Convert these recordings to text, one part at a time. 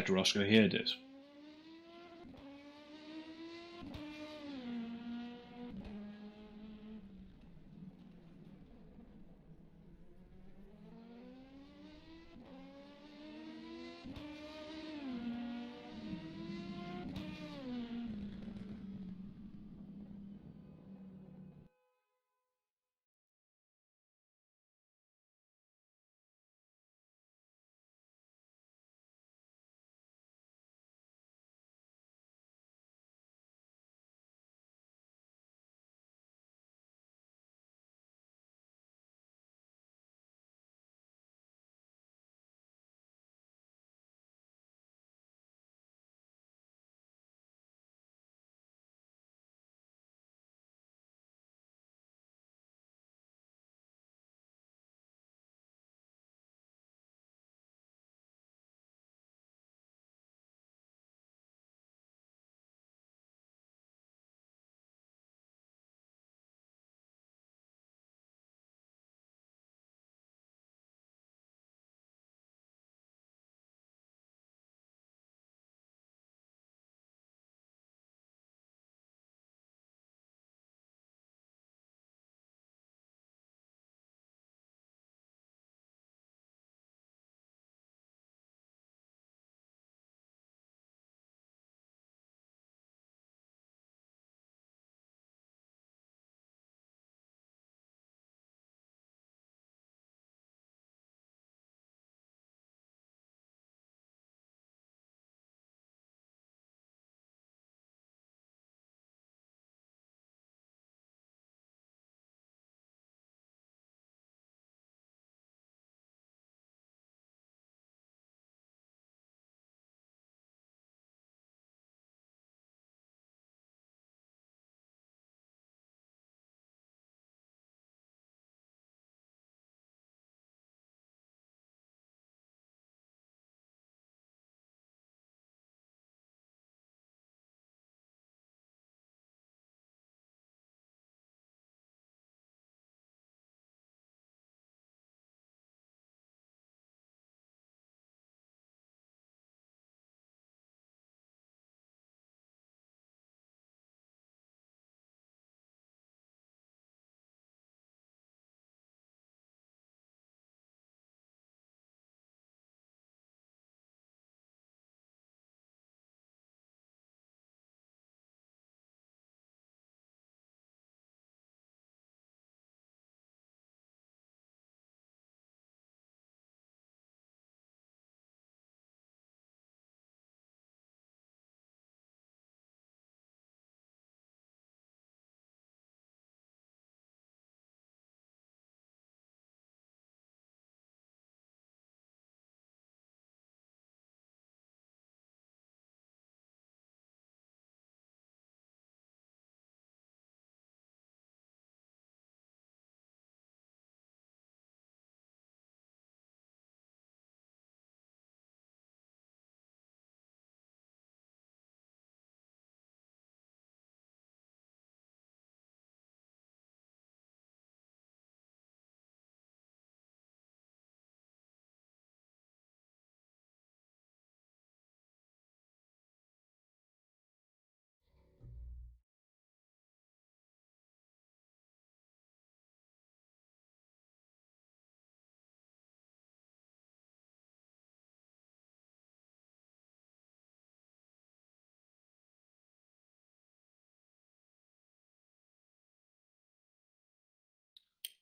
try to Roscoe hear this.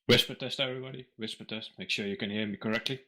Whisper test, everybody. Whisper test. Make sure you can hear me correctly.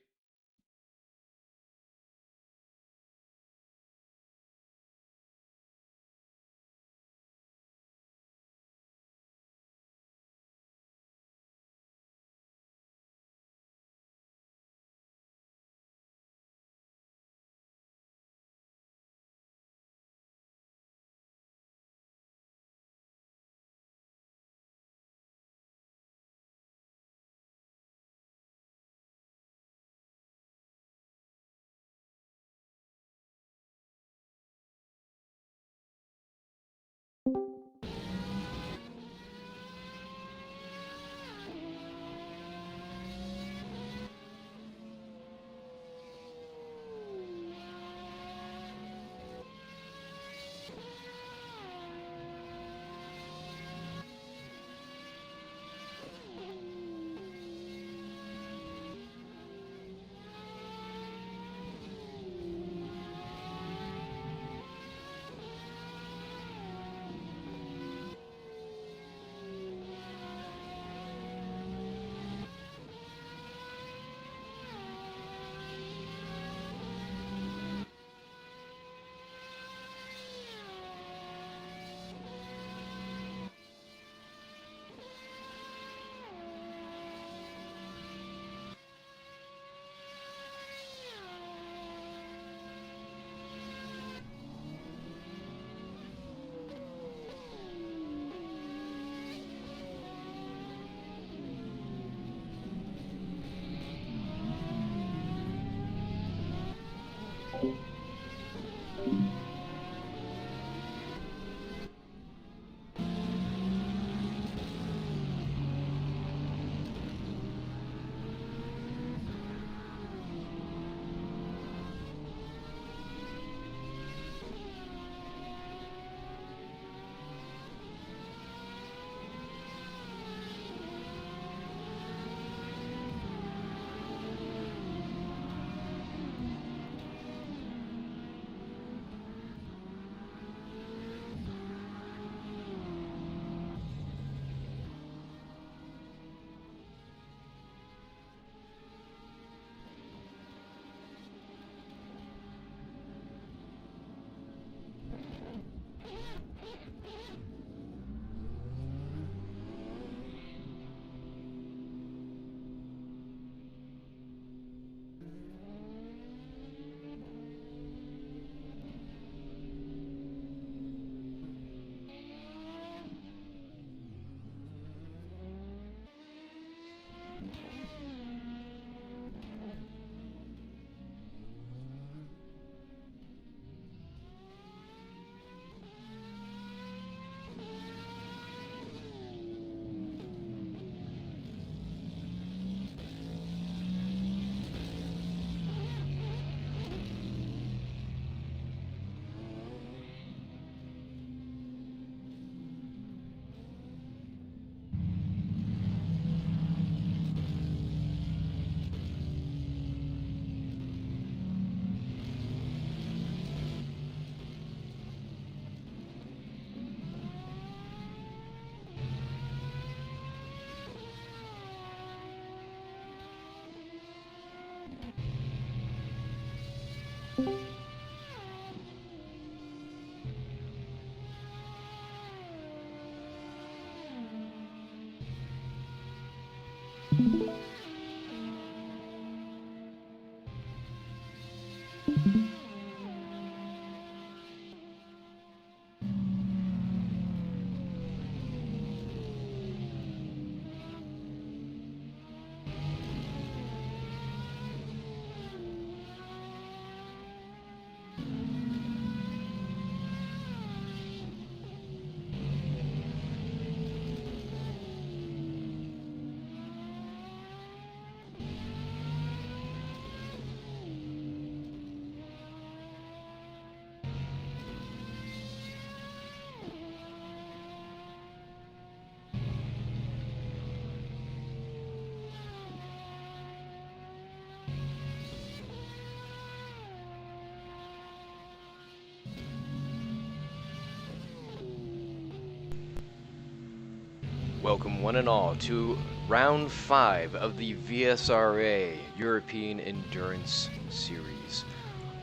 Welcome one and all to round 5 of the VSRA European Endurance Series.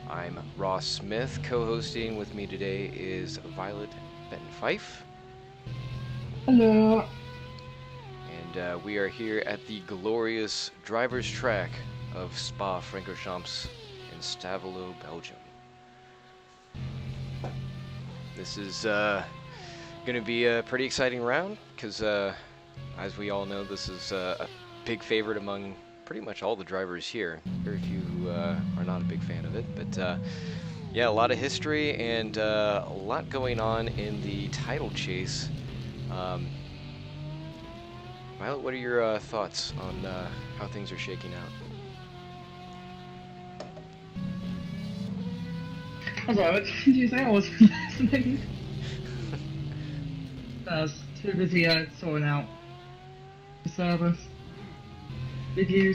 I'm Ross Smith. Co-hosting with me today is Violet Benton-Fife. Hello. And we are here at the glorious driver's track of Spa-Francorchamps in Stavelot, Belgium. This is going to be a pretty exciting round because, as we all know, this is a big favorite among pretty much all the drivers here. Very few are not a big fan of it, but yeah, a lot of history and a lot going on in the title chase. Violet, what are your thoughts on how things are shaking out? Hello, what did you say? I wasn't listening. I was too busy sorting out the service. What did you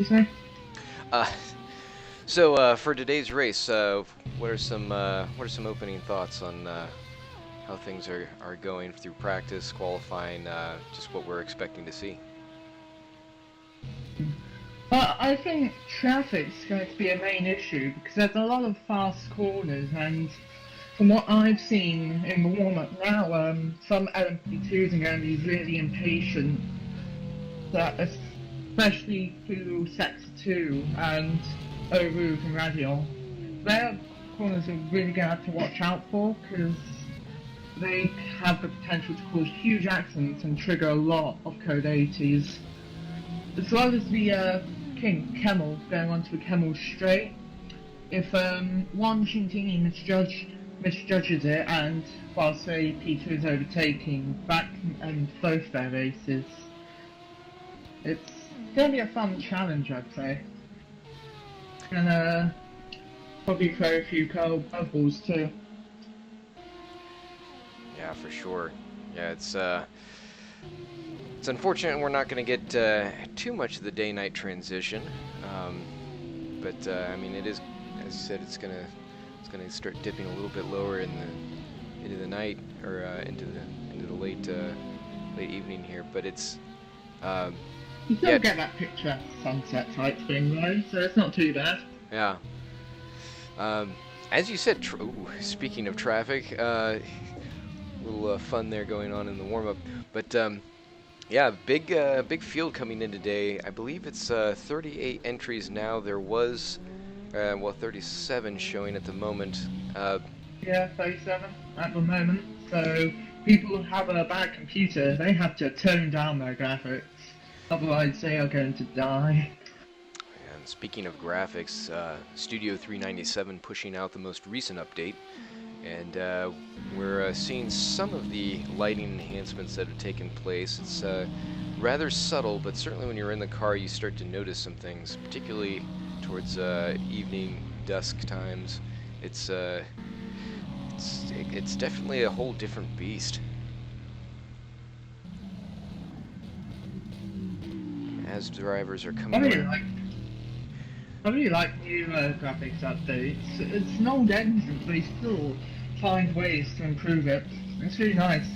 say? So for today's race, what are some opening thoughts on how things are going through practice, qualifying, just what we're expecting to see? I think traffic's going to be a main issue because there's a lot of fast corners, and from what I've seen in the warm-up now, some LMP2s are going to be really impatient, especially through Sector 2 and Eau Rouge and Radial. Their corners are really going to have to watch out for because they have the potential to cause huge accidents and trigger a lot of Code 80s. As well as the King Camel going onto the Camel straight. If one Shintini misjudges it, and while say P2 is overtaking back and both their races, it's going to be a fun challenge, I'd say. And probably throw a few curveballs too. Yeah, for sure. Yeah, it's unfortunate we're not going to get too much of the day-night transition, but I mean, it is, as you said, it's going to start dipping a little bit lower into the night or into the late evening here. But it's you still get that picture sunset type thing, though, so it's not too bad. Yeah. As you said, speaking of traffic, little fun there going on in the warm-up, but. Yeah, big field coming in today. I believe it's 38 entries now. There was, 37 showing at the moment. Yeah, 37 at the moment. So people who have a bad computer, they have to tone down their graphics. Otherwise, they are going to die. And speaking of graphics, Studio 397 pushing out the most recent update. And we're seeing some of the lighting enhancements that have taken place. It's rather subtle, but certainly when you're in the car you start to notice some things, particularly towards evening, dusk times. It's definitely a whole different beast. As drivers are coming I really like new graphics updates. It's an old engine, but they still find ways to improve it. It's really nice.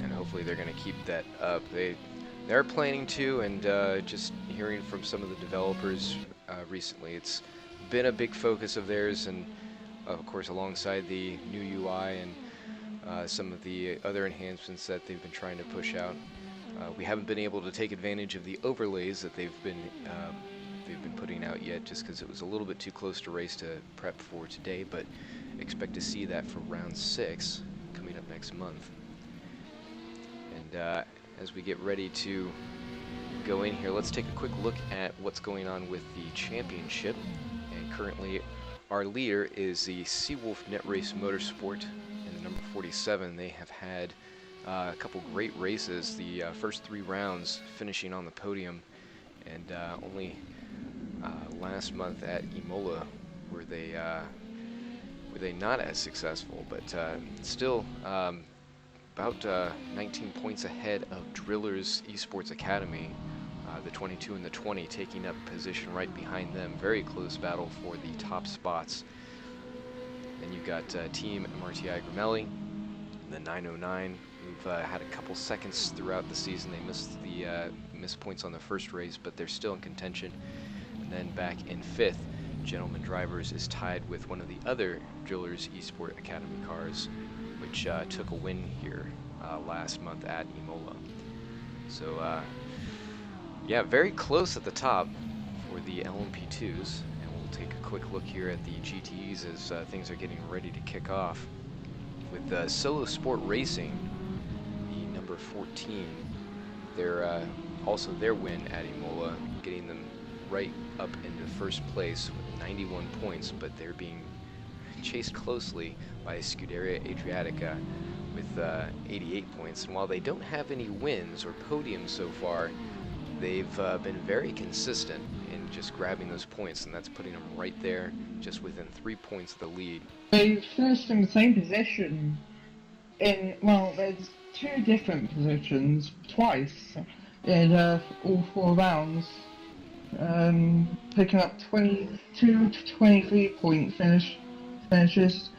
And hopefully they're going to keep that up. They're planning to, and just hearing from some of the developers recently, it's been a big focus of theirs, and of course alongside the new UI and some of the other enhancements that they've been trying to push out. We haven't been able to take advantage of the overlays that they've been putting out yet, just because it was a little bit too close to race to prep for today, but expect to see that for round 6 coming up next month. And as we get ready to go in here, let's take a quick look at what's going on with the championship. And currently our leader is the Seawolf Net Race Motorsport in the number 47. They have had a couple great races, the first 3 rounds finishing on the podium, and only last month at Imola were they not as successful, but still about 19 points ahead of Drillers Esports Academy, the 22 and the 20 taking up position right behind them. Very close battle for the top spots. Then you've got Team MRTI Gramelli, the 909, who've had a couple seconds throughout the season. They missed points on the first race, but they're still in contention. And then back in 5th, Gentleman Drivers is tied with one of the other Drillers Esport Academy cars, which took a win here last month at Imola. So yeah, very close at the top for the LMP2s, and we'll take a quick look here at the GTEs as things are getting ready to kick off. With Solo Sport Racing, the number 14, also their win at Imola, getting them right up into first place with 91 points, but they're being chased closely by Scuderia Adriatica with 88 points. And while they don't have any wins or podiums so far, they've been very consistent in just grabbing those points, and that's putting them right there, just within 3 points of the lead. They finished in the same position well, there's 2 different positions, twice, in all 4 rounds, picking up 22 to 23 point finishes,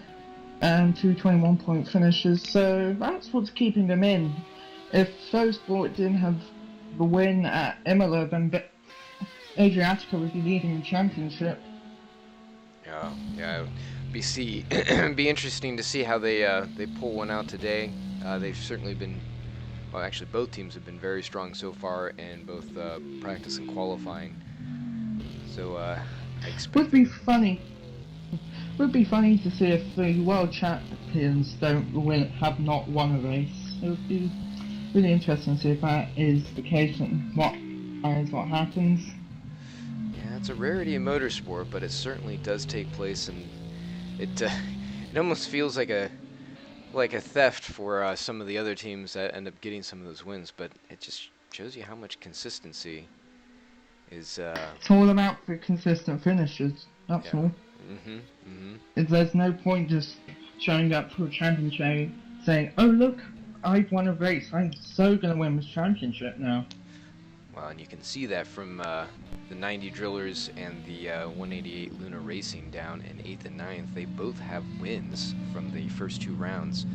and 2 21-point finishes, so that's what's keeping them in. If Solo Sport didn't have the win at Imola, then Adriatica would be leading the championship. Yeah, be interesting to see how they pull one out today. They've certainly been, well, actually both teams have been very strong so far in both practice and qualifying. So I expect would be funny to see if the world champions have not won a race. It would be really interesting to see if that is the case and what happens. Yeah, it's a rarity in motorsport, but it certainly does take place, and it almost feels like a theft for some of the other teams that end up getting some of those wins. But it just shows you how much consistency is. It's all about the consistent finishes. That's all. There's no point just showing up for a championship saying, "Oh look, I've won a race. I'm so gonna win this championship now." Well, and you can see that from the 90 Drillers and the 188 Luna Racing down in 8th and 9th. They both have wins from the first 2 rounds.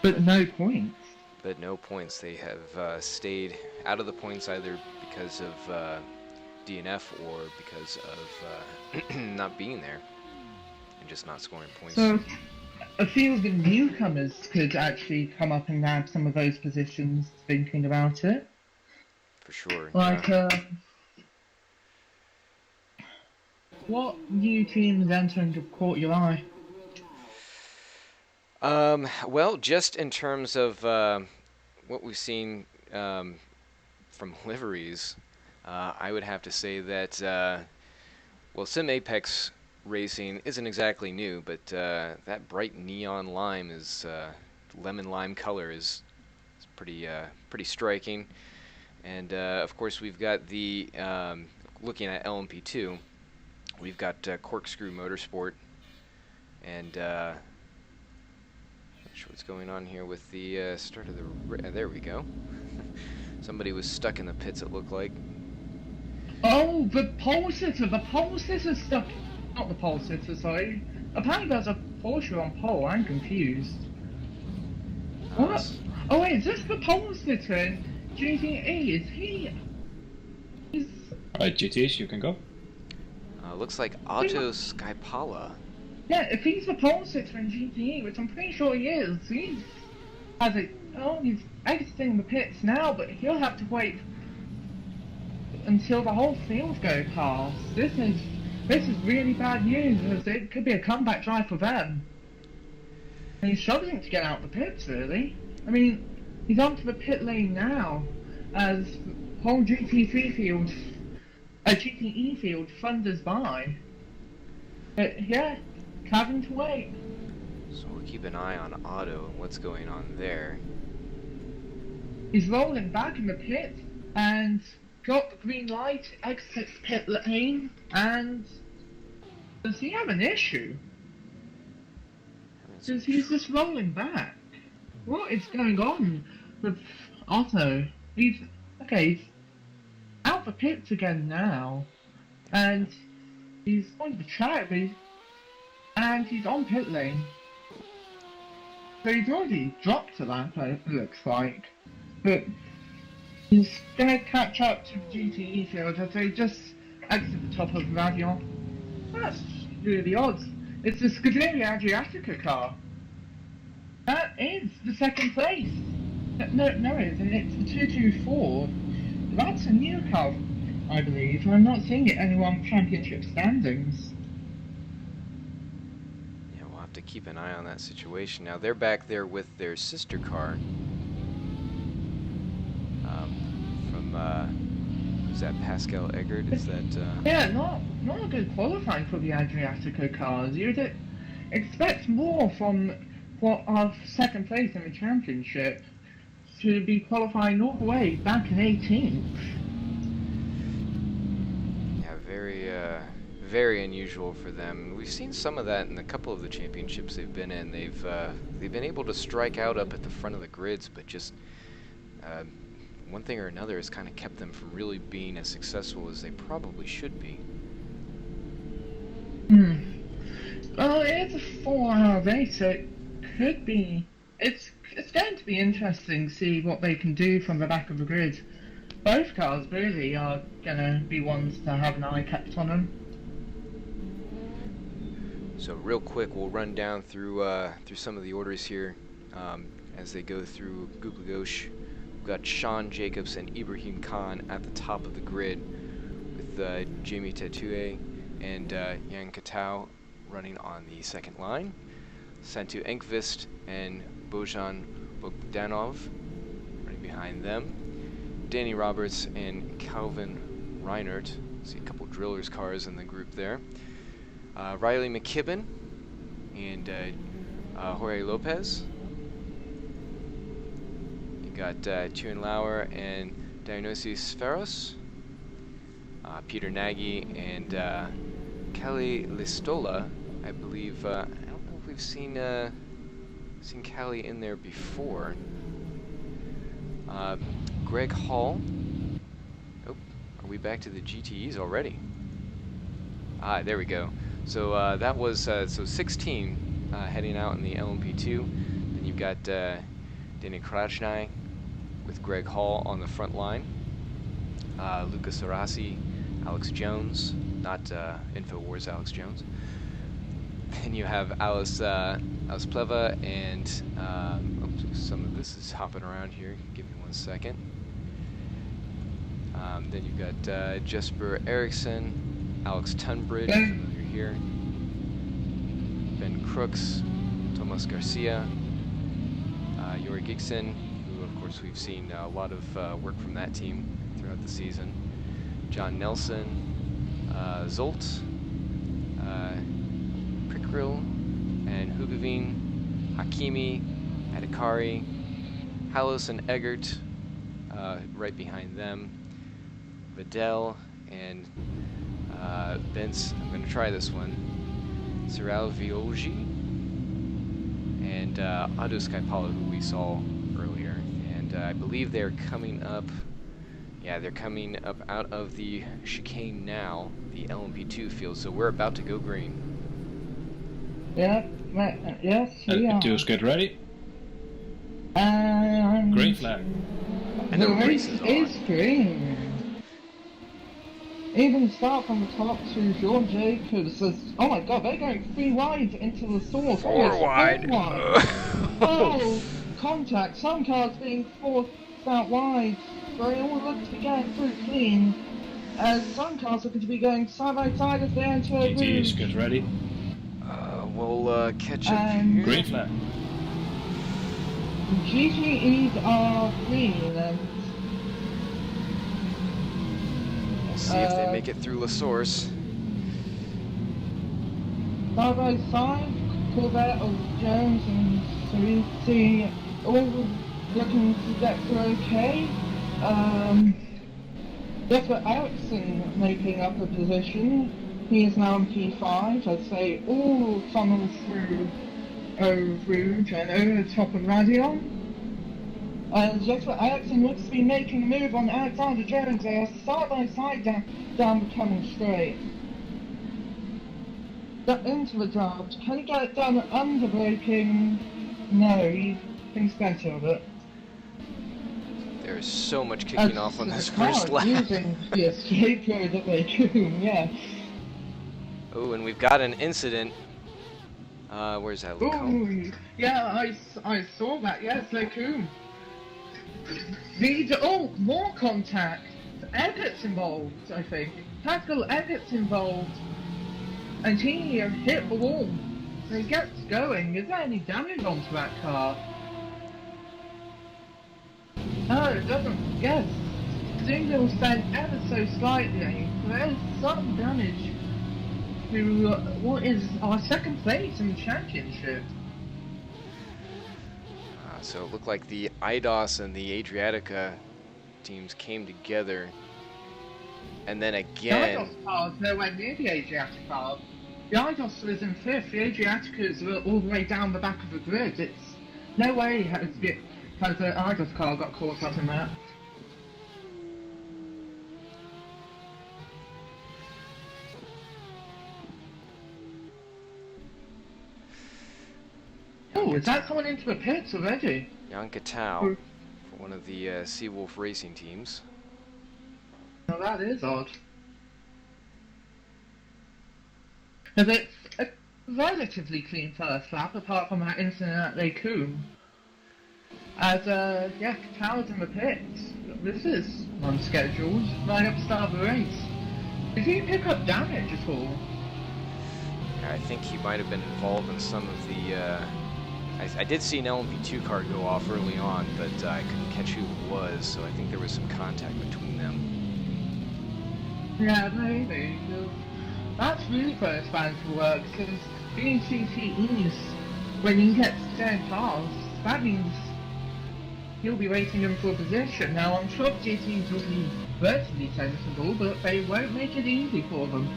But no points. But no points. They have stayed out of the points either because of DNF or because of not being there and just not scoring points. So a few of the newcomers could actually come up and grab some of those positions, thinking about it. For sure. Like, what new teams entering have caught your eye? Well, just in terms of what we've seen from liveries, I would have to say that, well, Sim Apex Racing isn't exactly new, but that bright neon lime lemon lime color is pretty striking. And of course, we've got the looking at LMP2, we've got Corkscrew Motorsport, and not sure what's going on here with the start of the. There we go. Somebody was stuck in the pits, it looked like. Oh, the pole sitter! The pole sitter's stuck. Not the pole sitter, sorry. Apparently there's a Porsche on pole. I'm confused. What? Oh wait, is this the pole sitter in GTE? Is he? GTS, you can go. Looks like Otto Skypala. Yeah, if he's the pole sitter in GTE, which I'm pretty sure he is, as it, oh, he's exiting the pits now, but he'll have to wait until the whole field go past. This is really bad news, as it could be a comeback drive for them. And he's struggling to get out the pits, really. I mean, he's onto the pit lane now, as whole GT3 field, GTE field thunders by. But yeah, having to wait. So we'll keep an eye on Otto and what's going on there. He's rolling back in the pit and got the green light, exits pit lane, and does he have an issue? Because he's just rolling back. What is going on with Otto? He's out the pits again now, and he's on the track, and he's on pit lane. So he's already dropped to that, it looks like. But he's gonna catch up to the GTE field as they just exit the top of Radion. That's really odd. It's the Scuderia Adriatica car. That is the second place. No, it isn't. It's the 224. That's a new car, I believe. I'm not seeing it anywhere on championship standings. Yeah, we'll have to keep an eye on that situation. Now they're back there with their sister car. Is that Pascal Eggert? Is that? Yeah, not a good qualifying for the Adriatico cars. You'd expect more from what are second place in the championship to be qualifying all the way back in 18th. Yeah, very unusual for them. We've seen some of that in a couple of the championships they've been in. They've been able to strike out up at the front of the grids, but just one thing or another has kind of kept them from really being as successful as they probably should be. Well, it's a 4-hour race, so it could be. It's going to be interesting to see what they can do from the back of the grid. Both cars really are going to be ones to have an eye kept on them. So real quick, we'll run down through some of the orders here as they go through Guglagosh. We've got Sean Jacobs and Ibrahim Khan at the top of the grid, with Jamie Tetue and Jan Katau running on the second line. Santu Enqvist and Bojan Bogdanov running behind them. Danny Roberts and Calvin Reinert. See a couple drillers cars in the group there. Riley McKibben and Jorge Lopez. You got Turin Lauer and Dionysius Feros. Peter Nagy and Kelly Listola. I believe, I don't know if we've seen Kelly in there before. Greg Hall. Oh, are we back to the GTEs already? There we go. So that was so 16 heading out in the LMP2. Then you've got Danny Krajnai with Greg Hall on the front line. Lucas Arasi, Alex Jones, not InfoWars Alex Jones. Then you have Alice Pleva and oops, some of this is hopping around here. Give me 1 second. Then you've got Jesper Eriksson, Alex Tunbridge, familiar here. Ben Crooks, Tomas Garcia, Yuri Gigson, who of course we've seen a lot of work from that team throughout the season. John Nelson, Zolt, Prickrill, and Hugavine, Hakimi, Adhikari, Hallos and Eggert right behind them. Vidal and Vince, I'm going to try this one. Cyril Viogi and Otto Skypala, who we saw earlier. And I believe they're coming up. Yeah, they're coming up out of the chicane now, the LMP2 field. So we're about to go green. Yeah, yes, we are. LMP2s get ready. Green flag. And the the race race is green. Even start from the top to Sean Jacobs. Oh my god, they're going 3 wide into the source. Four wide. Oh, come to contact. Some cars being forced out wide. They all look to be going through clean. As some cars look to be going side by side as they enter a GTs, route. get ready. We'll catch up And- here. Green flag. GTEs are green and We'll see if they make it through La Source. side by side, Corvette of Jones and Cerisi all looking to get through okay. Jesper Eriksson making up a position. He is now on P5 as they all funnel through Rouge and over the top of Radion. As Jesper Eriksson looks to be making a move on Alexander Jones, they are side by side down becoming straight. Into the draft. Can he get it done under braking? No, he thinks better of it. There's so much kicking off on this car first lap. using the escape road at Vacuum, yeah. Oh, and we've got an incident. Where's that? Ooh, yeah, I saw that, yes, Vacuum. More contact. Eckert's involved, I think. Pascal Eckert's involved. And he hit the wall. So he gets going. Is there any damage onto that car? No, it doesn't. Yes. Single bent ever so slightly. There's some damage to what is our second place in the championship. So it looked like the IDOS and the Adriatica teams came together. And then The again... IDOS car is nowhere near the Adriatic car. The IDOS was in fifth. The Adriaticas were all the way down the back of the grid. It's no way has the IDOS car got caught up in that. Oh, is that someone into the pits already? Jan Katau for one of the Seawolf racing teams. Now that is odd. Because it's a relatively clean first lap, apart from that incident at Lake Coombe. As, yeah, Katau's in the pits. This is unscheduled, right up start of the race. Did he pick up damage at all? I think he might have been involved in some of the... I did see an LMP2 car go off early on, but I couldn't catch who it was, so I think there was some contact between them. Yeah, maybe. That's really first bound to work, because being CTEs, when he gets going past, that means he'll be waiting him for a position. Now, I'm sure GTEs will be virtually sensible, but they won't make it easy for them.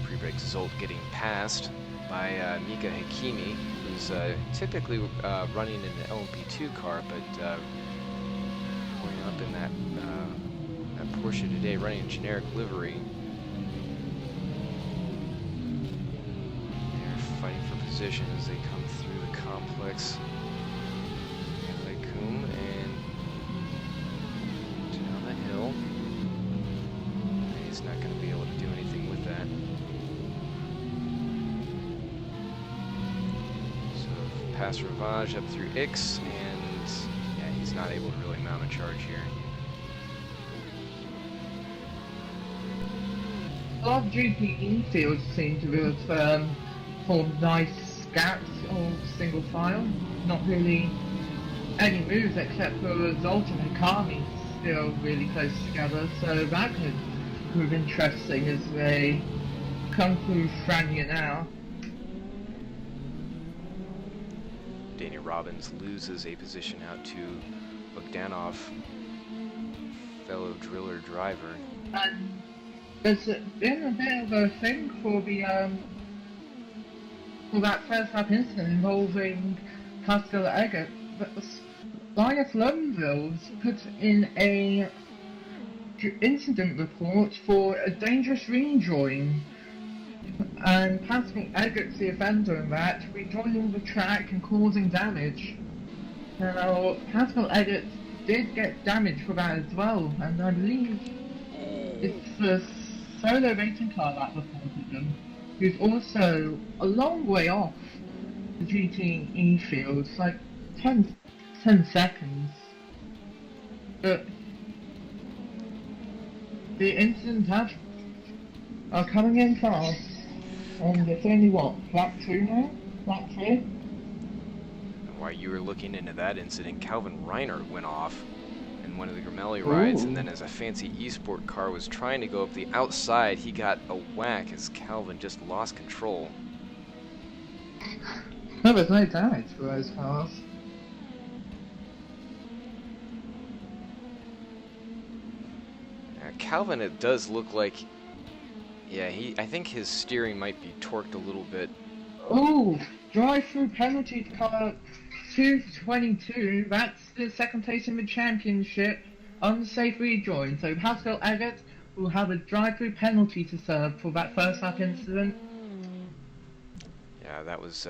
Pre-brake result getting passed by Mika Hakimi, who's typically running in the LMP2 car, but going up in that Porsche today, running in generic livery. They're fighting for position as they come through the complex. Lake Coombe and down the hill. He's not going to be able to do anything with that. Pass Ravage up through Ix, and yeah, he's not able to really mount a charge here. A lot of GPE fields seem to have formed nice gaps or single file. Not really any moves except for Zolt and Hakami still really close together, so that could prove interesting as they come through Frania now. Danny Robbins loses a position out to Bogdanov, fellow driller driver. And there's been a bit of a thing for the for that first lap incident involving Pascal Eggert. But Linus Lumville's put in a incident report for a dangerous rejoin. And Pascal Eggert's the offender in that, rejoining the track and causing damage. Now, Pascal Eggert did get damage for that as well, and I believe it's the solo racing car that reported him, who's also a long way off the GTE fields, like 10 seconds. But the incidents are coming in fast. And it's only what, lap 2 now? Lap 3? While you were looking into that incident, Calvin Reinert went off in one of the Gramelli rides, and then as a fancy eSport car was trying to go up the outside, he got a whack as Calvin just lost control. No, there's no damage for those cars. Calvin, it does look like, yeah, I think his steering might be torqued a little bit. Ooh, drive-through penalty to car 222. That's the second place in the championship. Unsafe rejoin. So Pascal Eggert will have a drive-through penalty to serve for that first lap incident. Yeah, that was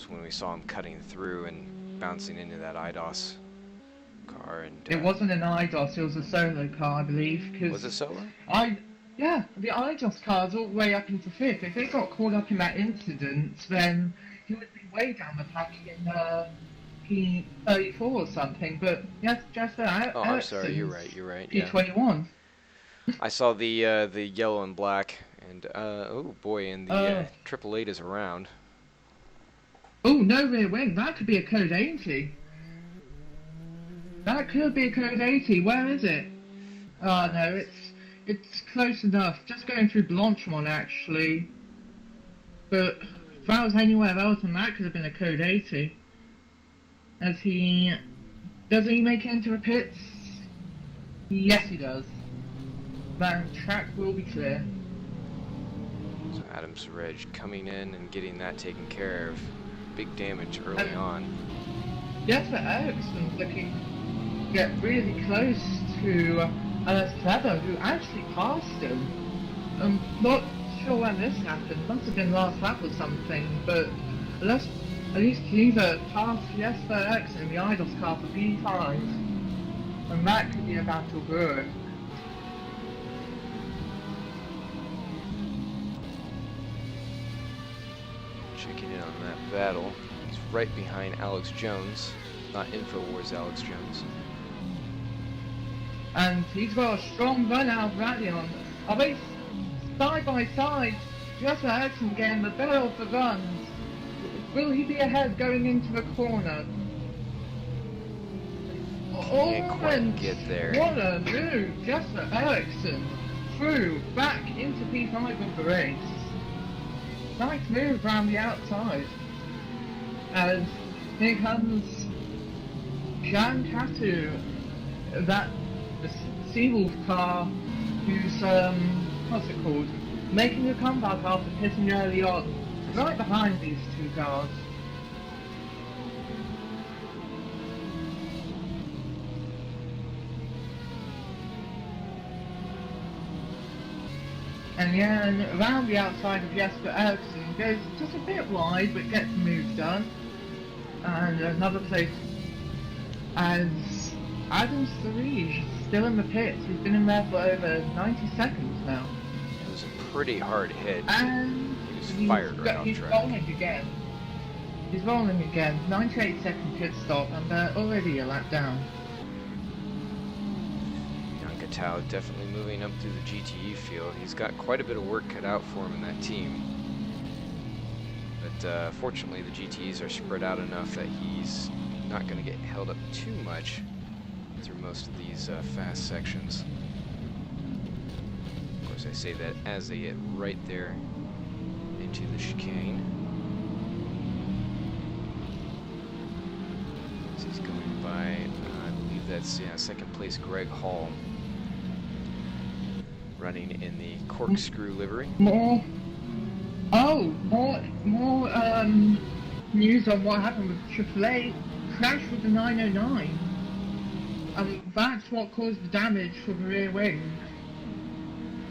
when we saw him cutting through and bouncing into that IDOS car. And it wasn't an IDOS, it was a solo car, I believe. Was it solo? Yeah, the IDOS car's all the way up into fifth. If they got caught up in that incident, then he would be way down the pack in P34 or something. But yes, just that. Oh, I'm sorry. You're right. P21. Yeah. I saw the yellow and black, and oh boy, and the 888 is around. Oh, no rear wing. That could be a code 80. That could be a code 80. Where is it? Oh no, it's close enough. Just going through Blanchemont actually. But if that was anywhere else, then that could have been a code 80. As doesn't he make it into the pits? Yes, he does. That track will be clear. So Adam Surrej coming in and getting that taken care of. Big damage early on. Jesper Eriksson's looking to get really close to Alex Kleber, who actually passed him. I'm not sure when this happened. Must have been last lap or something, but at least Kleber passed Jesper Eriksson in the IDOS car for P5. And that could be a battle brewing. Checking in on that battle. He's right behind Alex Jones, not InfoWars Alex Jones. And he's got a strong run out of Radion. Are they side by side? Jesper Eriksson getting the better of the runs. Will he be ahead going into the corner? Can't quite get there. What a move! Jesper Eriksson through back into P5 of the race. Nice move around the outside. And here comes Jan Katu, the Seawolf car, who's, what's it called? Making a comeback after pitting early on. Right behind these two cars. And yeah, and around the outside of Jesper Eriksson, goes just a bit wide, but gets the move done. And another place as Adam Surij, still in the pits. He's been in there for over 90 seconds now. It was a pretty hard hit. And he was fired right off track. He's rolling again. He's rolling again. 98-second pit stop, and they're already a lap down. Tao definitely moving up through the GTE field. He's got quite a bit of work cut out for him in that team. But fortunately the GTEs are spread out enough that he's not going to get held up too much through most of these fast sections. Of course I say that as they get right there into the chicane. As he's going by, I believe that's second place Greg Hall. Running in the corkscrew livery. More news on what happened with AAA. Crashed with the 909. That's what caused the damage for the rear wing.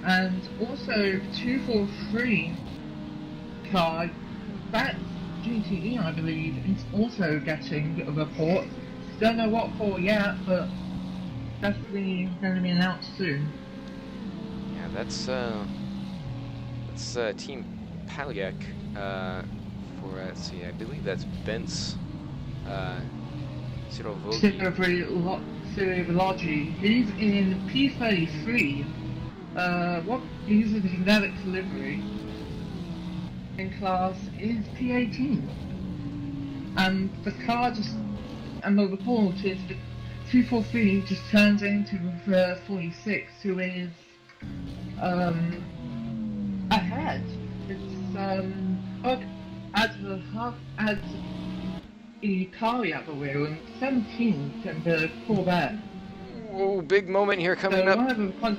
And also 243 car, that's GTE I believe, is also getting a report. Don't know what for yet, but definitely going to be announced soon. That's Team Paliak for let's see, I believe that's Bent's Sirology. He's in P33. He's a generic delivery. In class is P18. And the car and the report is that 243 just turns into 46, who is, ahead. It's, adds the car out the wheel and 17th in the Corvette. Whoa, big moment here coming So up.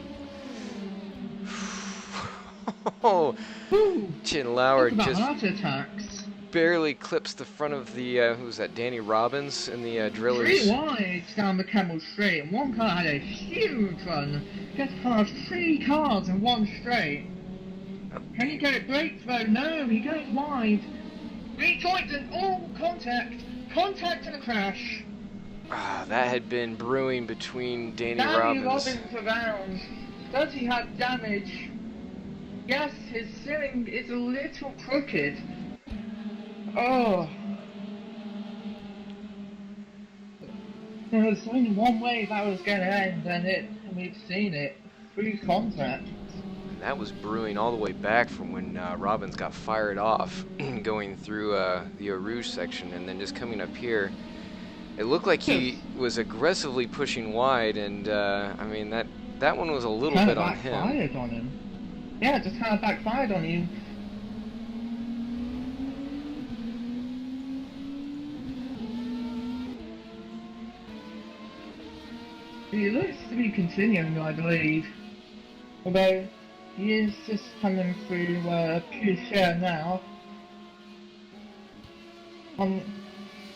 Oh, Chin Lauer just heart attacks. barely clips the front of the, who's that, Danny Robbins in the Drillers. 3 wide down the Camel Straight, and one car had a huge run. Gets past 3 cars in one straight. Can he get a brake throw? No, he goes wide. Rejoins and all contact and a crash. That had been brewing between Danny Robbins Robbins around. Does he have damage? Yes, his ceiling is a little crooked. Oh. There's only one way that was going to end, and we've seen it. 3 contact. That was brewing all the way back from when Robbins got fired off, going through the Eau Rouge section, and then just coming up here. It looked like he was aggressively pushing wide, and I mean that one was a little bit on him. Backfired on him. Yeah, it just kind of backfired on you. He looks to be continuing, I believe. Although he is just coming through pure share now.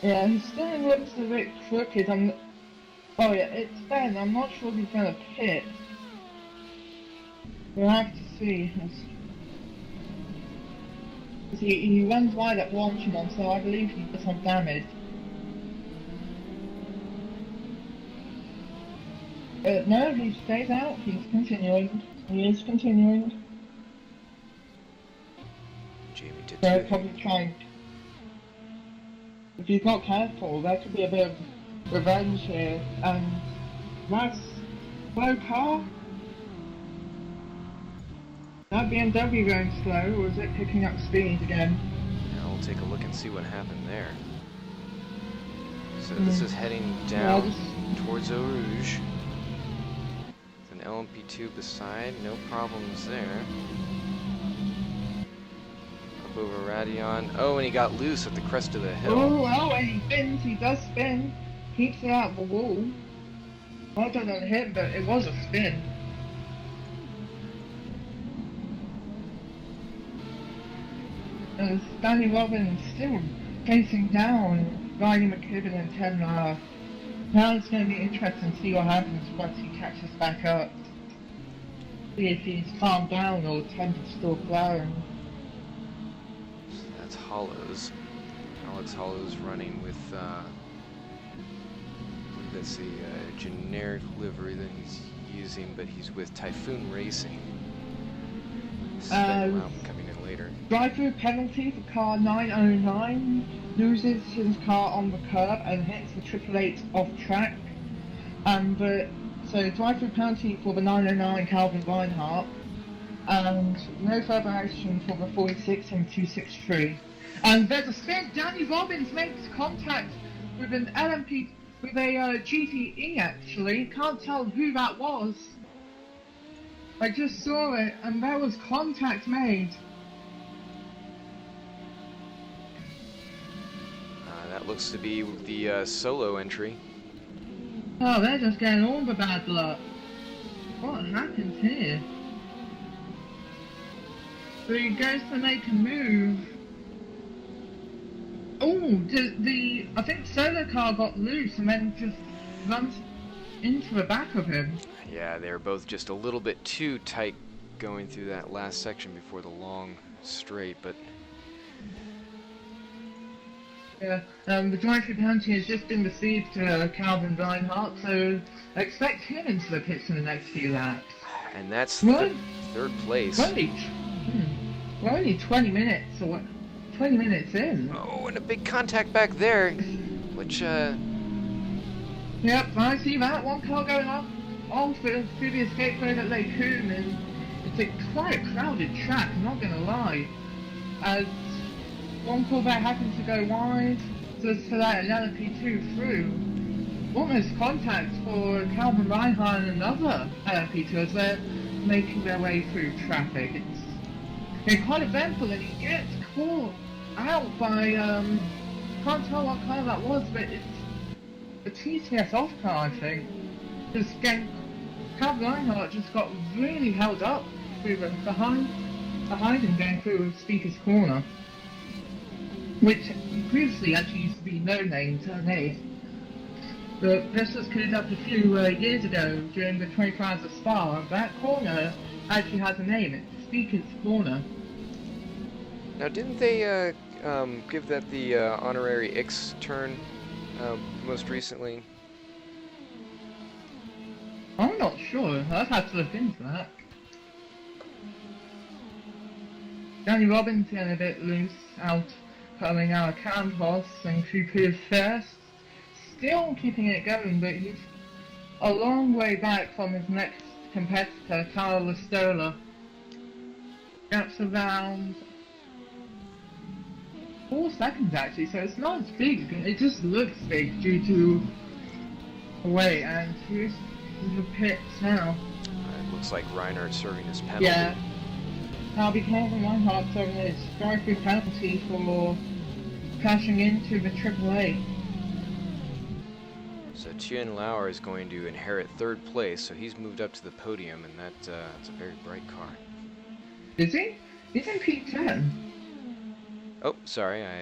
Yeah, his steering looks a bit crooked. Oh yeah, it's Ben. I'm not sure if he's gonna pit. We'll have to see. He runs wide at Wanchemont, so I believe he does some damage. No, he stays out. He's continuing. He is continuing. Jamie did They're probably trying. If he's not careful, there could be a bit of revenge here. Nice slow car. That BMW going slow, or is it picking up speed again? Now we'll take a look and see what happened there. So this is heading down towards Eau Rouge. With an LMP2 beside, no problems there. Up over Radion. Oh, and he got loose at the crest of the hill. Oh, and he spins, he does spin. Keeps it out of the wall. Well done on him, but it was a spin. Danny Robbins still facing down, riding McKibben and 10 Now it's going to be interesting to see what happens once he catches back up. See if he's calmed down or temper's still flowing. So that's Hollows. Alex Hollows running with, let's see, a generic livery that he's using, but he's with Typhoon Racing. Coming in later. Drive-through penalty for car 909, loses his car on the curb and hits the 888 off track. So drive-through penalty for the 909 Calvin Reinhardt, and no further action for the 46 and 263. And there's a spin. Danny Robbins makes contact with an LMP, with a GTE actually. Can't tell who that was. I just saw it, and there was contact made. That looks to be the solo entry. Oh, they're just getting all the bad luck. What happens here? So he goes to make a move. Oh, I think solo car got loose and then just runs into the back of him. Yeah, they're both just a little bit too tight going through that last section before the long straight, but... Yeah, the drive-through penalty has just been received to Calvin Reinhardt, so expect him into the pits in the next few laps. And that's third place. Wait, we're only 20 minutes or 20 minutes in. Oh, and a big contact back there, which Yep, I see that. One car going on through the escape road at Lake Coombe, and it's quite a crowded track, I'm not gonna lie. As one Corvette happens to go wide, just to let another P2 through. Almost contact for Calvin Reinhardt and another LMP2 as they're making their way through traffic. It's quite eventful, and he gets caught out by, can't tell what car that was, but it's a TCS off car, I think. Just again, Calvin Reinhardt just got really held up through behind him going through Speaker's Corner, which previously actually used to be No Name Turn 8. But this was cleared up a few years ago during the 24 Hours of Spa. That corner actually has a name, it's Speaker's Corner. Now, didn't they give that the honorary X turn most recently? I'm not sure, I'd have to look into that. Danny Robinson a bit loose out coming out of Campos and through first. Still keeping it going, but he's a long way back from his next competitor, Carl Lastola. Gaps around 4 seconds actually, so it's not as big, it just looks big due to the weight, and here's the pits now. It looks like Reinhardt serving his penalty. Yeah. Now because of Reinhardt serving his strike-free penalty for crashing into the AAA. So Tien Lauer is going to inherit 3rd place, so he's moved up to the podium, and that's a very bright car. Is he? He's in P10. Oh, sorry, I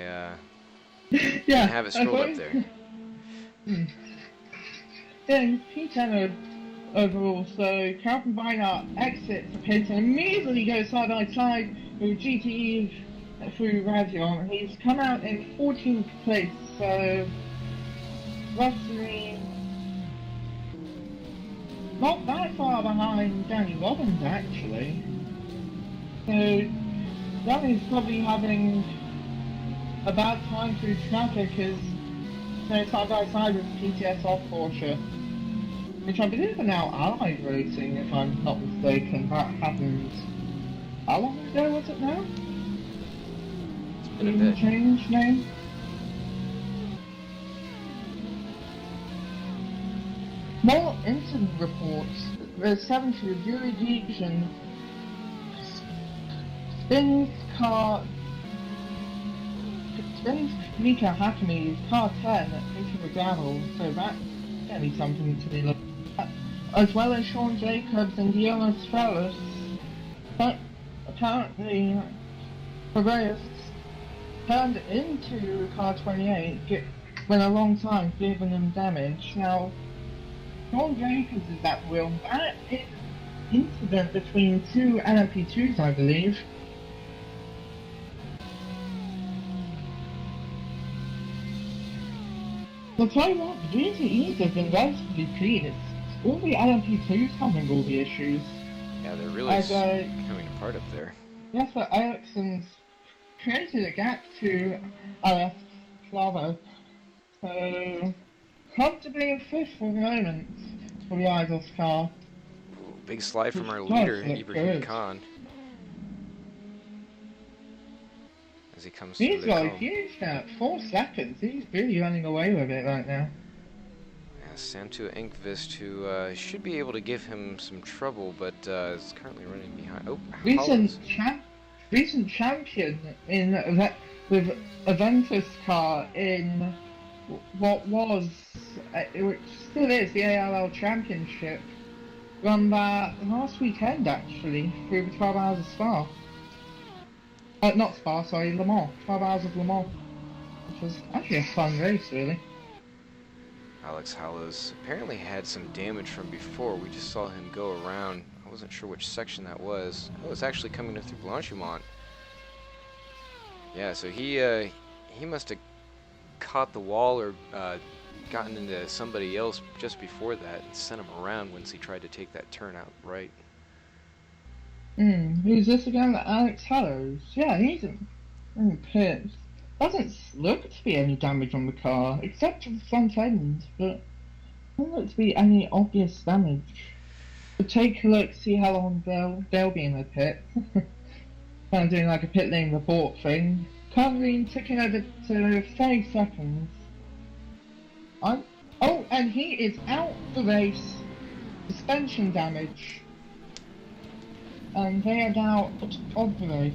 Yeah, didn't have it scrolled up there. Yeah, P10 overall, so Calvin Reinhardt exits the pit and immediately goes side by side with GTE through Radeon. He's come out in 14th place, so roughly not that far behind Danny Robbins actually. So Danny's probably having a bad time through traffic as they're side by side with PTS off Porsche, which I believe are now Allied Racing if I'm not mistaken. That happened how long ago was it now? It's been a bit. Change name? More incident reports. There's 70 of Yuri Dejan spins Mika Hakami's car 10 into the gravel, so that's certainly something to be looked at. As well as Sean Jacobs and Guillermo Sferros. But apparently, Piraeus turned into car 28 when a long time giving them damage. Now, Sean Jacobs is at the wheel. That is an incident between 2 LMP2s, I believe. I'll tell you what, the VSRA have been relatively clean. It's all the LMP2s having all the issues. Yeah, they're really coming apart up there. Yes, but Ericsson's created a gap to LF Flavo. So, comfortably in 5th for the moment for the Idols car. Ooh, big slide from our Which leader, does look Ibrahim good. Khan. As he comes He's through the got a cone. huge gap, 4 seconds. He's really running away with it right now. Yeah, Santu Enqvist, who should be able to give him some trouble, but is currently running behind. Oh, Hollins. Recent champion in with Aventus car in what was, which still is the ALL Championship, run that last weekend actually through the 12 Hours of Spa. Not Spa, sorry, Le Mans. 12 Hours of Le Mans, which was actually a fun race, really. Alex Hallows apparently had some damage from before. We just saw him go around. I wasn't sure which section that was. Oh, it's actually coming in through Blanchimont. Yeah, so he must have caught the wall or gotten into somebody else just before that and sent him around once he tried to take that turn out right. Who's this again? Alex Hallows. Yeah, he's in pits. Doesn't look to be any damage on the car, except for the front end, but Doesn't look to be any obvious damage. But take a look, see how long they'll be in the pit. Kind of doing like a pit lane report thing. Currently ticking over to 30 seconds. Oh, and he is out the race. Suspension damage. And they are now of the race.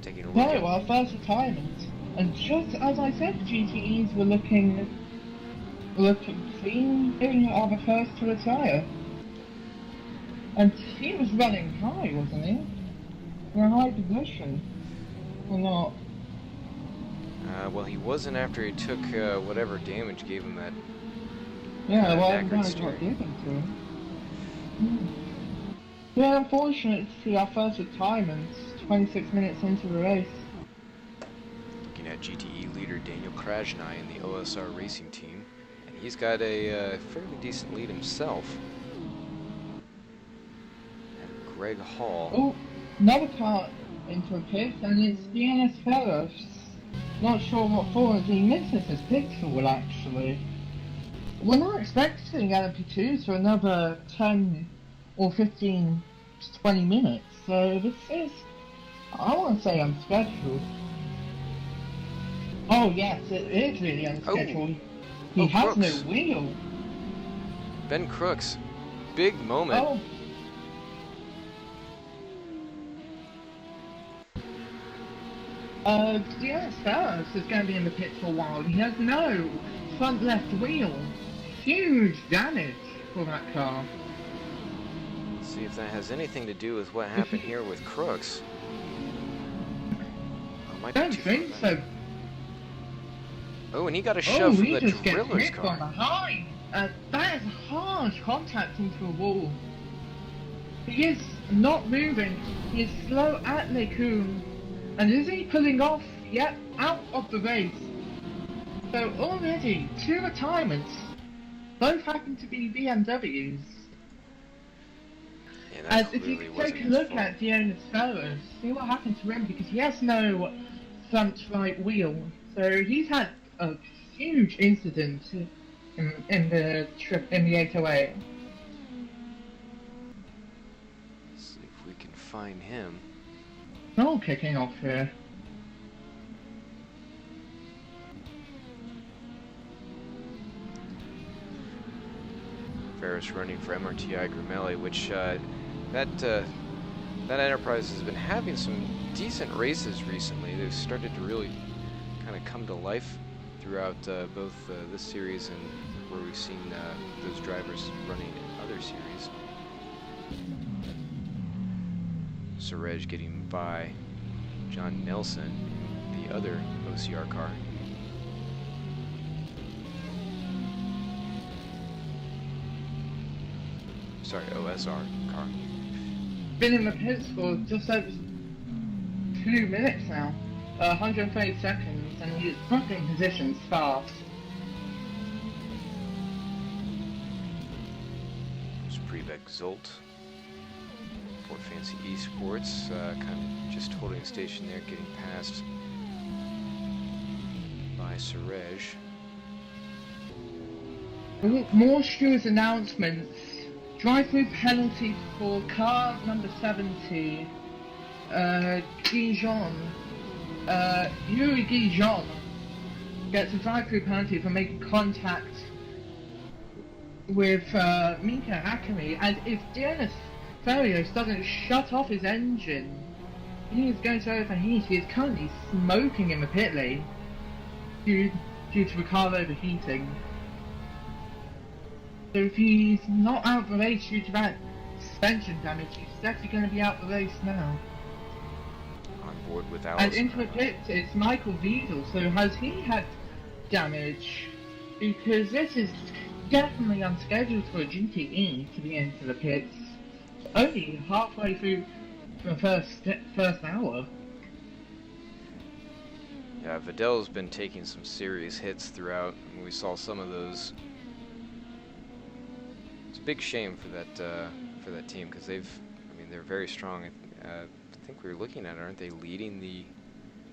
Taking a look Very at well, first retirement. And just as I said, GTEs were looking clean, they are the first to retire. And he was running high, wasn't he? In a high position. Or not? well, he wasn't after he took whatever damage gave him that. Yeah, well, backward guys steering. got given to him. Yeah, unfortunate to see our first retirement 26 minutes into the race. Looking at GTE leader Daniel Krajnai in the OSR racing team, and he's got a fairly decent lead himself. And Greg Hall. Oh, another car into a pit, and it's DNS Ferris. Not sure what for, as he misses his pixel actually. We're not expecting LMP2s for another 10 or 15 to 20 minutes, so this is, I want to say, unscheduled. Oh yes, it is really unscheduled. He has Crooks. no wheel. Ben Crooks, big moment. Oh. DNS Ferris is going to be in the pit for a while. He has no front left wheel. Huge damage for that car. Let's see if that has anything to do with what happened here with Crooks. Oh, I don't think so. Oh, and he got a shove from he the just gets driller's hit from car. behind. That is harsh contact into a wall. He is not moving. He is slow at Lecoum. And is he pulling off? Yep, out of the race. So already 2 retirements. Both happen to be BMWs. Yeah, As that if you really could wasn't take a his look fault. at DNS Ferris, see what happened to him because he has no front right wheel. So he's had a huge incident in the trip in the 808. Let's see if we can find him. All kicking off here. Ferris running for MRTI Grimelli, which that enterprise has been having some decent races recently. They've started to really kind of come to life throughout both this series and where we've seen those drivers running in other series. Surej getting by John Nelson, the other OCR car. Sorry, OSR car. Been in the pits for just over 2 minutes now. 130 seconds, and he's booking positions fast. There's Prevec Zolt. Fort Fancy Esports, kind of just holding station there, getting passed by Surej. More Stewards announcements. Drive-through penalty for car number 70. Guijon. Yuri Guijon gets a drive-through penalty for making contact with Mika Akemi, and if Denis Ferios doesn't shut off his engine, he is going to overheat. He is currently smoking in the pit lane due to the car overheating. So if he's not out the race due to that suspension damage, he's definitely going to be out the race now. On board with And Alice. into the pit, it's Michael Wiesel. So has he had damage? Because this is definitely unscheduled for a GTE to be into the pits. Only halfway through the first hour. Yeah, Vidal's been taking some serious hits throughout, and we saw some of those. It's a big shame for that team because they're very strong. I think we were looking at it, aren't they leading the,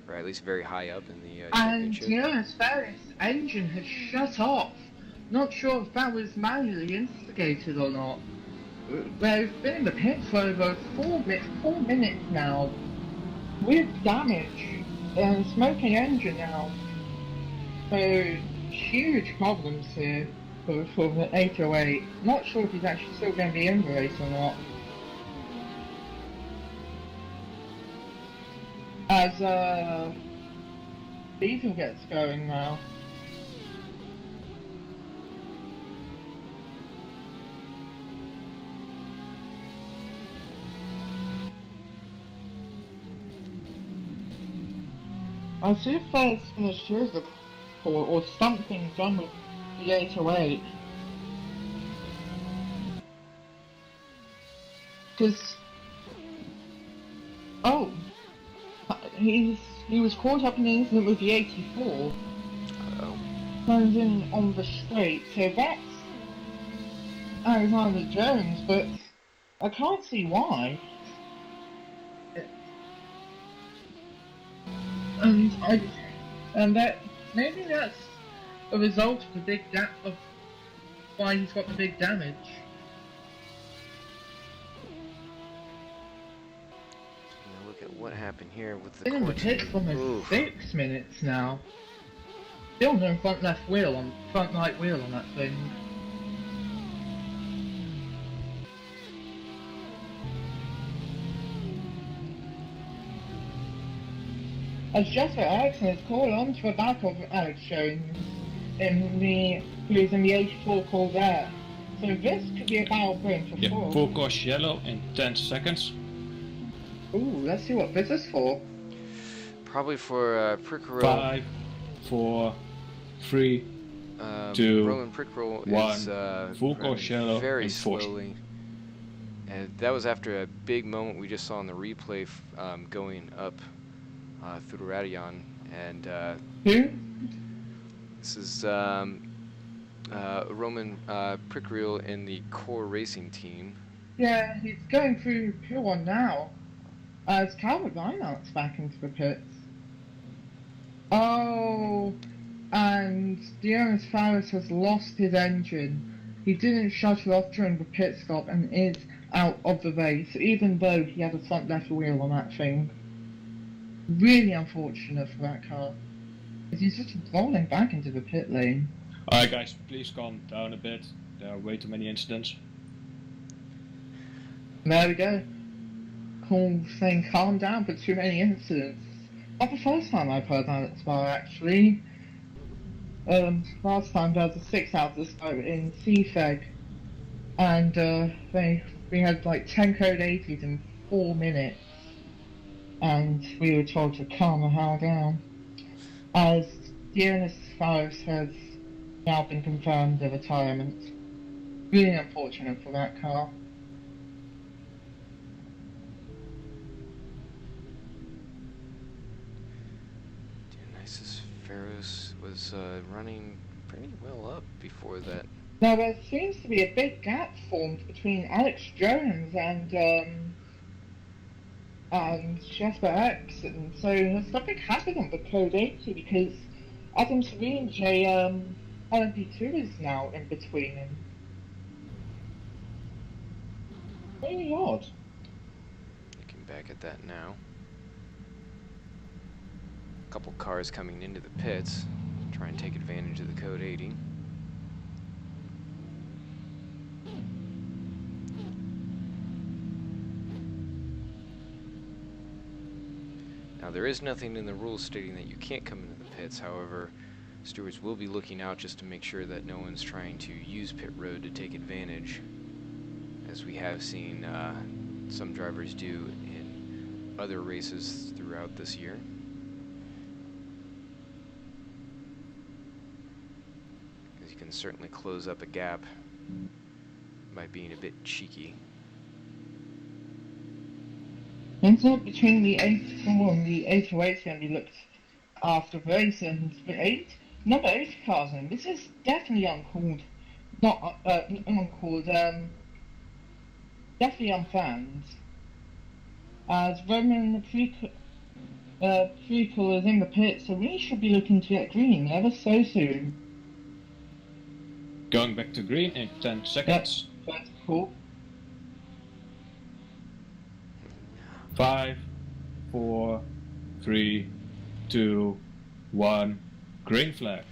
or at least very high up in the And championship? Jonas Ferris engine had shut off. Not sure if that was manually instigated or not. They've been in the pit for over 4 minutes now, with damage and smoking engine now. So huge problems here for the 808. Not sure if he's actually still going to be in the race or not. As Diesel gets going now. I'll see if there's an assurance or something done with the 808. Because... Oh! He was caught up in the incident with the 84. Uh-oh. Turned in on the straight, so that's Alexander Jones, but I can't see why. And that maybe that's a result of the big of why he's got the big damage. Look at what happened here with the Been in the pit for almost 6 minutes now. Still no front right wheel on that thing. As Jesper Eriksson is called onto the back of Alex Jones who is in the 84 call there. So this could be a battle for him for Yeah, fourth. full course yellow in 10 seconds. Ooh, let's see what this is for. Probably for Prickrell. 5, 4, 3, 2, Roman Prickrell 1. is Full course running yellow very and fourth. slowly. And that was after a big moment we just saw in the replay going up through Radion. And Who? this is Roman Prickrell in the core racing team. Yeah, he's going through P1 now. As Calvert Reinhardt's back into the pits. Oh, and Dionis Faris has lost his engine. He didn't shut it off during the pit stop and is out of the race, even though he had a front left wheel on that thing. Really unfortunate for that car. He's just rolling back into the pit lane. Alright guys, please calm down a bit. There are way too many incidents. There we go. Cool saying calm down, but too many incidents. Not the first time I've heard that at Spa, actually. Last time there was a 6 out of the Spa in CFEG. And we had like 10 code 80s in 4 minutes. And we were told to calm the hell down. As Dionis Faris has now been confirmed the retirement. Really unfortunate for that car. Dionysus Faris was running pretty well up before that. Now there seems to be a big gap formed between Alex Jones and Jesper Eriksson. So something happened on the code 80 because Adam Syringe, LMP2 is now in between him. Very odd. Looking back at that now. A couple cars coming into the pits, try and take advantage of the code 80. Now there is nothing in the rules stating that you can't come into the pits, however, stewards will be looking out just to make sure that no one's trying to use pit road to take advantage, as we have seen some drivers do in other races throughout this year. As you can certainly close up a gap by being a bit cheeky. Incident between the 84 and the 808 can be looked after the race, and the number 8 cars in. This is definitely uncalled. Not uncalled, definitely unplanned. As Roman people is in the pit, so we should be looking to get green ever so soon. Going back to green in 10 seconds. Yep, that's cool. 5, 4, 3, 2, 1. Green flag.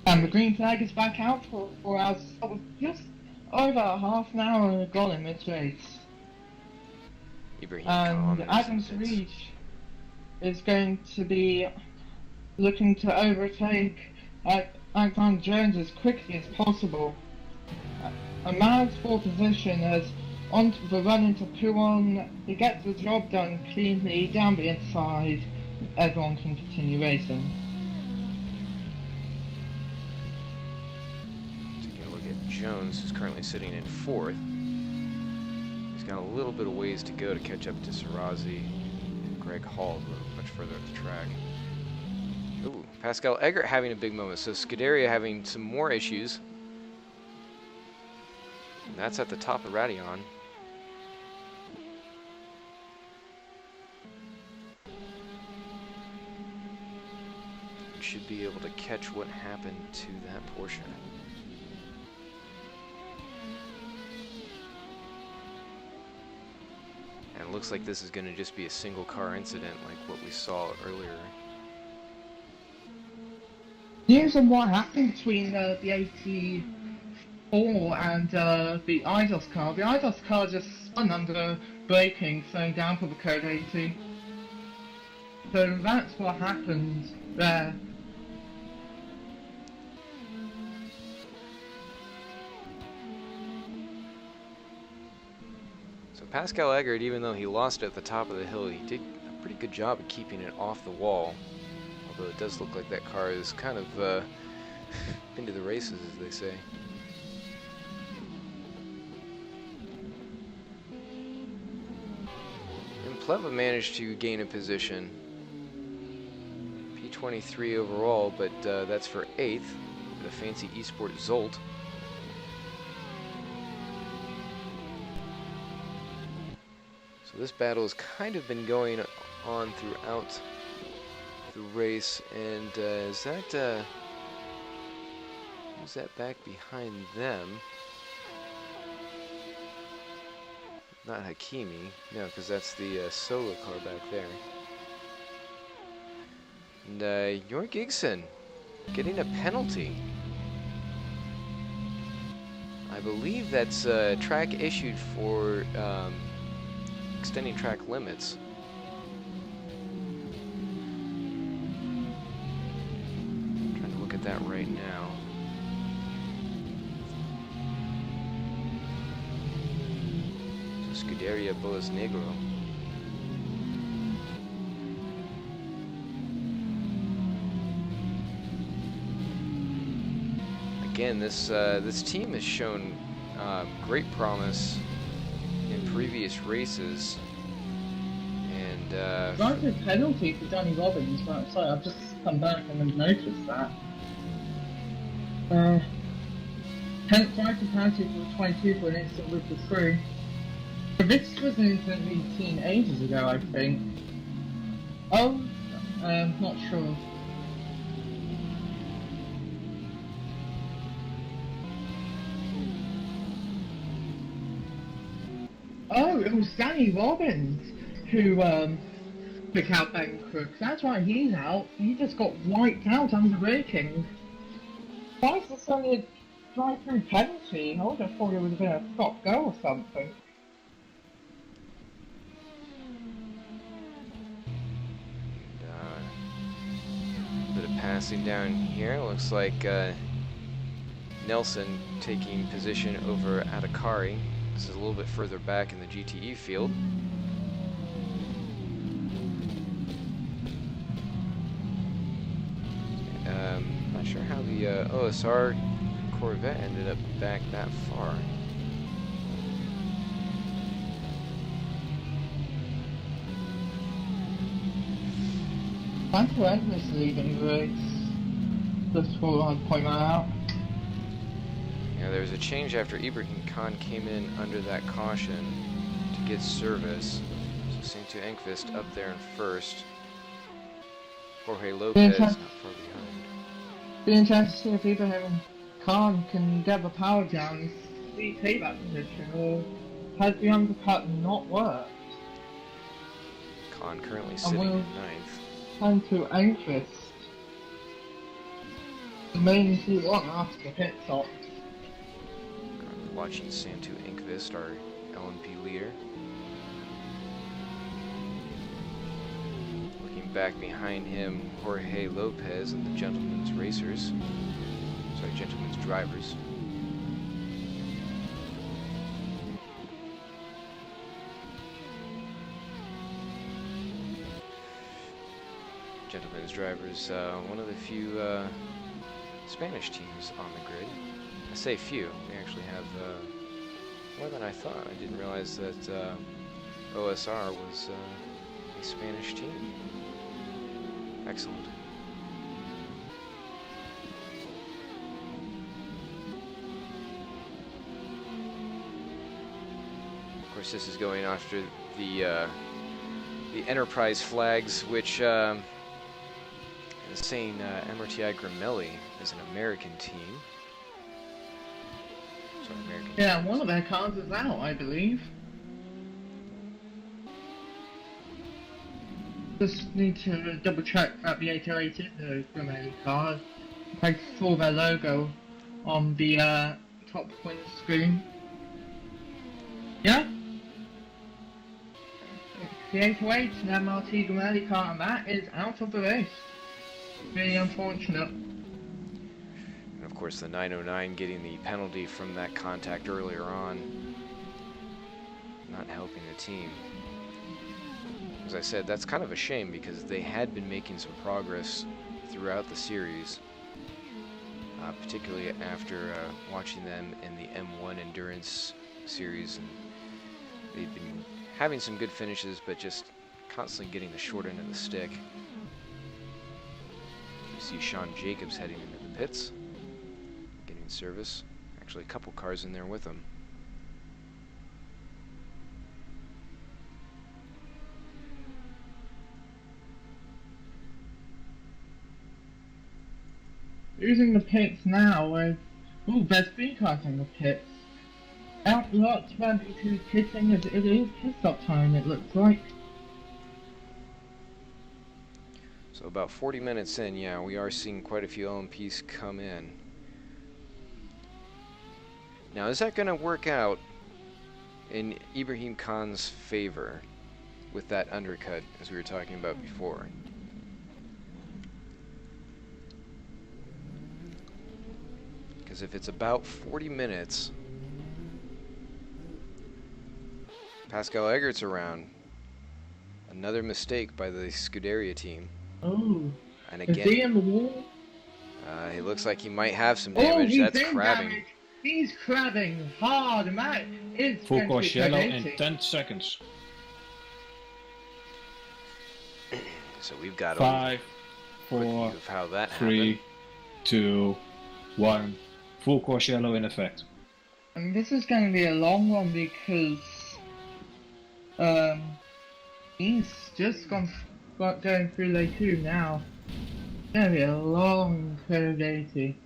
And the green flag is back out for us just over half an hour gone in this race. Ibrahim And Khan is Adams in pits. Reed is going to be looking to overtake Alexander Jones as quickly as possible. A man's pole position as on the run into Puon, he gets the job done cleanly down the inside. Everyone can continue racing. Taking a look at Jones, who's currently sitting in 4th. He's got a little bit of ways to go to catch up to Sarazi and Greg Hall, who are much further up the track. Ooh, Pascal Eggert having a big moment. So Scuderia having some more issues. And that's at the top of Radion. Should be able to catch what happened to that portion. And it looks like this is going to just be a single car incident like what we saw earlier. News on what happened between the 84 and the IDOS car. The IDOS car just spun under braking, slowing down for the Code 80. So that's what happened there. So Pascal Eggert, even though he lost it at the top of the hill, he did a pretty good job of keeping it off the wall. Although it does look like that car is kind of into the races, as they say. And Pleva managed to gain a position. P23 overall, but that's for 8th, with a fancy Esport Zolt. So this battle has kind of been going on throughout the race, and is that who's that back behind them? Not Hakimi, no, because that's the solo car back there. And Jörg Igsen getting a penalty. I believe that's track issued for extending track limits. I'm trying to look at that right now. So Scuderia Boas Negro. Again, this team has shown great promise in previous races, and Granted penalty for Danny Robbins, but sorry, I've just come back and noticed that. Granted penalty for 22 for an instant with the 3. But this was an incident we've seen ages ago, I think. Oh, not sure. Oh, it was Danny Robbins who took out Ben Crooks. That's why he's out. He just got wiped out under braking. Why is this only a drive-through penalty? I would have thought it would have been a stop go or something. A bit of passing down here. Looks like Nelson taking position over Adakari. This is a little bit further back in the GTE field. Not sure how the OSR Corvette ended up back that far. Antoine was leading the race. Just want to point that out. Yeah, there was a change after Ibrahim Khan came in under that caution to get service. So Saintu Enqvist up there in first. Jorge Be Lopez not interested, far behind. be interested to see if Ibrahim Khan can get the power down and take that position, or has the undercut not worked? Khan currently And sitting will in ninth. time to Anquist. The main T1 after the pit stop. Currently watching Santu Inkvist, our LMP leader. Looking back behind him, Jorge Lopez and the Gentleman's Racers. Sorry, Gentleman's Drivers. Gentleman's Drivers, one of the few Spanish teams on the grid. I say few, we actually have more than I thought. I didn't realize that OSR was a Spanish team. Excellent. Of course, this is going after the Enterprise flags, which is saying MRTI Gramelli is an American team. Sorry, American. Yeah, teams. one of their cars is out, I believe. Just need to double check that the 808 is a Gramelli car. I saw their logo on the top window screen. Yeah? The 808 and MRT Gramelli car, and that is out of the race. Really unfortunate. And of course, the 909 getting the penalty from that contact earlier on, not helping the team. As I said, that's kind of a shame because they had been making some progress throughout the series, particularly after watching them in the M1 Endurance series. And they've been having some good finishes, but just constantly getting the short end of the stick. You see Sean Jacobs heading into the pits, getting service. Actually, a couple cars in there with him. Using the pits now, ooh, there's 3 cars in the pits. Out lot 22 pitting as it is pit stop time, it looks like. So about 40 minutes in, yeah, we are seeing quite a few LMPs come in. Now, is that going to work out in Ibrahim Khan's favor with that undercut, as we were talking about before? Because if it's about 40 minutes, Pascal Eggert's around. Another mistake by the Scuderia team. Oh, And is he again, in the wall? he looks like he might have some Oh, damage. he's That's in crabbing. damage. He's crabbing hard, and that is Full going to course be yellow crazy. in 10 seconds. So we've got a 5, quick view 4, of how that 3, happened. 2, 1. Full course yellow in effect. And this is going to be a long one because he's just going through lane 2 now. It's going to be a long curve 80.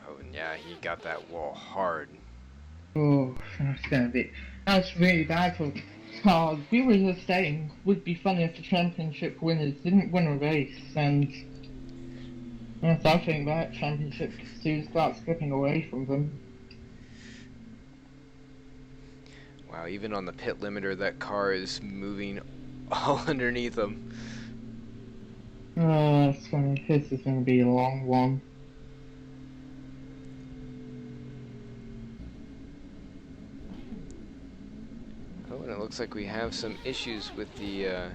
Oh, and yeah, he got that wall hard. Oh, that's really bad for cars. We were just saying would be funny if the championship winners didn't win a race, and yes, I think that championship could soon start slipping away from them. Wow, even on the pit limiter, that car is moving all underneath him. Oh, this is going to be a long one. Oh, and it looks like we have some issues with the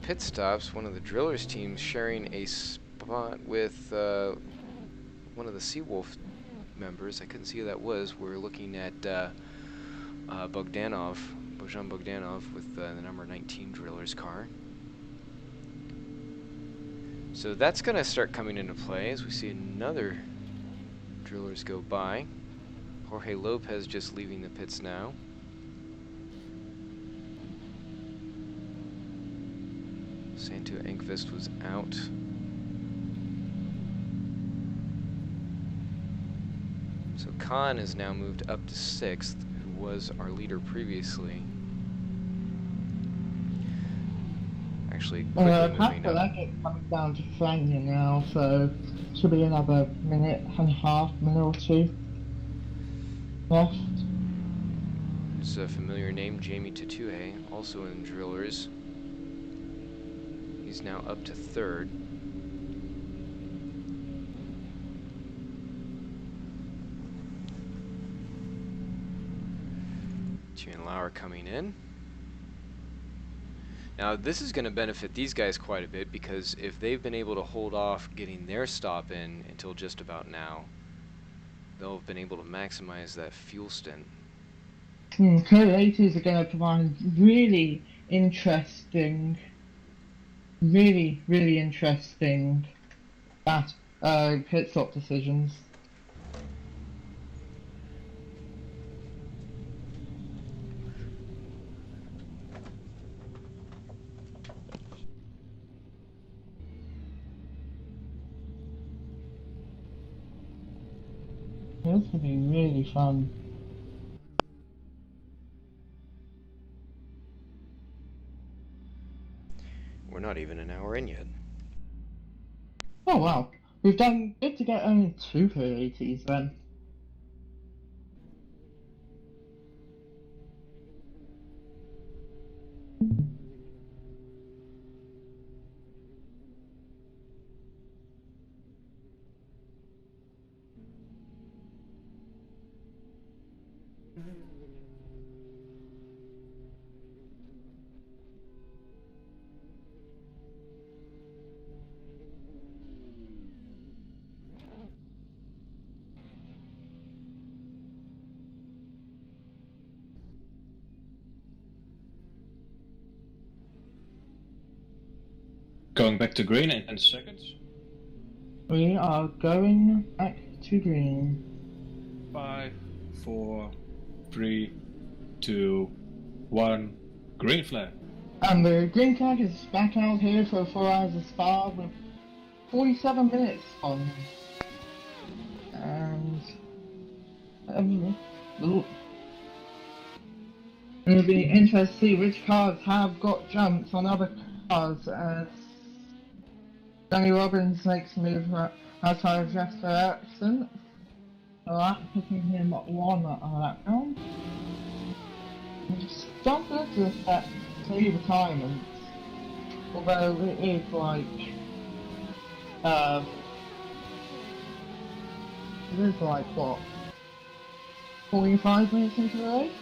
pit stops. One of the drillers teams sharing a spot with one of the Seawolf members. I couldn't see who that was. We're looking at Bojan Bogdanov with the number 19 driller's car. So that's going to start coming into play as we see another drillers go by. Jorge Lopez just leaving the pits now. Santo Engvist was out. So Khan is now moved up to 6th, who was our leader previously. Actually, quickly moving up. That gets coming down to Franja now, so should be another minute and a half, minute or two left. There's a familiar name, Jamie Tatouhe, also in Drillers. He's now up to 3rd. Tian Lauer coming in. Now this is going to benefit these guys quite a bit, because if they've been able to hold off getting their stop in until just about now, they'll have been able to maximize that fuel stint. Code 80s are going to provide really interesting, really interesting pit stop decisions. This would be really fun. We're not even an hour in yet. Oh wow, we've done good to get only 2 Code 80s then. Going back to green in 10 seconds. We are going back to green. 5, 4, 3, 2, 1. Green flag. And the green flag is back out here for 4 hours of spa with 47 minutes on. And it'll be interesting to see which cars have got jumps on other cars as Danny Robbins makes a move outside of Jesper Eriksson. So that putting him at 1 on that round. Don't look at that retirement, although it is like it is like what, 45 minutes into the race?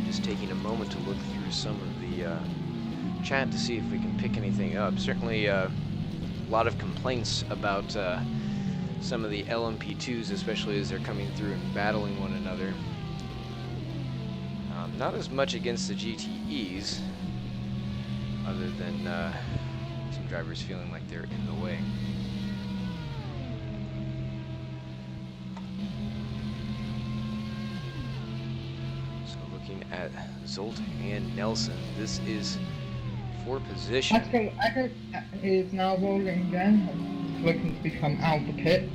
Just taking a moment to look through some of the chat to see if we can pick anything up. Certainly a lot of complaints about some of the LMP2s, especially as they're coming through and battling one another. Not as much against the GTEs, other than some drivers feeling like they're in the way. At Zolt and Nelson, this is for position. Eckert is now rolling again, looking to become out of the pit,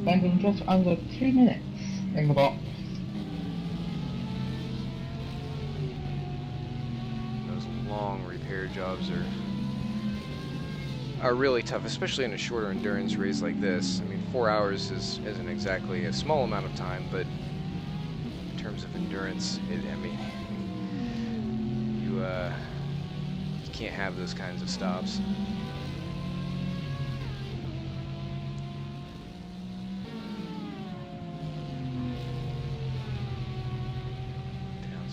spending just under 2 minutes in the box. Those long repair jobs are really tough, especially in a shorter endurance race like this. I mean, 4 hours isn't exactly a small amount of time, but in terms of endurance, I mean, you can't have those kinds of stops.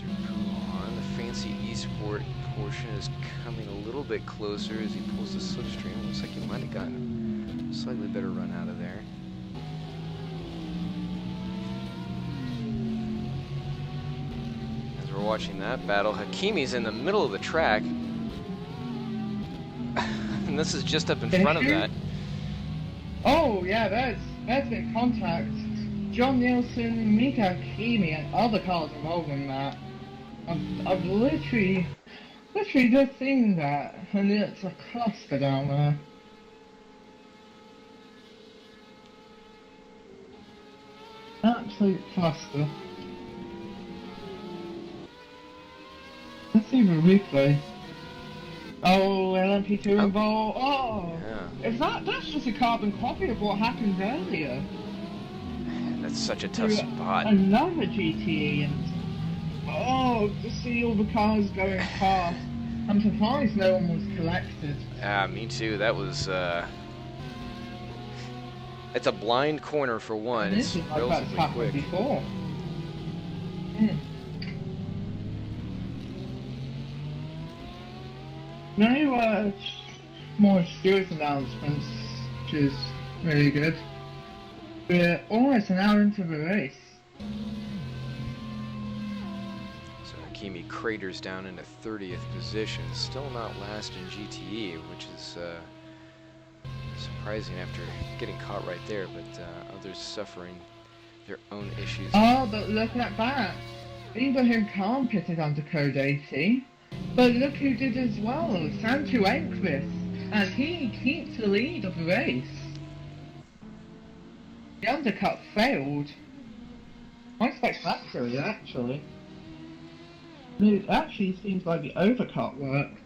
Puhan. The fancy esport portion is coming a little bit closer as he pulls the slipstream. Looks like he might have gotten a slightly better run out of there. As we're watching that battle, Hakimi's in the middle of the track. And this is just up in front of that. Oh yeah, there's been contact. John Nielsen, Mika Hakimi, and other cars involved in that. I've literally just seen that, and it's a cluster down there. Absolute cluster. Let's see the replay. Oh, LMP2 involved. Oh, yeah. That's just a carbon copy of what happened earlier. That's such a tough spot. Another GTE, and to see all the cars going past. I'm surprised no one was collected. Me too. That was it's a blind corner for one. This is like that's happened before. No more serious announcements, which is really good. We're almost an hour into the race. So Hakimi craters down into 30th position, still not last in GTE, which is surprising after getting caught right there, but others suffering their own issues. Oh, but look at that. Ibrahim Khan pitted under code 80, but look who did as well, Santu Enquist, and he keeps the lead of the race. The undercut failed. Unspectacularly, actually. It actually seems like the overcut worked.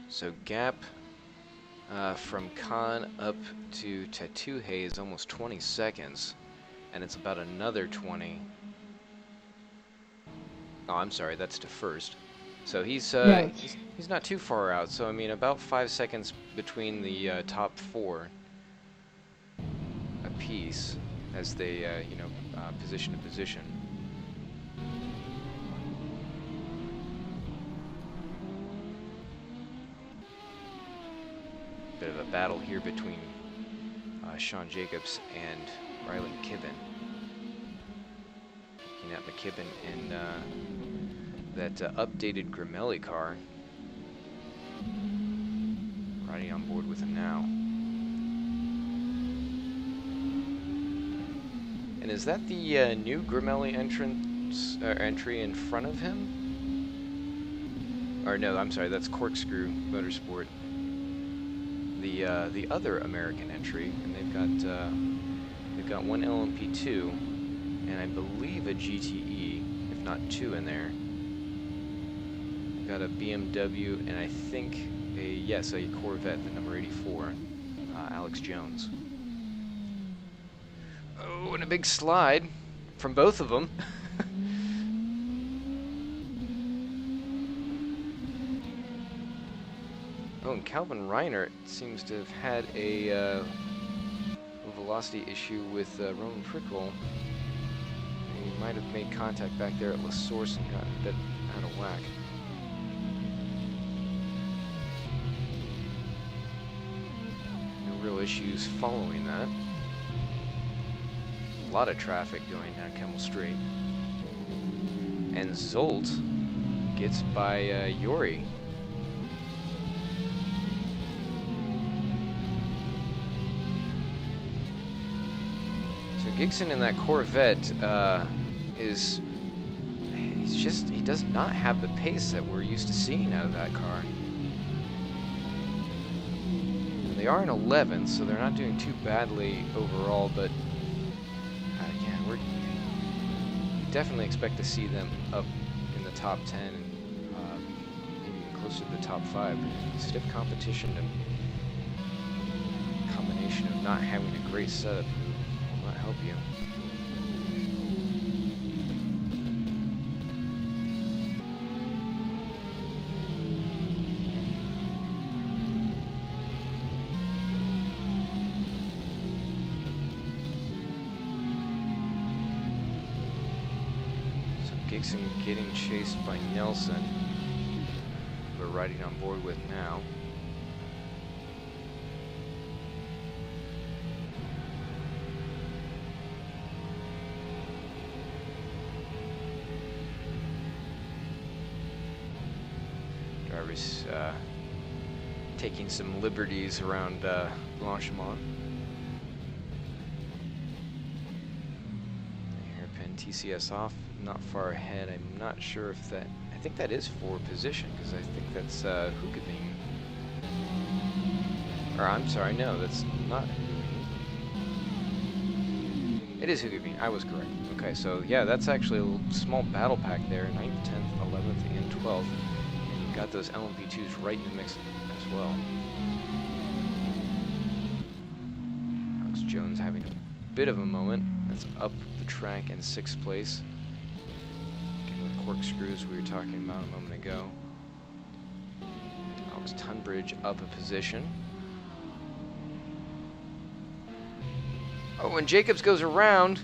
So gap from Khan up to Tatuhe is almost 20 seconds, and it's about another 20. Oh, I'm sorry, that's to first. So he's not too far out. So I mean, about 5 seconds between the top four apiece as they position to position. Bit of a battle here between Sean Jacobs and Riley McKibben. Looking at McKibben in that updated Gramelli car. Riding on board with him now. And is that the new Gramelli entry in front of him? Or no, I'm sorry, that's Corkscrew Motorsport. The other American entry, and they've got one LMP2, and I believe a GTE, if not two in there. Got a BMW, and I think a Corvette, the number 84, Alex Jones. Oh, and a big slide from both of them. Oh, and Calvin Reiner seems to have had a velocity issue with Roman Prickle. He might have made contact back there at La Source and gotten a bit out of whack. No real issues following that. A lot of traffic going down Kemmel Straight. And Zolt gets by Yori. Gigson in that Corvette he does not have the pace that we're used to seeing out of that car. They are in 11th, so they're not doing too badly overall, but yeah, we definitely expect to see them up in the top 10 and maybe even closer to the top 5. Stiff competition and combination of not having a great setup will not help you. Dixon getting chased by Nelson. We're riding on board with now. Drivers taking some liberties around Blanchimont. Hairpin TCS off, not far ahead. I'm not sure if that, I think that is for position, because I think that's Hoogeveen. Or I'm sorry, no, that's not Hoogeveen. It is Hoogeveen, I was correct. Okay, so yeah, that's actually a small battle pack there, 9th, 10th, 11th, and 12th. And you've got those LMP2s right in the mix as well. Alex Jones having a bit of a moment. That's up the track in 6th place. Again with corkscrews we were talking about a moment ago. Alex Tunbridge up a position. Oh, and Jacobs goes around.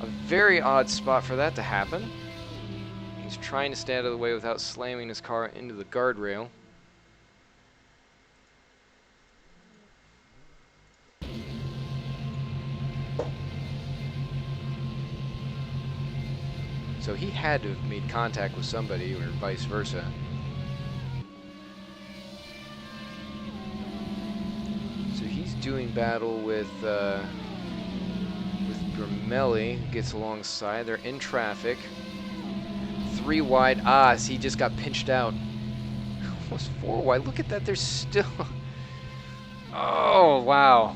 A very odd spot for that to happen. He's trying to stay out of the way without slamming his car into the guardrail. So he had to have made contact with somebody, or vice versa. So he's doing battle with Gramelli, gets alongside. They're in traffic. 3 wide. Ah, see, he just got pinched out. Almost 4 wide. Look at that. There's still. Oh, wow.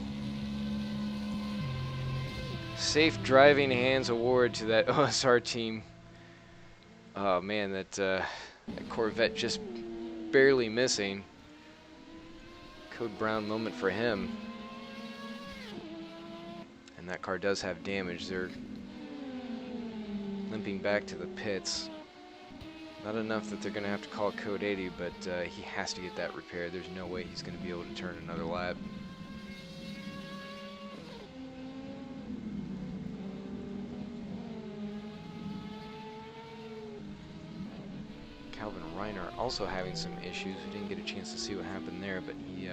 Safe driving hands award to that OSR team. Oh man, that Corvette just barely missing. Code Brown moment for him. And that car does have damage. They're limping back to the pits. Not enough that they're going to have to call Code 80, but he has to get that repaired. There's no way he's going to be able to turn another lap. Calvin Reiner also having some issues. We didn't get a chance to see what happened there, but he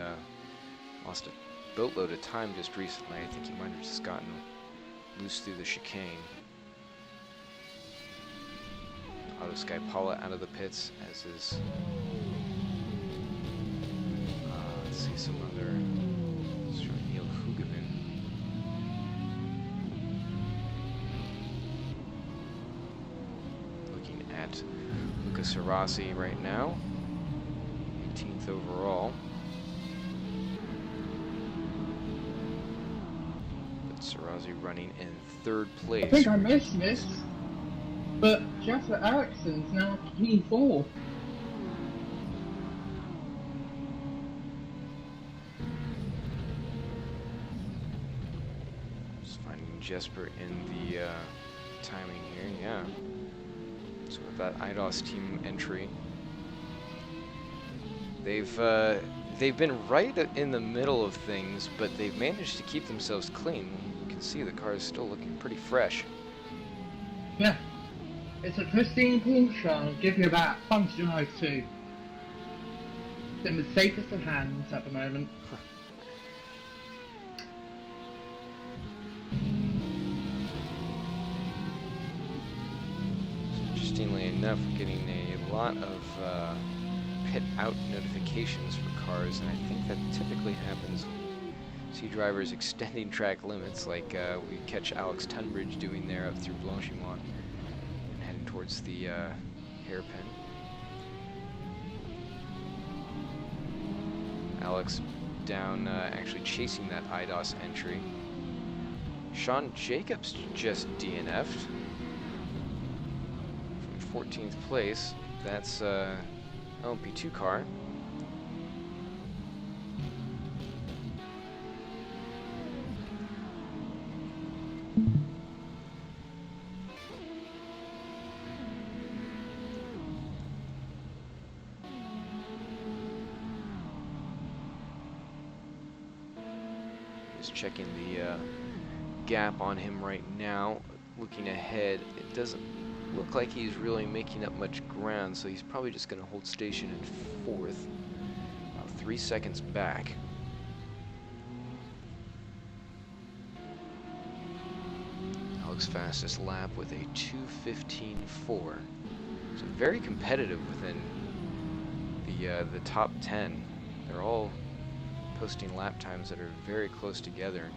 lost a boatload of time just recently. I think he might have just gotten loose through the chicane. Auto Sky Paula out of the pits, as is let's see, some other Neil Hoogeveen. Looking at Lucas Sarasi right now, 18th overall. But Sarasi running in 3rd place. I think I missed this, but Jasper Ericsson's now P4. Just finding Jesper in the timing here, yeah. So with that IDOS team entry, they've been right in the middle of things, but they've managed to keep themselves clean. You can see the car is still looking pretty fresh. Yeah. It's a pristine Porsche. I'll give you that. Fun to drive too. It's in the safest of hands at the moment. Interestingly enough, we're getting a lot of pit out notifications for cars, and I think that typically happens. See drivers extending track limits, like we catch Alex Tunbridge doing there up through Blanchimont. Towards the hairpin. Alex down, actually chasing that IDOS entry. Sean Jacobs just DNF'd from 14th place. That's LMP2 car. Checking the gap on him right now. Looking ahead, it doesn't look like he's really making up much ground, so he's probably just going to hold station in 4th, about 3 seconds back. Alex fastest lap with a 2:15.4, so very competitive within the top 10. They're all posting lap times that are very close together.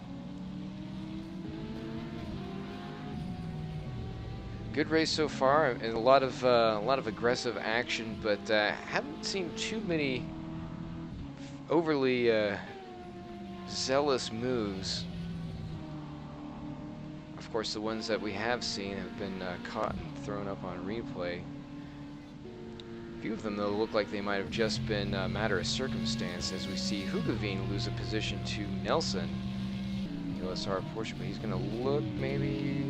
Good race so far, and a lot of aggressive action, but haven't seen too many overly zealous moves. Of course, the ones that we have seen have been caught and thrown up on replay. A few of them, though, look like they might have just been a matter of circumstance, as we see Hugavine lose a position to Nelson. OSR Porsche, but he's going to look maybe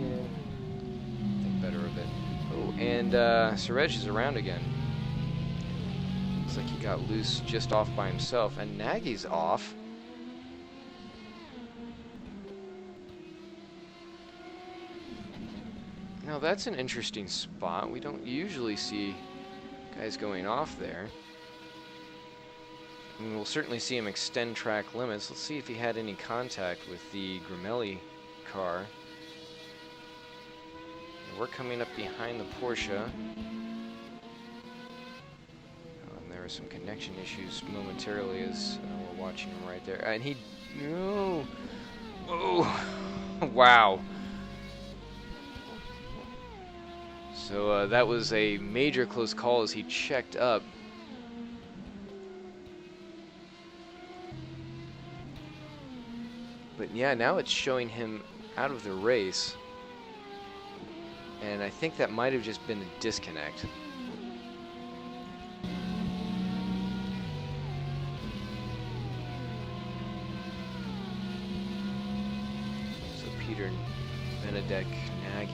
think better of it. Oh, and Surej is around again. Looks like he got loose just off by himself, and Nagy's off. Now that's an interesting spot. We don't usually see guys going off there. I mean, we'll certainly see him extend track limits. Let's see if he had any contact with the Grimelli car. And we're coming up behind the Porsche. And there are some connection issues momentarily as we're watching him right there. And he... No! Oh! Wow! So that was a major close call as he checked up. But yeah, now it's showing him out of the race. And I think that might have just been a disconnect. So Peter Benedek Nagy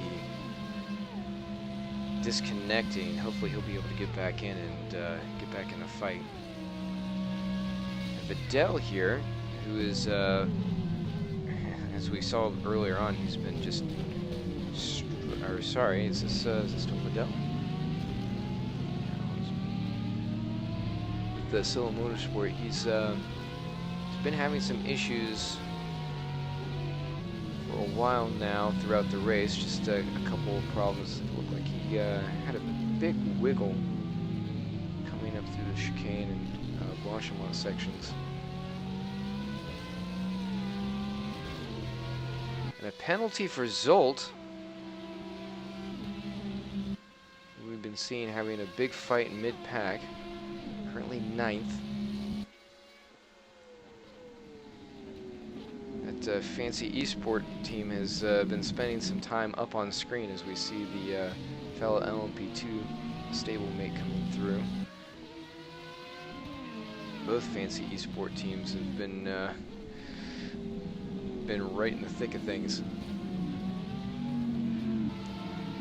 disconnecting. Hopefully he'll be able to get back in and get back in the fight. And Vidal here, who is, as we saw earlier on, he's been just, or sorry, is this still Vidal? With the Silla Motorsport, he's been having some issues for a while now throughout the race. Just a couple of problems. It looked like he had a big wiggle coming up through the chicane and Blanchimont sections. And a penalty for Zolt. We've been seeing having a big fight in mid-pack. Currently 9th. That fancy esport team has been spending some time up on screen as we see the fellow LMP2 stablemate coming through. Both fancy esport teams have been right in the thick of things.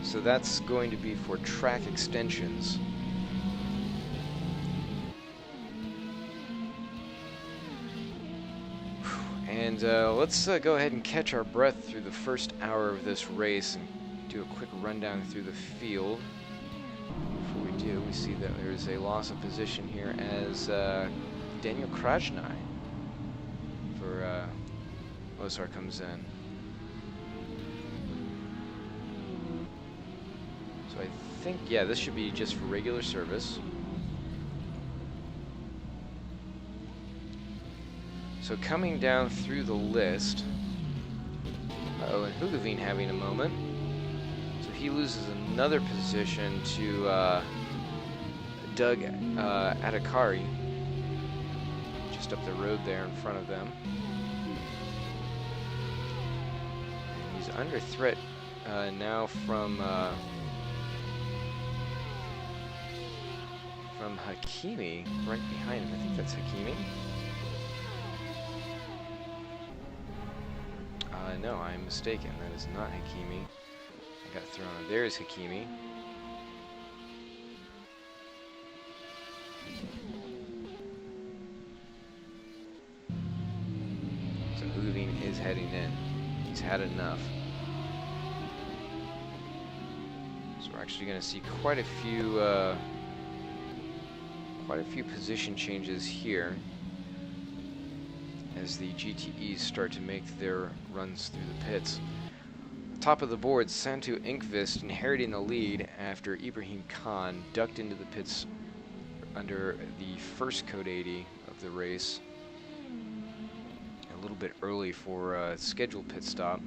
So that's going to be for track extensions. And let's go ahead and catch our breath through the first hour of this race and do a quick rundown through the field. Before we do, we see that there's a loss of position here as Daniel Krajnai for Ozar comes in. So I think, yeah, this should be just for regular service. So coming down through the list, uh-oh, and Hugavine having a moment. So he loses another position to Doug Adhikari, just up the road there in front of them. And he's under threat now from Hakimi, right behind him. I think that's Hakimi. No, I'm mistaken. That is not Hakimi. I got thrown. There's Hakimi. So Hugavine is heading in. He's had enough. So we're actually going to see quite a few position changes here as the GTEs start to make their runs through the pits. Top of the board, Santu Inkvist inheriting the lead after Ibrahim Khan ducked into the pits under the first Code 80 of the race. A little bit early for a scheduled pit stop,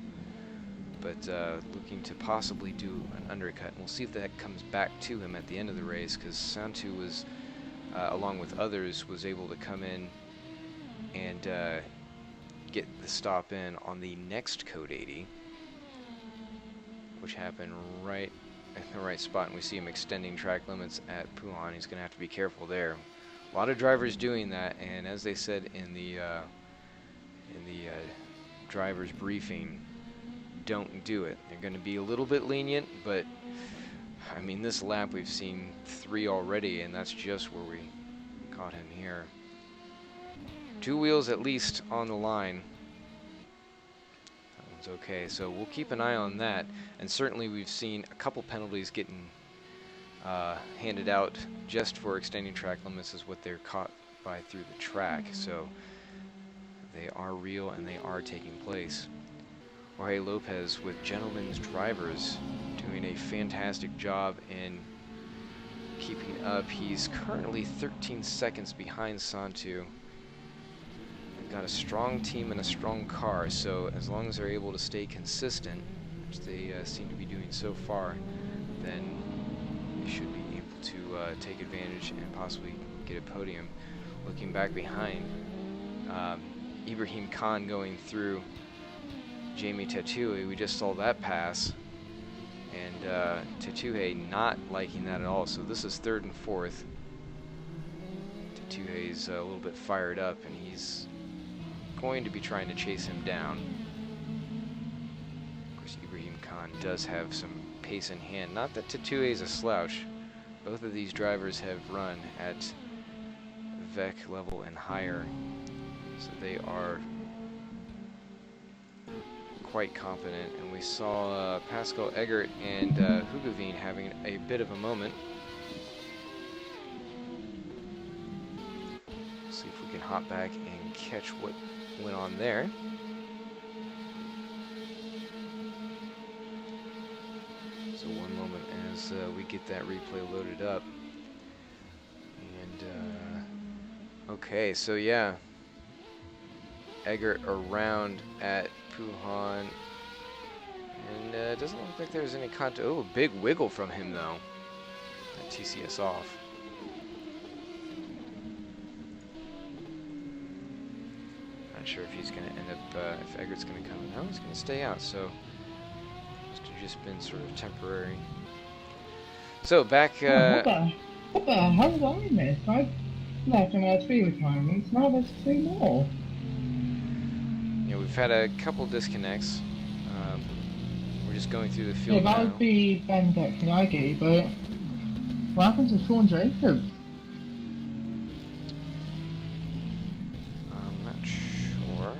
but looking to possibly do an undercut. And we'll see if that comes back to him at the end of the race, because Santu was, along with others, was able to come in and get the stop in on the next Code 80, which happened right in the right spot, and we see him extending track limits at Puhan. He's going to have to be careful there. A lot of drivers doing that, and as they said in the driver's briefing, don't do it. They're going to be a little bit lenient, but I mean, this lap we've seen 3 already, and that's just where we caught him here. 2 wheels at least on the line. That one's okay, so we'll keep an eye on that. And certainly we've seen a couple penalties getting handed out just for extending track limits is what they're caught by through the track. So they are real and they are taking place. Jorge Lopez with Gentlemen's Drivers doing a fantastic job in keeping up. He's currently 13 seconds behind Santu. They've got a strong team and a strong car, so as long as they're able to stay consistent, which they seem to be doing so far, then they should be able to take advantage and possibly get a podium. Looking back behind, Ibrahim Khan going through Jamie Tatoué, we just saw that pass, and Tatoué not liking that at all, so this is 3rd and 4th. Tatoué's a little bit fired up, and he's going to be trying to chase him down. Of course, Ibrahim Khan does have some pace in hand. Not that Tatoué's a slouch. Both of these drivers have run at VEC level and higher, so they are quite competent. And we saw Pascal Eggert and Hugavine having a bit of a moment. See if we can hop back and catch what went on there. So one moment as we get that replay loaded up. And okay, so yeah, Eggert around at Puhan, and it doesn't look like there's any contact. Oh, big wiggle from him though. That TCS off. Not sure if he's going to end up, if Eggert's going to come in. No, he's going to stay out, so must have just been sort of temporary. So back. What the hell did I miss? I've left and had 3 retirements, now there's 3 more. Yeah, we've had a couple disconnects. We're just going through the field Yeah, that now. would be Ben Dekniagi, but what happened to Sean Jacobs? I'm not sure.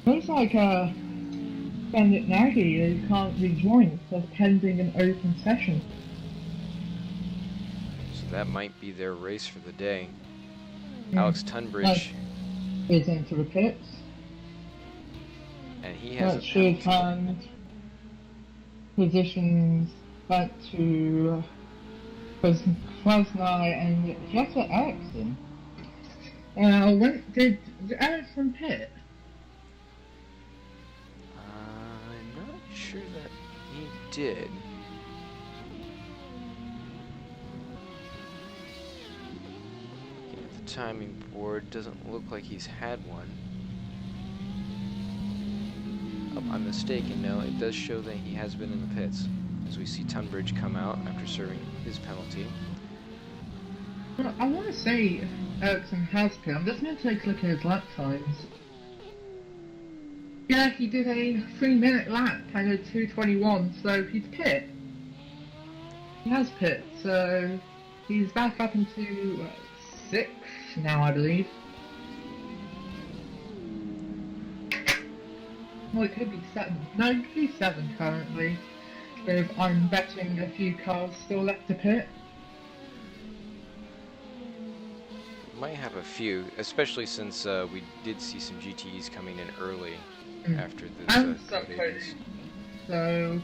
Looks like Ben Dekniagi can't rejoin, so pending an open session. So that might be their race for the day. Alex Tunbridge, Is into the pits. and he has That a should penalty. hand positions back to Krasnai and Jetta Eriksson. When did Eriksson pit? I'm not sure that he did. Looking at the timing board, doesn't look like he's had one. Oh, I'm mistaken. No, it does show that he has been in the pits, as we see Tunbridge come out after serving his penalty. Well, I want to say Eriksson has pit. I'm just going to take a look at his lap times. Yeah, he did a 3-minute lap, kind of 2:21, so he's pit. He has pit, so he's back up into 6th now, I believe. Well, it could be 7. No, it could be 7 currently. With, I'm betting, a few cars still left to pit. Might have a few, especially since we did see some GTEs coming in early after this And COVID. So,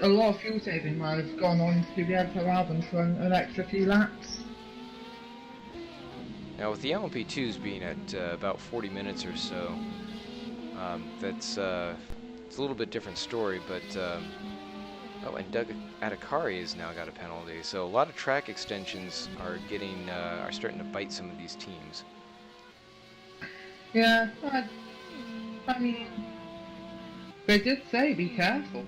a lot of fuel saving might have gone on to be able to allow them to run an extra few laps. Now with the LMP2s being at about 40 minutes or so, that's it's a little bit different story, but oh, and Doug Adhikari has now got a penalty, so a lot of track extensions are getting are starting to bite some of these teams. Yeah, I mean, they did say be careful.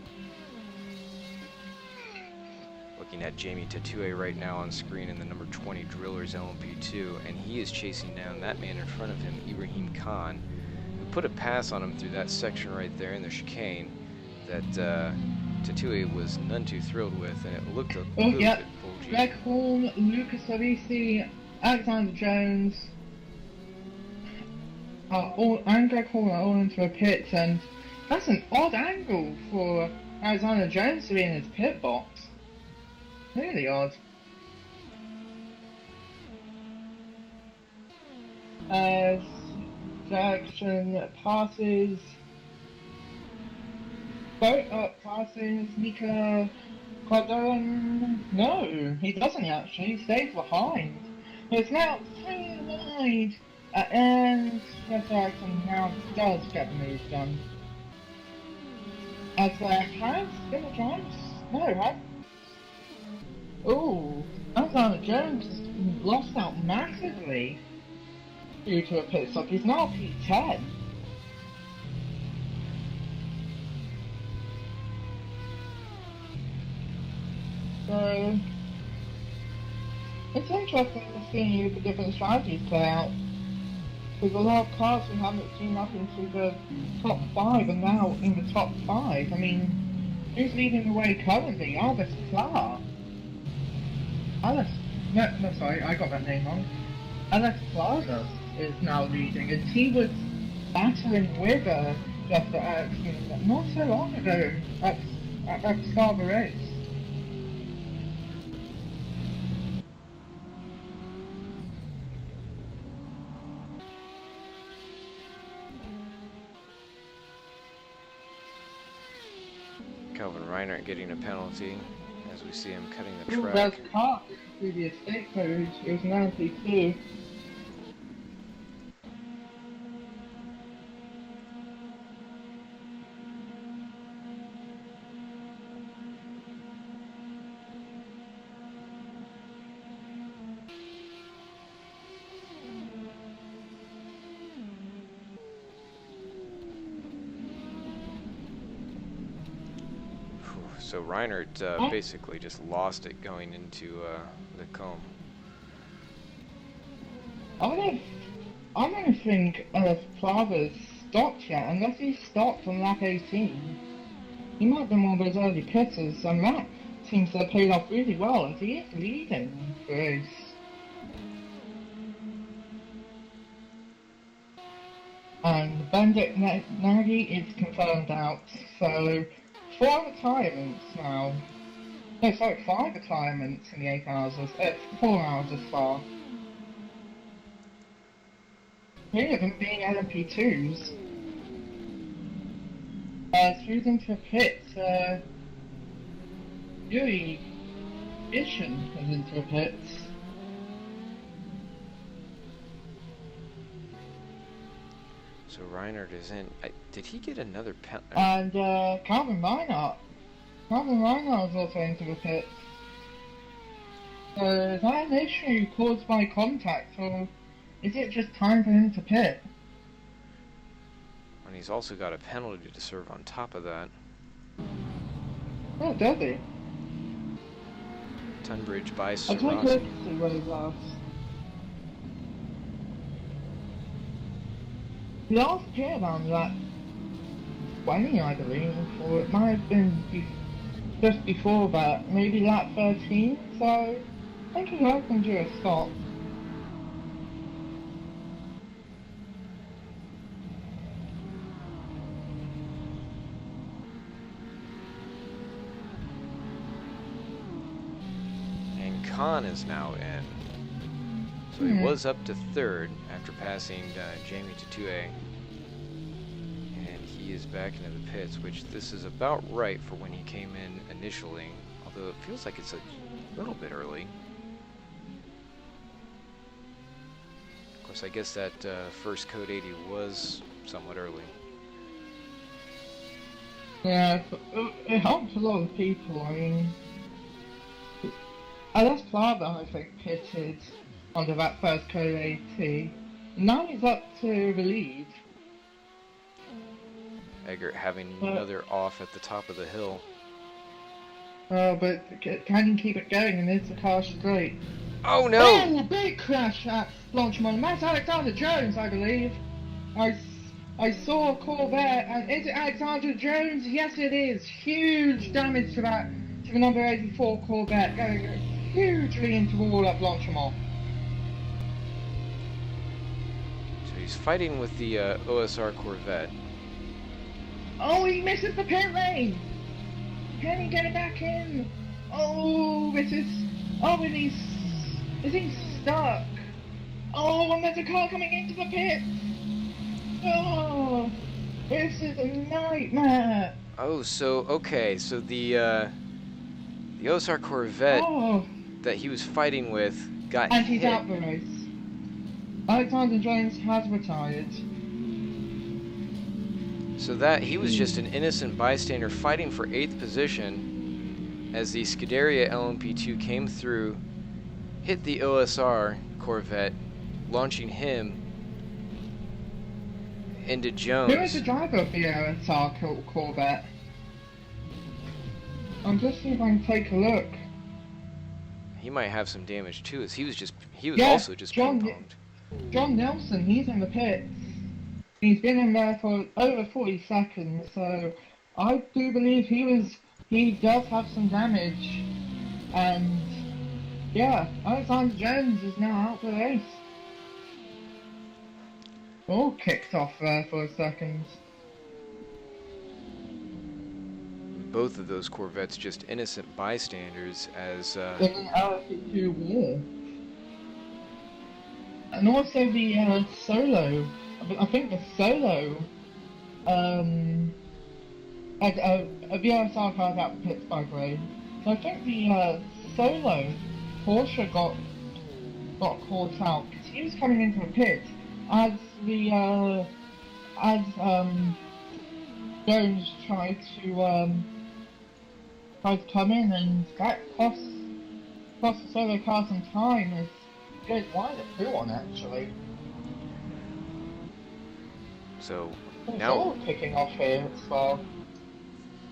Looking at Jamie Tatoué right now on screen in the number 20 Drillers LMP2, and he is chasing down that man in front of him, Ibrahim Khan, who put a pass on him through that section right there in the chicane that Tatoué was none too thrilled with, and it looked a little bit bulgy. Greg Horn, Lucas Avisi, Alexander Jones, and Greg Horn are all into the pits, and that's an odd angle for Alexander Jones to be in his pit box. Really odd. As Jackson passes, passes Mika Quadron. No, he doesn't actually. He stays behind. It's now 3 wide, and Jackson now does get the move done. As has been a chance? No, right? Ooh, Alexander Jones has lost out massively due to a pit stop. He's now P10. So, it's interesting to see the different strategies play out. With a lot of cars we haven't seen up into the top 5 and now in the top 5. I mean, who's leading the way currently? Albus Clark. Sorry, I got that name wrong. Alex Plaza is now leading, and he was battling with Justin Ericsson not so long ago at Scarborough Race. Calvin Reinert getting a penalty as we see him cutting the track. That's caught through the estate code. It was 92. So Reinert basically just lost it going into the comb. I don't think Plaza's stopped yet, unless he stopped on lap 18. He might have been one of those early pitters, and that seems to have paid off really well, as he is leading the race. And Benedict Nagy is confirmed out, so 4 retirements now. No, sorry, 5 retirements in the 8 hours, 4 hours as far. Many of them being LMP2s. Choosing to pit, Yuri Ishin is into a pit. So Reinert is in. Did he get another penalty? And Calvin Reinhardt. Calvin Reinhardt is also into the pit. So is that an issue caused by contact, or is it just time for him to pit? And he's also got a penalty to serve on top of that. Oh, does he? Tunbridge by I think Sarasi. let's see what he lost. He lost here around that 20, I believe, or it might have been just before that, maybe that 13, so I think he opened to a stop. Khan is now in. So he was up to third after passing Jamie Tatue. And he is back into the pits, which this is about right for when he came in initially. Although it feels like it's a little bit early. Of course, I guess that first Code 80 was somewhat early. Yeah, it helped a lot of people. I mean, Alex Plava, I think, pitted under that first Code 80. Now he's up to the lead. Eggert having another off at the top of the hill. But can he keep it going? And is the car straight? Oh no! Oh, big crash at Blanchimont. That's Alexander Jones, I believe. I saw a Corvette, and is it Alexander Jones? Yes, it is. Huge damage to the number 84 Corvette, going hugely into the wall at Blanchimont. So he's fighting with the OSR Corvette. Oh, he misses the pit lane. Can he get it back in? Oh, this is... Oh, and he's stuck? Oh, and there's a car coming into the pit. Oh, this is a nightmare. Oh, so okay, so the OSR Corvette that he was fighting with got and hit. he's out the race. Alexander Jones has retired. So that he was just an innocent bystander fighting for 8th position as the Scuderia LMP2 came through, hit the OSR Corvette, launching him into Jones. Who is the driver of the OSR Corvette? I'm just seeing if I can take a look. He might have some damage too, as he was Yeah, also just ping-ponged. John Nelson, he's in the pits. He's been in there for over 40 seconds, so I do believe he does have some damage. And yeah, Alexander Jones is now out the race. All kicked off there for a second. Both of those Corvettes just innocent bystanders as In an LMP2 war. And also the solo. I think the solo, a VSR car out the pits, by the way. So I think the solo Porsche got caught out because he was coming into the pit as Jones tried to come in, and that cost the solo car some time. As it goes wide at through on actually. so It's now all kicking off here as well.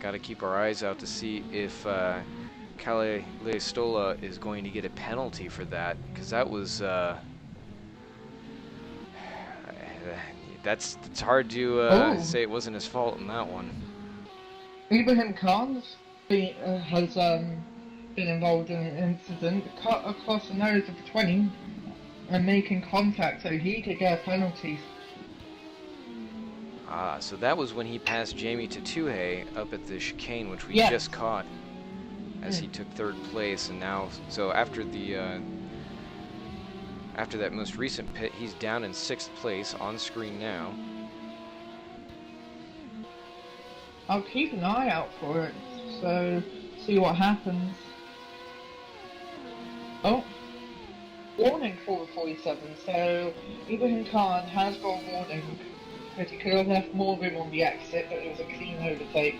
got to keep our eyes out to see if Calle Stola is going to get a penalty for that, because that was it's hard to say it wasn't his fault in that one. Ibrahim Khan has been involved in an incident, cut across the nose of the 20 and making contact, so he could get a penalty. So that was when he passed Jamie Tatue up at the chicane, which we Yes. just caught as he took 3rd place, and now, so after that most recent pit, he's down in 6th place on screen now. I'll keep an eye out for it, so see what happens. Oh, warning for the 47, so Ibrahim Khan has got a warning. But he could have left more room on the exit, but it was a clean overtake.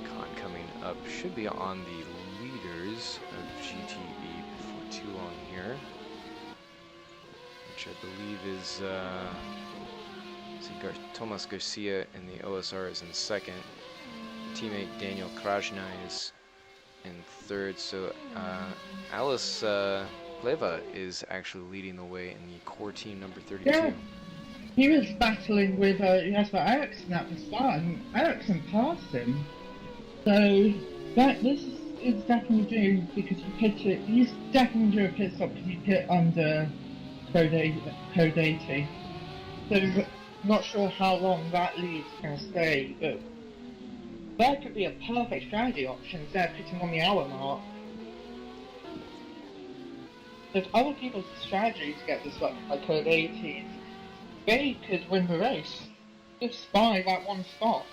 Khan coming up should be on the leaders of GTE before too long here, which I believe is Tomas Garcia in the OSR is in 2nd. Teammate Daniel Krajna is in 3rd, so Alice Pleva is actually leading the way in the core team number 32. Yeah, he was battling with Jasper Eriksson at the start, and Eriksson passed him. So this is definitely due because he's definitely due a pit stop because he pit under Code 80. So not sure how long that lead's going to stay, but that could be a perfect strategy option instead of pitching on the hour mark. If other people's strategies get disrupted by Code 18, they could win the race just by that one spot.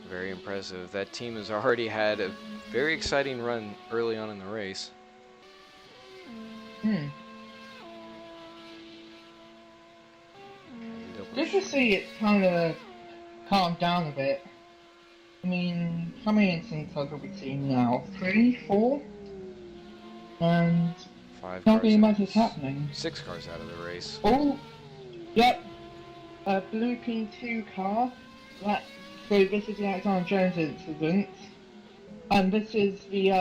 Very impressive. That team has already had a very exciting run early on in the race. Good to see it kind of calmed down a bit. I mean, how many incidents have we seen now? 3, 4? And 5 nothing cars much is happening. 6 cars out of the race. Oh, yep. A blue P2 car. So this is the Alexander Jones incident. And this is the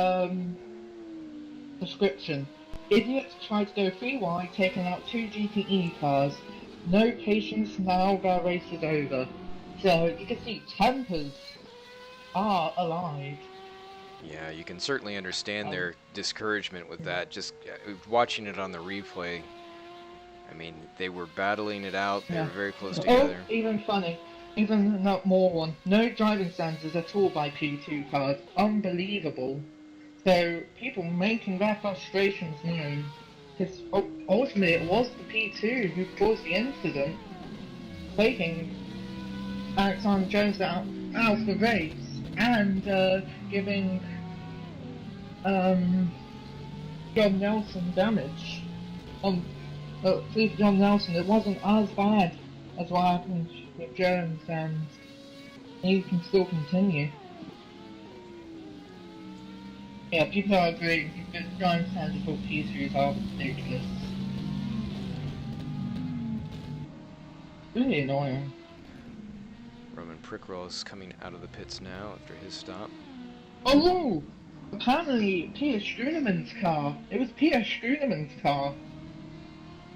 description. Idiots tried to go 3 wide, taking out 2 GTE cars. No patience, now the race is over. So you can see tempers are alive. Yeah, you can certainly understand their discouragement with that. Just watching it on the replay, I mean, they were battling it out. They were very close together. Oh, even funny. Even more one. No driving standards at all by P2 cars. Unbelievable. So people making their frustrations known. Because ultimately it was the P2 who caused the incident, taking Alexander Jones out of the race and giving John Nelson damage. For John Nelson, it wasn't as bad as what happened with Jones, and he can still continue. Yeah, people are agreeing because driving standards for P3s are ridiculous. Really annoying. Roman Prickrell is coming out of the pits now after his stop. Oh! Apparently, Peter Schooneman's car. It was Peter Schooneman's car.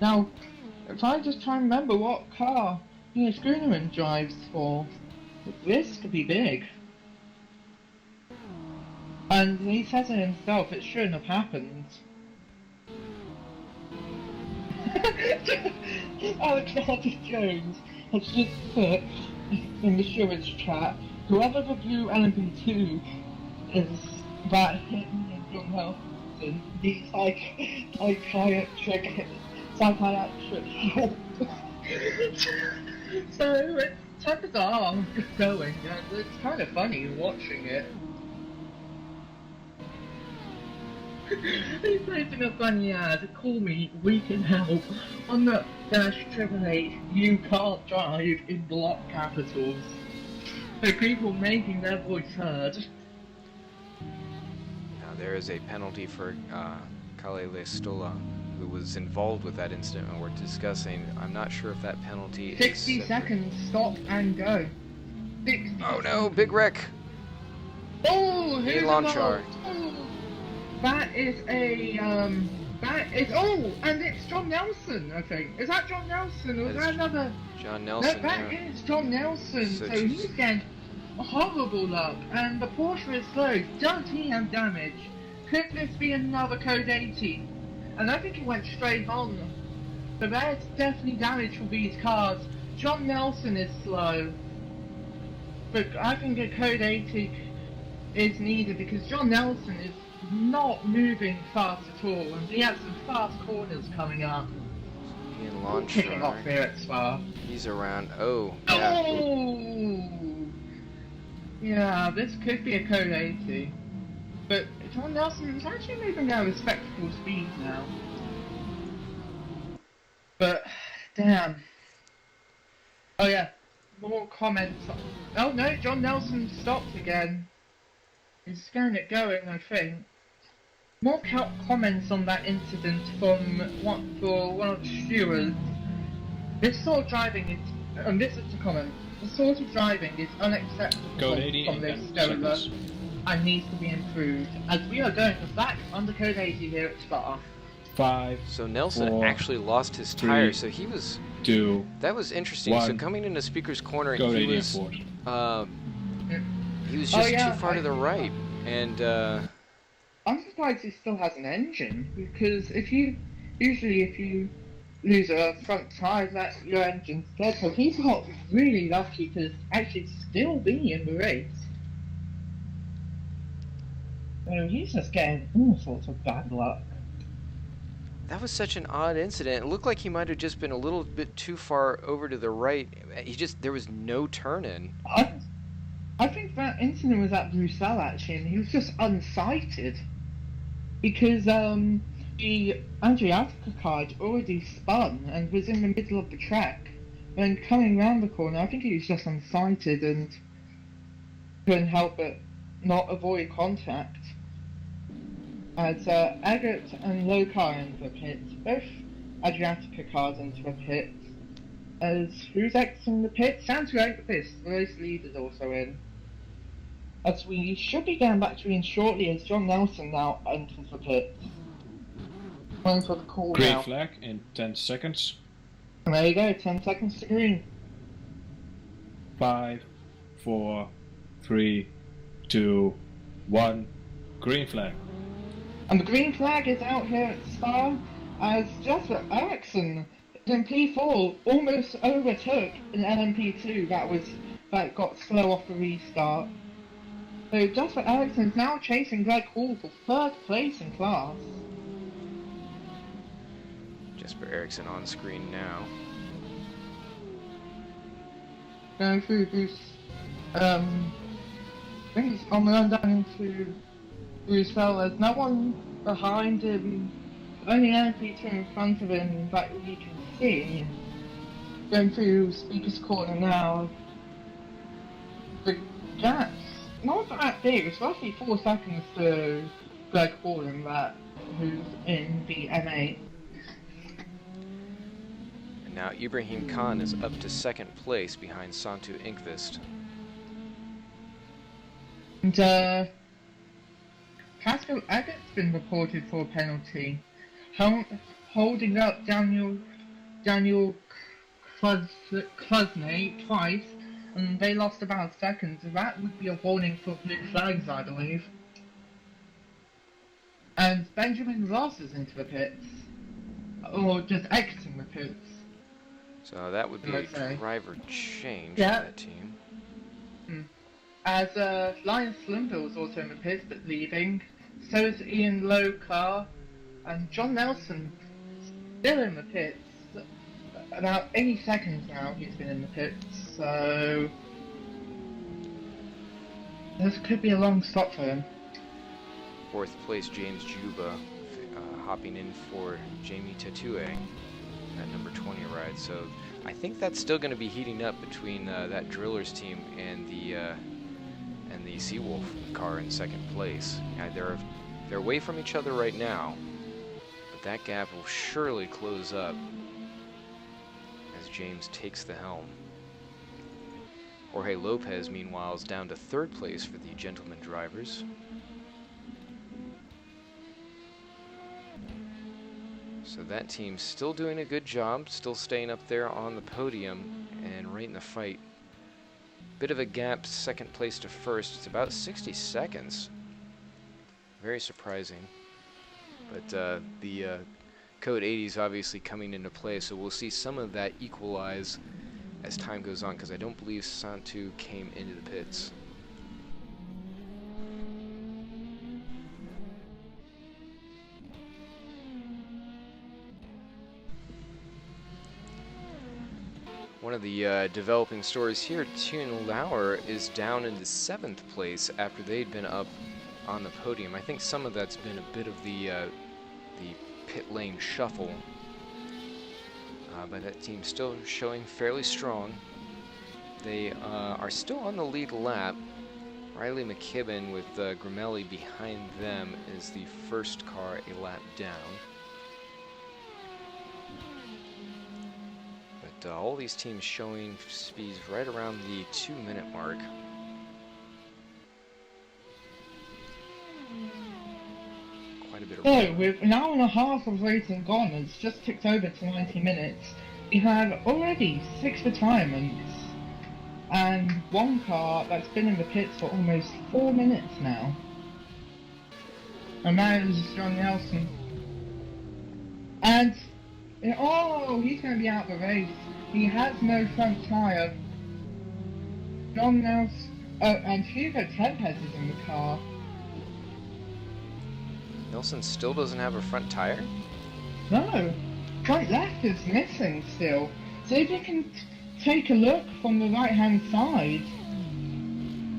Now, if I just try and remember what car Peter Schooneman drives for, this could be big. And he says it himself, it shouldn't have happened. Alexander Jones has just put in the Sheward's chat, whoever the blue LMP2 is that hit John Nelson, the psychiatric help. So tempers are going, and it's kind of funny watching it. He's making a funny ad, call me, we can help. On the -888, you can't drive in block capitals. So people making their voice heard. Now there is a penalty for Kalle Stola, who was involved with that incident and we're discussing. I'm not sure if that penalty 60 is seconds, stop and go. 60 Oh no, big wreck! Oh, who's Launchar. Oh, that is oh, and it's John Nelson, I think. Is that John Nelson, or is that another? John Nelson, No, that is John Nelson, so he's getting horrible luck, and the Porsche is slow. Does he have damage? Could this be another Code 80? And I think he went straight on. So there's definitely damage for these cars. John Nelson is slow, but I think a Code 80 is needed because John Nelson is not moving fast at all, and he has some fast corners coming up. Ian Kicking off Launchar, here at Spa. he's around. Oh, yeah. Oh! Yeah, this could be a Code 80. But John Nelson is actually moving at a respectable speed now. But, damn. Oh yeah, more comments. Oh no, John Nelson stopped again. He's getting it going, I think. More comments on that incident from one of the stewards. This sort of driving is, and this is the comment, the sort of driving is unacceptable Code 80 from in this 10 stoler seconds. and needs to be improved, as we are going back under Code 80 here at Spa. 5, So Nelson 4, actually lost his 3, tire, so he was... 2, That was interesting. So 1. coming into Speaker's Corner, Code he 80 was... and 4. He was Oh, just yeah, too far to the right, and I'm surprised he still has an engine, because if you lose a front tire, that your engine's dead. So he's got really lucky to actually still be in the race. So he's just getting all sorts of bad luck. That was such an odd incident. It looked like he might have just been a little bit too far over to the right. There was no turn in. I think that incident was at Bruxelles actually, and he was just unsighted. Because the Adriatica car had already spun and was in the middle of the track. Then coming round the corner, I think he was just unsighted and couldn't help but not avoid contact. As Agate and Lokar into the pits, both Adriatica cars into the pits. As who's exiting the pit? Sounds like this. The race leader's also in. As we should be getting back to in shortly as John Nelson now enters the pit. Waiting for the call Green now. flag in 10 seconds. And there you go, 10 seconds to green. 5, 4, 3, 2, 1. Green flag. And the green flag is out here at Spa as Jasper Ericsson in P4 almost overtook an LMP2 that got slow off the restart. So Jasper Ericsson is now chasing Greg Hall for 3rd place in class. Jesper Eriksson on screen now. Going through Bruce, I think he's on the run down into Bruce Fellas. No one behind him, only LMP2 in front of him that we can see. Going through Speaker's Corner now. The gap's not that big, it's roughly 4 seconds to Greg Hall in that, who's in the M8. And now Ibrahim Khan is up to 2nd place behind Santu Inkvist. And Pascal Agate's been reported for a penalty, holding up Daniel Kluzny twice, and they lost about a second, so that would be a warning for blue flags, I believe. And Benjamin Ross is into the pits, or just exiting the pits. So that would be Let's a say. driver change Yeah. for that team. As Linus Slimville is also in the pits but leaving, so is Ian Lokar, and John Nelson still in the pits. About 80 seconds now he's been in the pits, so this could be a long stop for him. 4th place James Juba hopping in for Jamie Tatue, that number 20 ride. So I think that's still going to be heating up between that Drillers team and the Seawolf car in 2nd place. They're away from each other right now, but that gap will surely close up as James takes the helm. Jorge Lopez, meanwhile, is down to 3rd place for the Gentleman drivers. So that team's still doing a good job, still staying up there on the podium and right in the fight. Bit of a gap, 2nd place to 1st. It's about 60 seconds. Very surprising. But the Code 80 is obviously coming into play, so we'll see some of that equalize as time goes on, because I don't believe Santu came into the pits. One of the developing stories here, Tune Lauer is down into 7th place after they'd been up on the podium. I think some of that's been a bit of the pit lane shuffle, but that team's still showing fairly strong. They are still on the lead lap. Riley McKibben with Grimelli behind them is the first car a lap down. All these teams showing speeds right around the 2-minute mark. Quite a bit of So, with an hour and a half of racing gone, it's just ticked over to 90 minutes. We have already 6 retirements, and 1 car that's been in the pits for almost 4 minutes now. And that is John Nelson. And Oh, he's going to be out of the race. He has no front tyre. John Nels. Oh, and Hugo Tempest is in the car. Nelson still doesn't have a front tire? No, front left is missing still. So if you can take a look from the right hand side,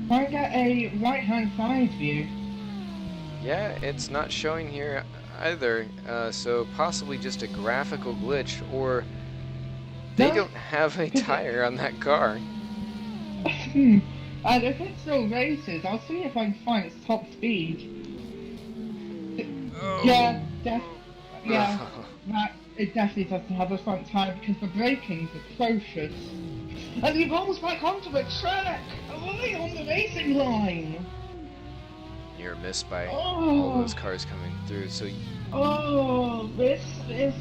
try and get a right hand side view. Yeah, it's not showing here either, so possibly just a graphical glitch, or they No. don't have a tire on that car. And if it still races, I'll see if I can find its top speed. Oh. Yeah, that it definitely doesn't have a front tire because the braking's atrocious. And he rolls back onto the track, right on the racing line. Near miss by Oh. all those cars coming through, so Oh, this is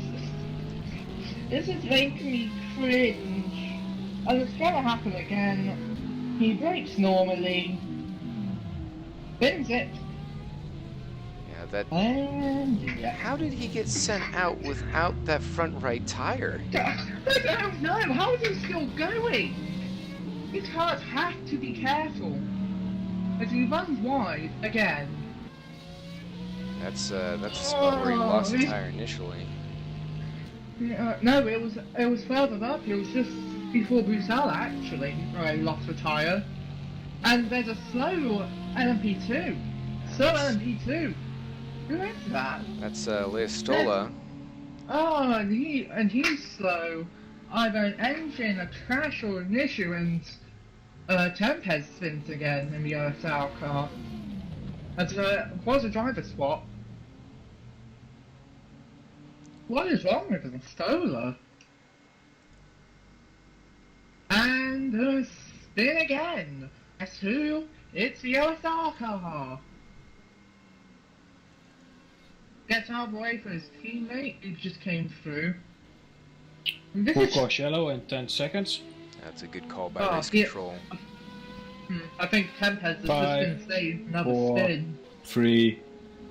making me cringe. And it's gonna happen again. He brakes normally, spins it, yeah, that... and yeah. How did he get sent out without that front right tire? I don't know, how is he still going? His cars have to be careful. As he runs wide again. That's a spot where he lost a Oh, tire initially. No, it was further up. It was just before Bruxelles actually, where he lost a tyre. And there's a slow LMP2. Slow LMP2. Who is that? That's Leostola. Oh, and he's slow. Either an engine, a crash, or an issue, and Tempest spins again in the OSR car. And was a driver swap. What is wrong with the Stola? And spin again. Guess who? It's the OSR car. Gets out of the way for his teammate who just came through. And this Full is- course yellow in 10 seconds. That's a good call by Oh, race yeah. control. I think Tempest is just Five, going to say another 4, spin. 3,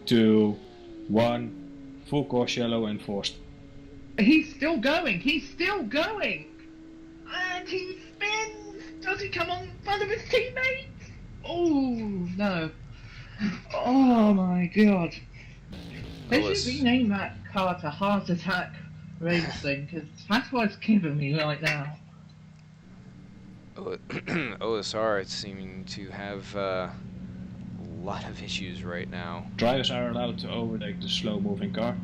2, 1. Full course yellow and forced. He's still going. He's still going. And he spins. Does he come on in front of his teammates? Oh no. Oh my god. They Willis. should rename that car to Heart Attack Racing because that's what it's giving me right now. OSR is seeming to have a lot of issues right now. Drivers are allowed to overtake the slow moving car.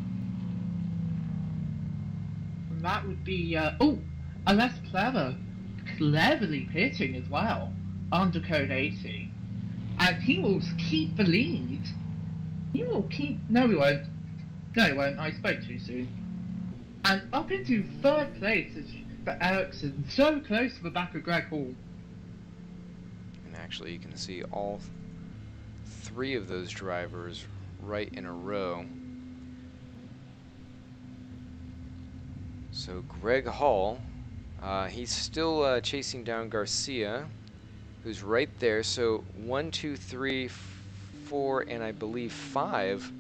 And that would be unless cleverly pitting as well under code 80, and he will keep the lead. He will keep. No, he won't. No, he won't. I spoke too soon. And up into third place is for Ericsson, so close to the back of Greg Hall. And actually, you can see all three of those drivers right in a row. So Greg Hall, he's still chasing down Garcia, who's right there. So 1, 2, 3, 4, and I believe 5.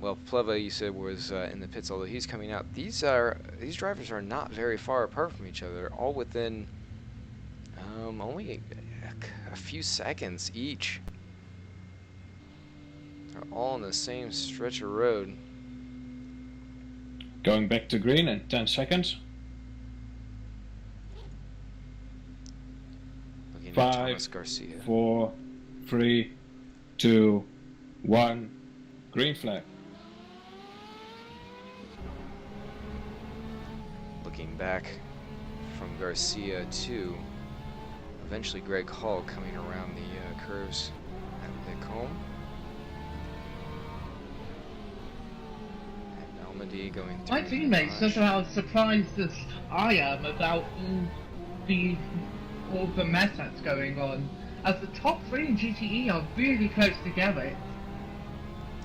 Well, Pleva, you said, was in the pits, although he's coming out. These drivers are not very far apart from each other, all within only a few seconds each. They're all on the same stretch of road. Going back to green in 10 seconds. Looking at 5, Thomas Garcia. 4, 3, 2, 1. Green flag. Looking back from Garcia to eventually Greg Hall coming around the curves at Lecombe. And Almadi going through. My teammates just about as surprised as I am about all the mess that's going on, as the top 3 in GTE are really close together.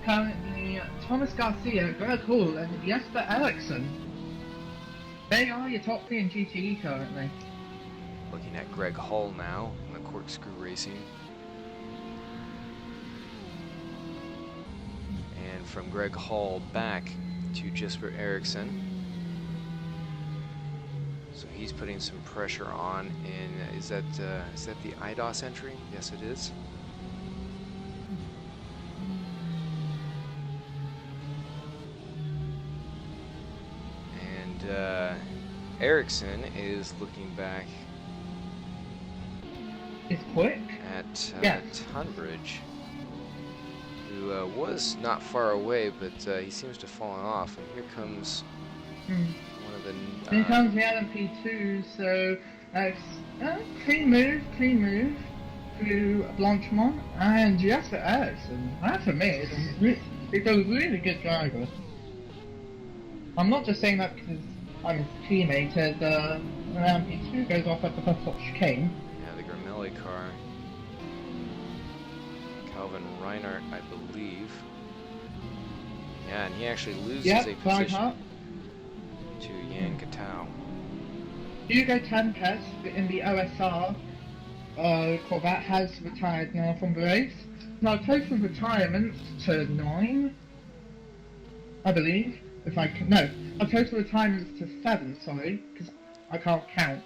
Currently, Thomas Garcia, Greg Hall, and Jesper Eriksson. They are your top 3 in GTE currently. Looking at Greg Hall now in the corkscrew racing. And from Greg Hall back to Jesper Eriksson. So he's putting some pressure on, and is that the IDOS entry? Yes, it is. And Ericsson is looking back It's quick. at Yes. Tunbridge, who was not far away, but he seems to have fallen off. And here comes one of the... Here comes the LMP2, so clean move through Blanchemont, and yes, it is, and that for me is a really good driver. I'm not just saying that because I'm his teammate, as the LMP2 goes off at the first stop chicane. Yeah, the Gramelli car. Calvin Reinhardt, I believe. Yeah, and he actually loses a position to Yan Katao. Hugo Tempest in the OSR Corvette has retired now from the race. Now total retirement to 9, I believe. If I can, no, a total retirement to 7. Sorry, because I can't count.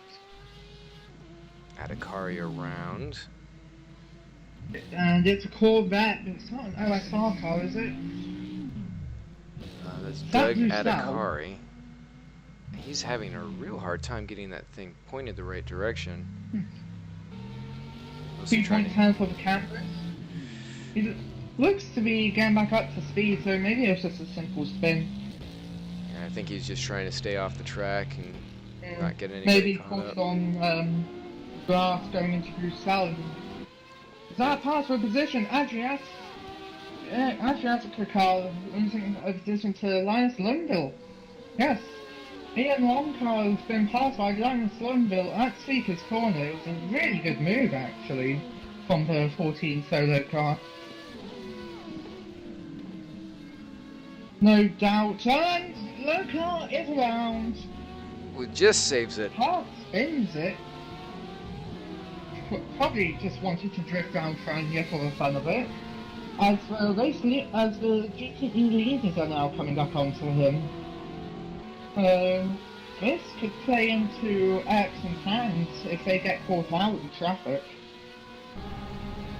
Adhikari around. And it's a Corvette. It's not an OSR car, is it? That's That Doug you Adhikari. He's having a real hard time getting that thing pointed the right direction. 2.10 for the canvas. He looks to be getting back up to speed, so maybe it's just a simple spin. Yeah, I think he's just trying to stay off the track and not get anybody Maybe caught up. caught on grass going into Bruxelles. Is that a pass for a position? Adriatic car losing a position to Linus Lundville. Yes. Ian Longcar has been passed by Linus Lundville at Seeker's Corner. It was a really good move actually from the 14 solo car. No doubt, and Lockhart is around. Well, just saves it. Hart spins it. Probably just wanted to drift down Franja for the fun of it. As the GTE leaders are now coming up onto him. This could play into Ericsson's hands if they get caught out in traffic.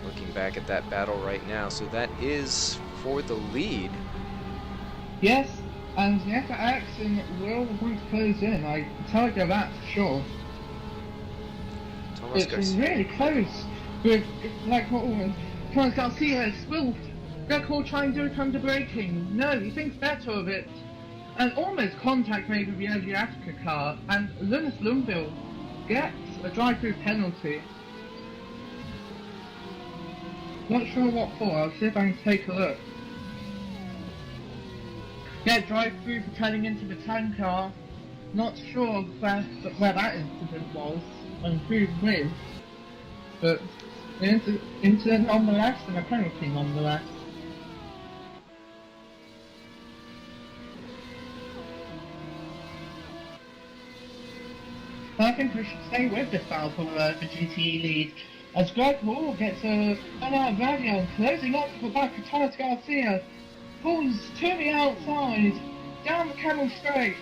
Looking back at that battle right now, so that is for the lead. Yes, and yes, Ericsson will want to close in. I can tell you that for sure. Thomas It's Garcia. really close. With like what Thomas Garcia will Greco try and do it under braking. No, he thinks better of it. And almost contact made with the Adriatica car, and Linus Lundville gets a drive-through penalty. Not sure what for, I'll see if I can take a look. Yeah, drive-through for turning into the tank car. Not sure where that incident was and who with, but an incident nonetheless and a penalty nonetheless. I think we should stay with this battle for the GTE lead, as Greg Hall gets an Radion closing up the back of Thomas Garcia, pulls to the outside, down the Camel Straight.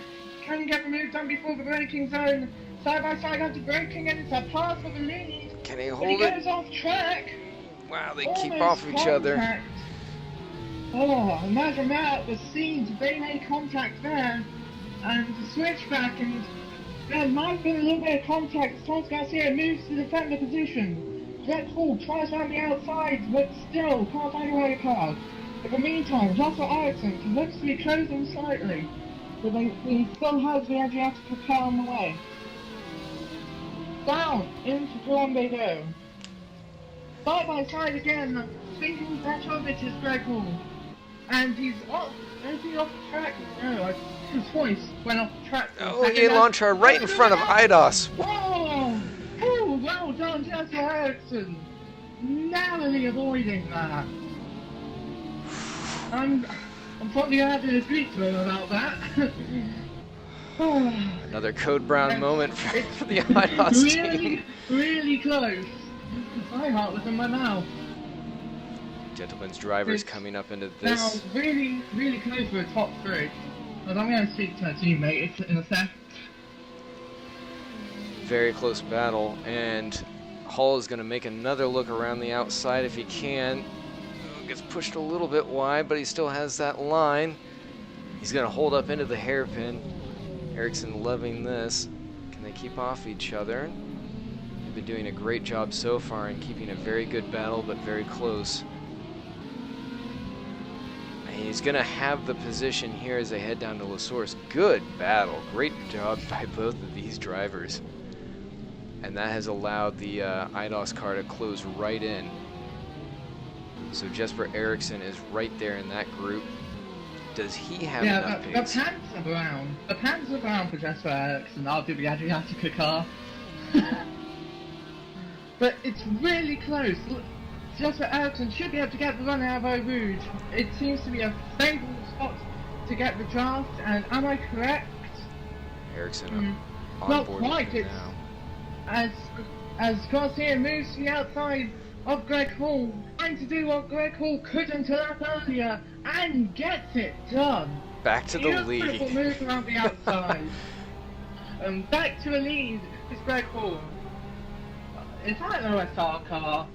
Can he get the move done before the braking zone? Side by side after braking, and it's a pass for the lead. Can he But hold he it? goes off track. Wow, they Almost keep off each other. contact. Oh, imagine that, the scenes, they made contact there, and the switchback, and there might have been a little bit of contact. Thomas Garcia moves to defend the position. Greg Hall tries around the outside, but still can't find a way apart. In the meantime, Joshua Ericsson looks to be closing slightly, but he still has the Adriatica car on the way. Down into Colombia go. Side by side again, thinking Petrovic is Greg Hall. And he's off, anything off the track? No, his voice went off the track. for a Oh, second Ian there. Lonchar right in front of IDOS. Oh, oh, well done, Joshua Ericsson. Narrowly avoiding that. I'm probably going to have to speak to him about that. Another Code Brown moment for It's the IDOS team. really, really close. My heart was in my mouth. Gentlemen's drivers It's coming up into Now, this. really, really close for a top three. But I'm going to speak to a teammate in a sec. Very close battle, and Hall is going to make another look around the outside if he can. Gets pushed a little bit wide, but he still has that line. He's going to hold up into the hairpin. Ericsson loving this. Can they keep off each other? They've been doing a great job so far in keeping a very good battle, but very close. And he's going to have the position here as they head down to La Source. Good battle. Great job by both of these drivers. And that has allowed the IDOS car to close right in. So Jesper Ericsson is right there in that group. Does he have enough pace? The pants are brown. The pants are brown for Jesper Ericsson after the Adriatica car. But it's really close. Jesper Ericsson should be able to get the run out of Eau Rouge. It seems to be a favourable spot to get the draft, and am I correct? Ericsson on not board quite. with him now. As Garcia moves to the outside of Greg Hall, trying to do what Greg Hall couldn't earlier, and gets it done. Back to the lead. Beautiful move around the outside. Back to a lead is Greg Hall. Is that an OSR car?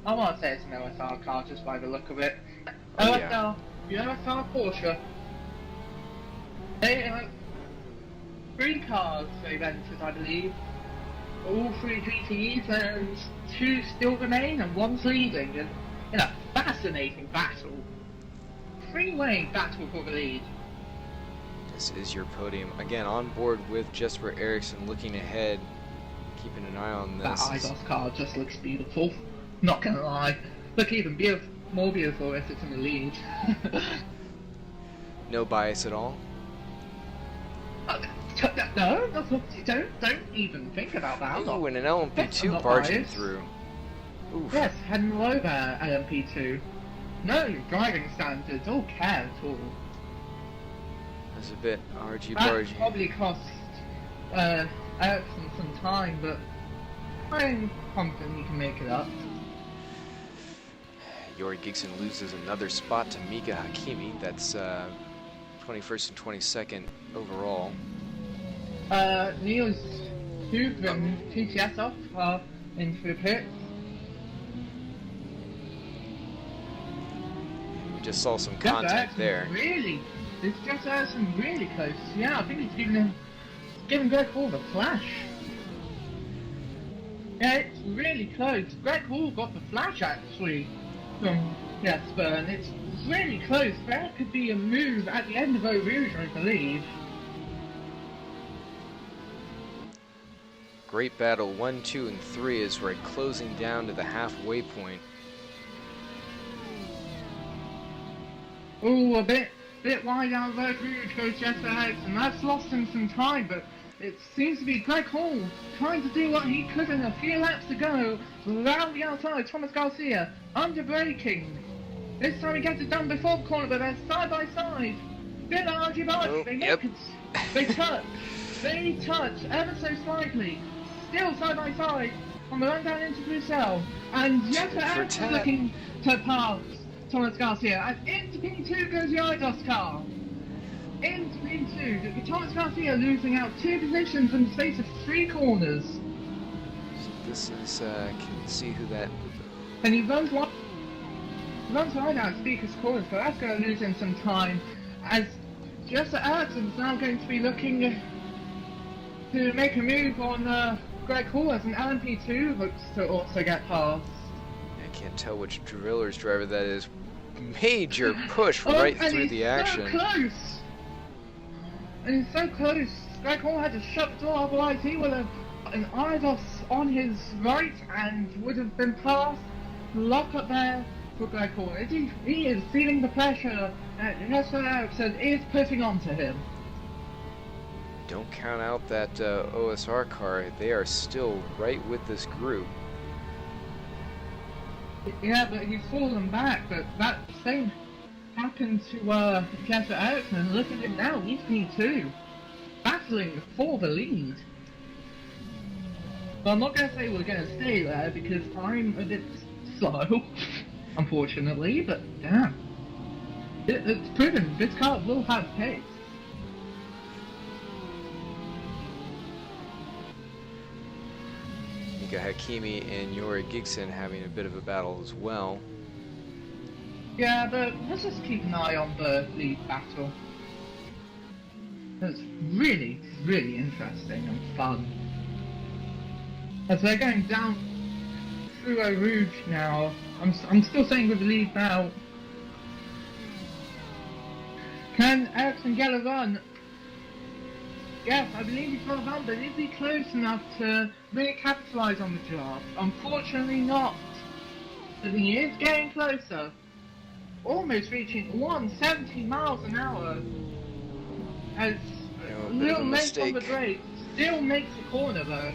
I want to say it's an OSR car just by the look of it. Oh, OSR, yeah. the OSR Porsche. They have 3 cars they've entered, I believe. All 3 GTEs, and 2 still remain, and 1's leading. And in a fascinating battle. 3-way battle for the lead. This is your podium. Again, on board with Jesper Ericsson, looking ahead, keeping an eye on That this. IDOS car just looks beautiful. Not gonna lie. Look even more beautiful if it's in the lead. No bias at all. No, don't even think about that. Ooh, and an LMP2 not barging biased. through. Oof. Yes, heading over LMP2. No driving standards or care at all. That's a bit argy That bargy. probably cost Ericsson some time, but I'm confident he can make it up. Yori Gigson loses another spot to Mika Hakimi. That's 21st and 22nd overall. Niels Hubin TTS off into the pit. We just saw some contact there. Really, it's just Ericsson really close. Yeah, I think he's giving Greg Hall the flash. Yeah, it's really close. Greg Hall got the flash actually from Jesper, and it's really close. There could be a move at the end of Eau Rouge, I believe. Great battle, 1, 2, and 3 as we're closing down to the halfway point. Oh, a bit wide out of Eau Rouge goes Jesper Ericsson. That's lost him some time, but it seems to be Greg Hall trying to do what he couldn't a few laps ago. Around the outside, Thomas Garcia under braking. This time he gets it done before the corner, but they're side by side. Bit argy-bargy. Oh, They yep. They touch. They touch ever so slightly. Still side by side on the run down into Bruxelles. And Jesper Ericsson looking to pass Thomas Garcia. And into P2 goes the IDOS car. Into P2. Thomas Garcia losing out 2 positions in the space of 3 corners. So this is, can see who that... And he runs wide out of Speaker's corners, but that's going to lose him some time. As Jesper Ericsson's now going to be looking to make a move on Greg Hall as an LMP2 looks to also get past. I can't tell which Driller's driver that is. Major push right through the action. So close! And he's so close. Greg Hall had to shut the door, otherwise he would have an IDOS on his right and would have been passed. Lock up there for Greg Hall. He is feeling the pressure that Jesper Ericsson is putting onto him. Don't count out that OSR car. They are still right with this group. Yeah, but he's fallen back, but that same happened to Jesper Ericsson. Look at him now, he's P2. Battling for the lead. But I'm not going to say we're going to stay there because I'm a bit slow, unfortunately, but damn. It's proven, this car will have pace. Mika Hakimi and Yori Gigson having a bit of a battle as well. Yeah, but let's just keep an eye on the lead battle. It's really, really interesting and fun. As they're going down through Eau Rouge now, I'm still staying with the lead now. Can Ericsson get a run? Yes, I believe he's got a run, but is he close enough to really capitalise on the job? Unfortunately not. But he is getting closer. Almost reaching 170 miles an hour. As a little late on the brake. Still makes the corner though.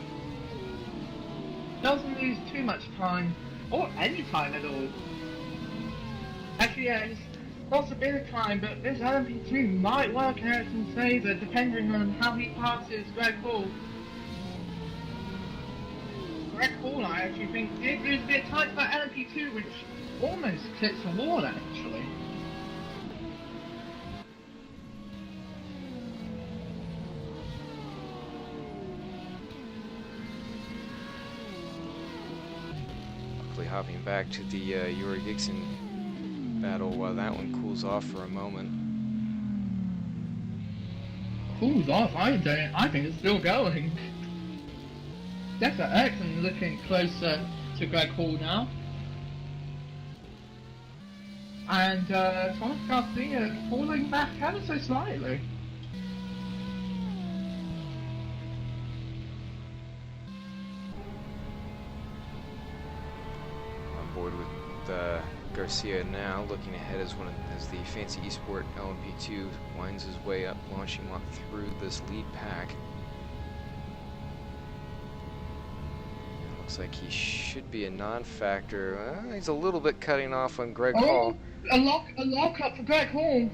Doesn't lose too much time. Or any time at all. Actually, yeah, it's lost a bit of time, but this LMP2 might work in Ericsson's favour depending on how he passes Greg Hall. Greg Hall, I actually think, did lose a bit of time for LMP2, which almost clips the wall actually. Quickly hopping back to the Yuri Gigson battle while that one cools off for a moment. Cools off? I think it's still going. Definitely Ericsson looking closer to Greg Hall now. And Thomas Garcia falling back ever so slightly. On board with Garcia now, looking ahead as the Fancy Esport LMP2 winds his way up, launching up through this lead pack. Looks like he should be a non-factor. He's a little bit cutting off on Greg Hall. A lock up for Greg Hall.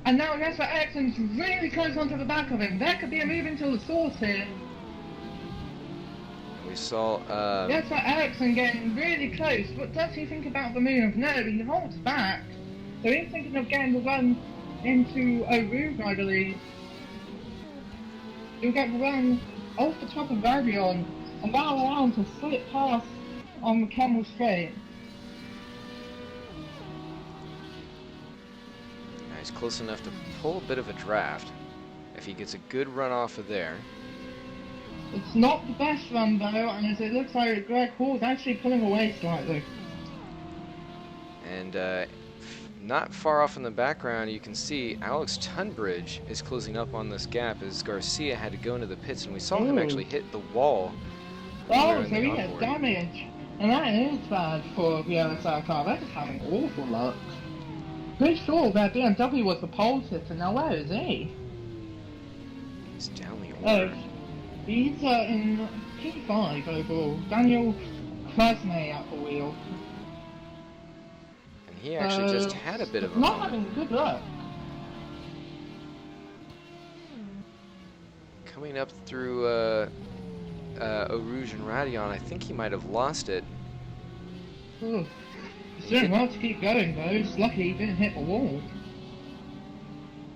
And now Jesse Ericsson's really close onto the back of him. There could be a move into the source here. We saw Jesse Ericsson getting really close. What does he think about the move? No, he holds back. So he's thinking of getting the run into Eau Rouge, I believe. He'll get the run off the top of Radion and that'll allow him to slip past on the Camel Straight. He's close enough to pull a bit of a draft. If he gets a good run off of there. It's not the best run though, and as it looks like Greg Hall's actually pulling away slightly. And not far off in the background, you can see Alex Tunbridge is closing up on this gap as Garcia had to go into the pits, and we saw him actually hit the wall. Oh, so he has damage, and that is bad for the VSRA car. They're just having awful luck. Pretty sure that BMW was the pole sitter. Now where is he? He's down the order. He's in P5 overall. Daniel Krasny at the wheel. And he actually just had a bit of a not moment. having good luck. Coming up through Eau Rouge and Radion, I think he might have lost it. Ooh. He's doing well to keep going though. It's lucky he didn't hit the wall.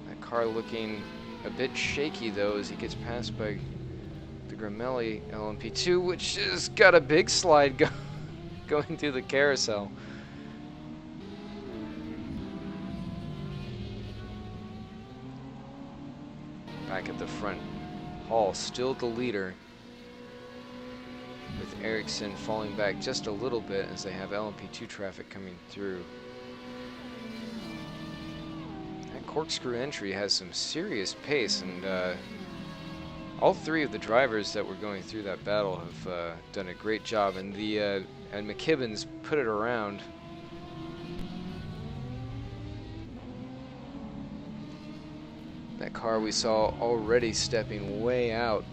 That car looking a bit shaky though as he gets passed by the Gramelli LMP2, which has got a big slide going through the carousel. Back at the front, Hall still the leader, with Ericsson falling back just a little bit as they have LMP2 traffic coming through. That corkscrew entry has some serious pace, and all three of the drivers that were going through that battle have done a great job, and and McKibben's put it around. That car we saw already stepping way out.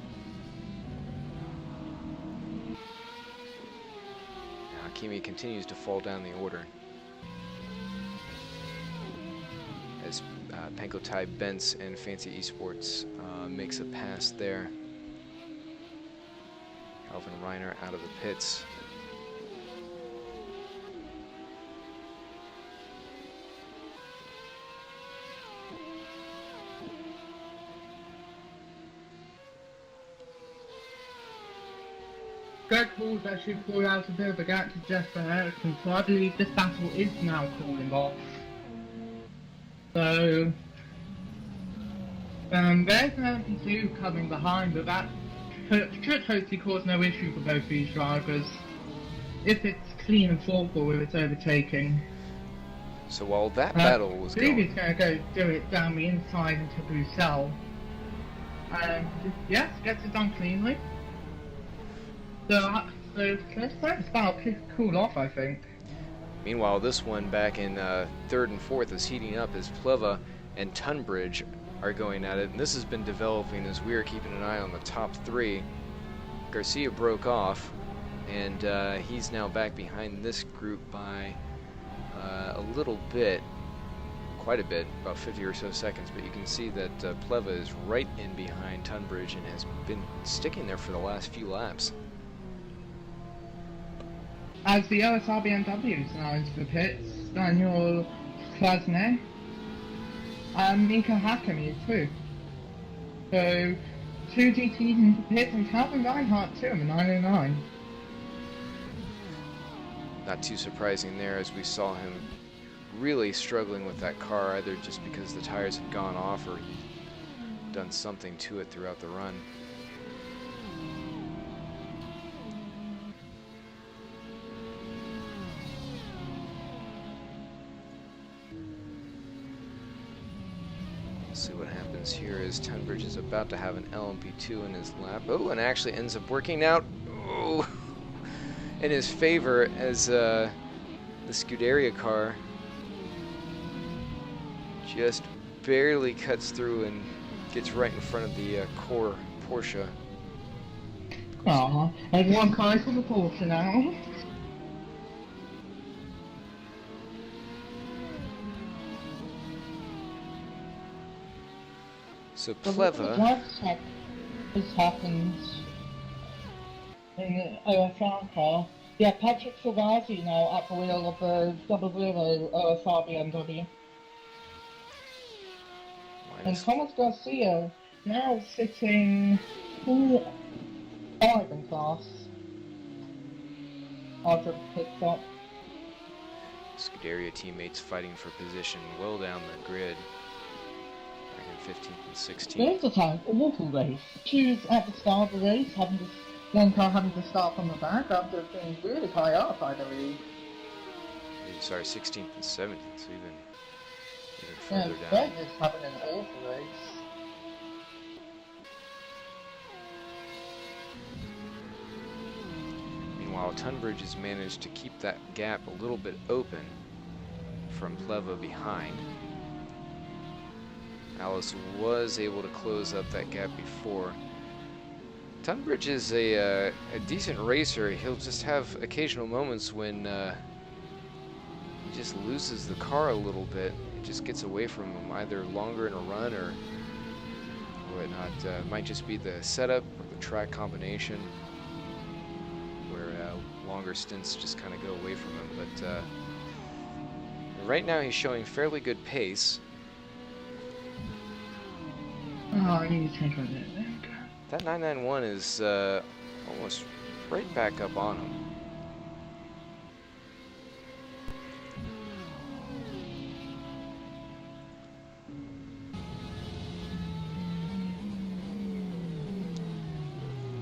Hakimi continues to fall down the order as Pankotai Bentz and Fancy Esports makes a pass there. Calvin Reiner out of the pits. Greg Hall's actually pulled out a bit of a gap to Jesper Eriksson, so I believe this battle is now calling off. So, there's an MP2 coming behind, but that should hopefully cause no issue for both these drivers, if it's clean and thoughtful with its overtaking. So while that battle was I believe going... he's going to go do it down the inside into Bruxelles. And yes, gets it done cleanly. So let's let this battle cool off, I think. Meanwhile, this one back in third and fourth is heating up as Pleva and Tunbridge are going at it. And this has been developing as we are keeping an eye on the top three. Garcia broke off, and he's now back behind this group by a little bit, quite a bit, about 50 or so seconds, but you can see that Pleva is right in behind Tunbridge and has been sticking there for the last few laps. As the OSR BMW is now into the pits, Daniel Klasner and Mika Hakami too. So, 2 GTs into the pits and Calvin Reinhardt too in the 909. Not too surprising there, as we saw him really struggling with that car, either just because the tires had gone off or he'd done something to it throughout the run. Let's see what happens here as Tunbridge is about to have an LMP2 in his lap. Oh, and actually ends up working out in his favor as the Scuderia car just barely cuts through and gets right in front of the core Porsche. Aww, everyone cries for the Porsche now. So Pleva... This happens in the OSR car. Yeah, Patrick Salvazzi now at the wheel of the 00 OSR BMW. And Thomas Garcia now sitting 5 in class after the pit stop. Scuderia teammates fighting for position well down the grid. Back in 15th and 16th. There's just had an awful race. Choose at the start of the race, one car having to start from the back after being really high up, I believe. Sorry, 16th and 17th, so even Yeah, further down. Ben is having an awful race. Meanwhile, Tunbridge has managed to keep that gap a little bit open from Pleva behind. Alice was able to close up that gap before. Tunbridge is a decent racer. He'll just have occasional moments when he just loses the car a little bit. It just gets away from him, either longer in a run or whatnot. It might just be the setup or the track combination where longer stints just kind of go away from him. But right now he's showing fairly good pace. Oh, I need to change my name. That 991 is almost right back up on him.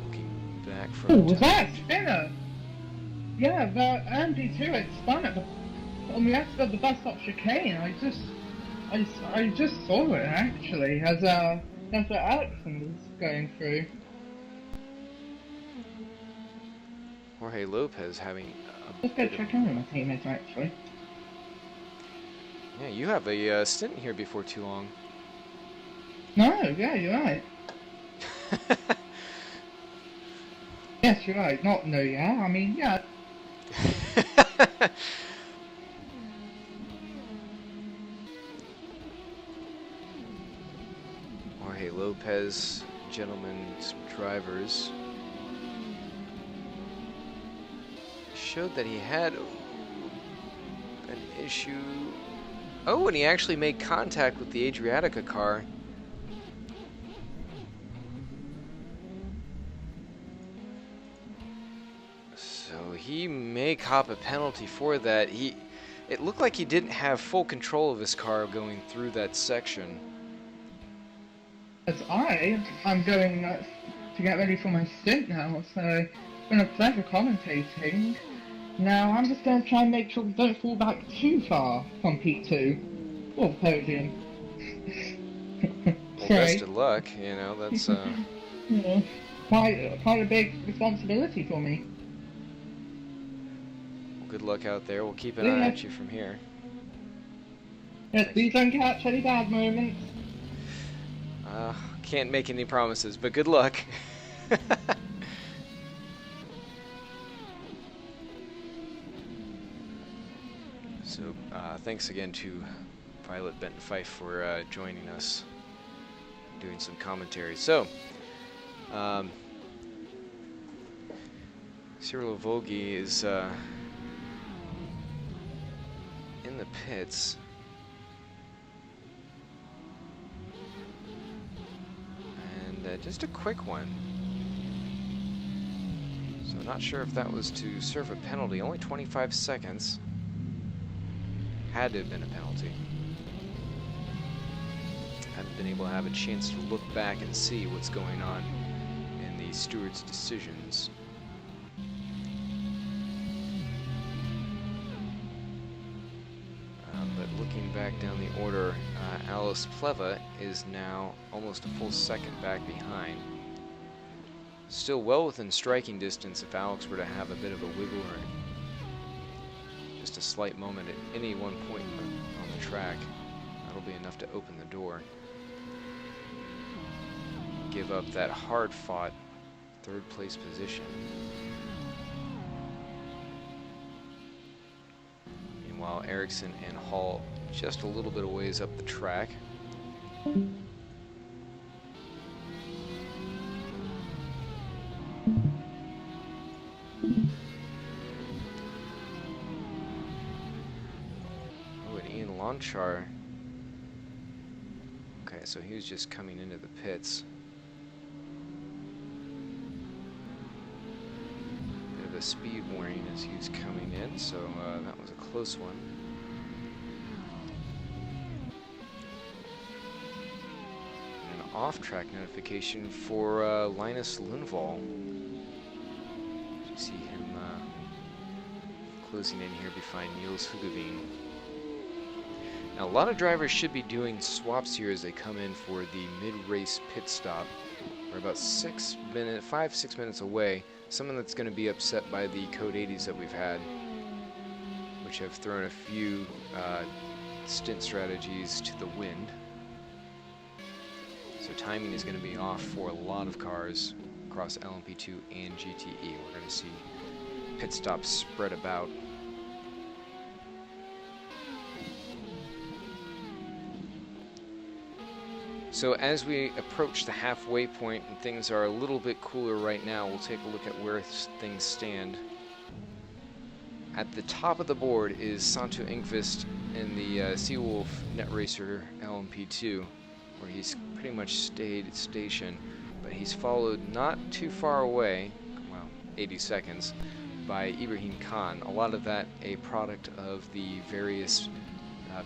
Looking back from... Oh, was that a spinner? Yeah, the MD2 had spun at on the exit of the bus stop chicane. I just saw it actually as Ericsson was going through. Jorge Lopez having a Let's go check in with my teammates actually. Yeah, you have a stint here before too long. No, yeah, you're right. Yes, you're right. Not no, yeah. I mean, yeah. Jorge Lopez, gentlemen's drivers, showed that he had an issue. Oh, and he actually made contact with the Adriatica car. So he may cop a penalty for that. It looked like he didn't have full control of his car going through that section. As I'm going to get ready for my stint now, so it's been a pleasure commentating. Now I'm just going to try and make sure we don't fall back too far from P2 or the podium. Well, best of luck. You know, that's Yeah, quite a big responsibility for me. well, good luck out there. We'll keep an eye at you from here. Yes, please don't catch any bad moments. Can't make any promises, but good luck. So, thanks again to Violet Benton Fife for joining us, doing some commentary. So, Cyril Vogie is in the pits. And just a quick one. So not sure if that was to serve a penalty. Only 25 seconds. Had to have been a penalty. Haven't been able to have a chance to look back and see what's going on in the steward's decisions. But looking back down the order, Alice Pleva is now almost a full second back behind. Still well within striking distance if Alex were to have a bit of a wiggle or just a slight moment at any one point on the track. That'll be enough to open the door. Give up that hard-fought third place position. Meanwhile, Erickson and Hall just a little bit of ways up the track. Oh, and Ian Lonchar. Okay, so he was just coming into the pits. Bit of a speed warning as he was coming in, so that was a close one. An off-track notification for Linus Lundvall. You see him closing in here behind Niels Hugeveen. Now, a lot of drivers should be doing swaps here as they come in for the mid-race pit stop. We're about 5-6 minutes away. Someone that's going to be upset by the Code 80s that we've had, which have thrown a few stint strategies to the wind. So timing is going to be off for a lot of cars across LMP2 and GTE. We're going to see pit stops spread about. So as we approach the halfway point and things are a little bit cooler right now, we'll take a look at where things stand. At the top of the board is Santo Engqvist in the Seawolf Netracer LMP2, where he's pretty much stayed stationed, but he's followed not too far away, well, 80 seconds, by Ibrahim Khan. A lot of that a product of the various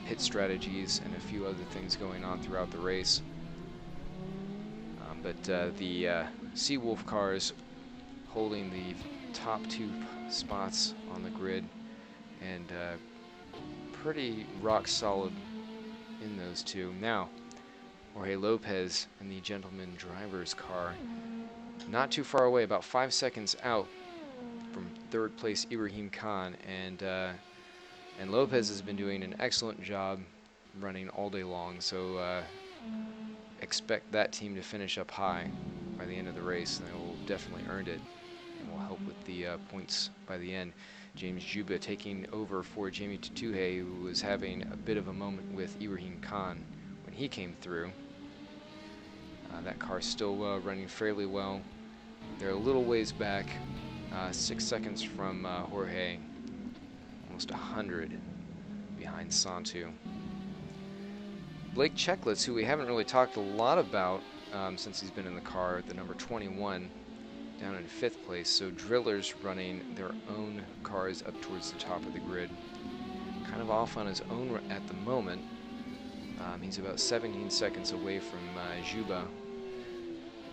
pit strategies and a few other things going on throughout the race. But the Seawolf cars holding the top two spots on the grid, and pretty rock solid in those two. Now, Jorge Lopez in the gentleman driver's car, not too far away, about 5 seconds out from third place Ibrahim Khan, and Lopez has been doing an excellent job running all day long, so expect that team to finish up high by the end of the race, and they will definitely earned it and will help with the points by the end. James Juba taking over for Jamie Tutuhe, who was having a bit of a moment with Ibrahim Khan when he came through. That car's still running fairly well. They're a little ways back, 6 seconds from Jorge, almost 100 behind Santu. Blake Checklitz, who we haven't really talked a lot about since he's been in the car, the number 21, down in 5th place. So Driller's running their own cars up towards the top of the grid. Kind of off on his own at the moment. He's about 17 seconds away from Juba,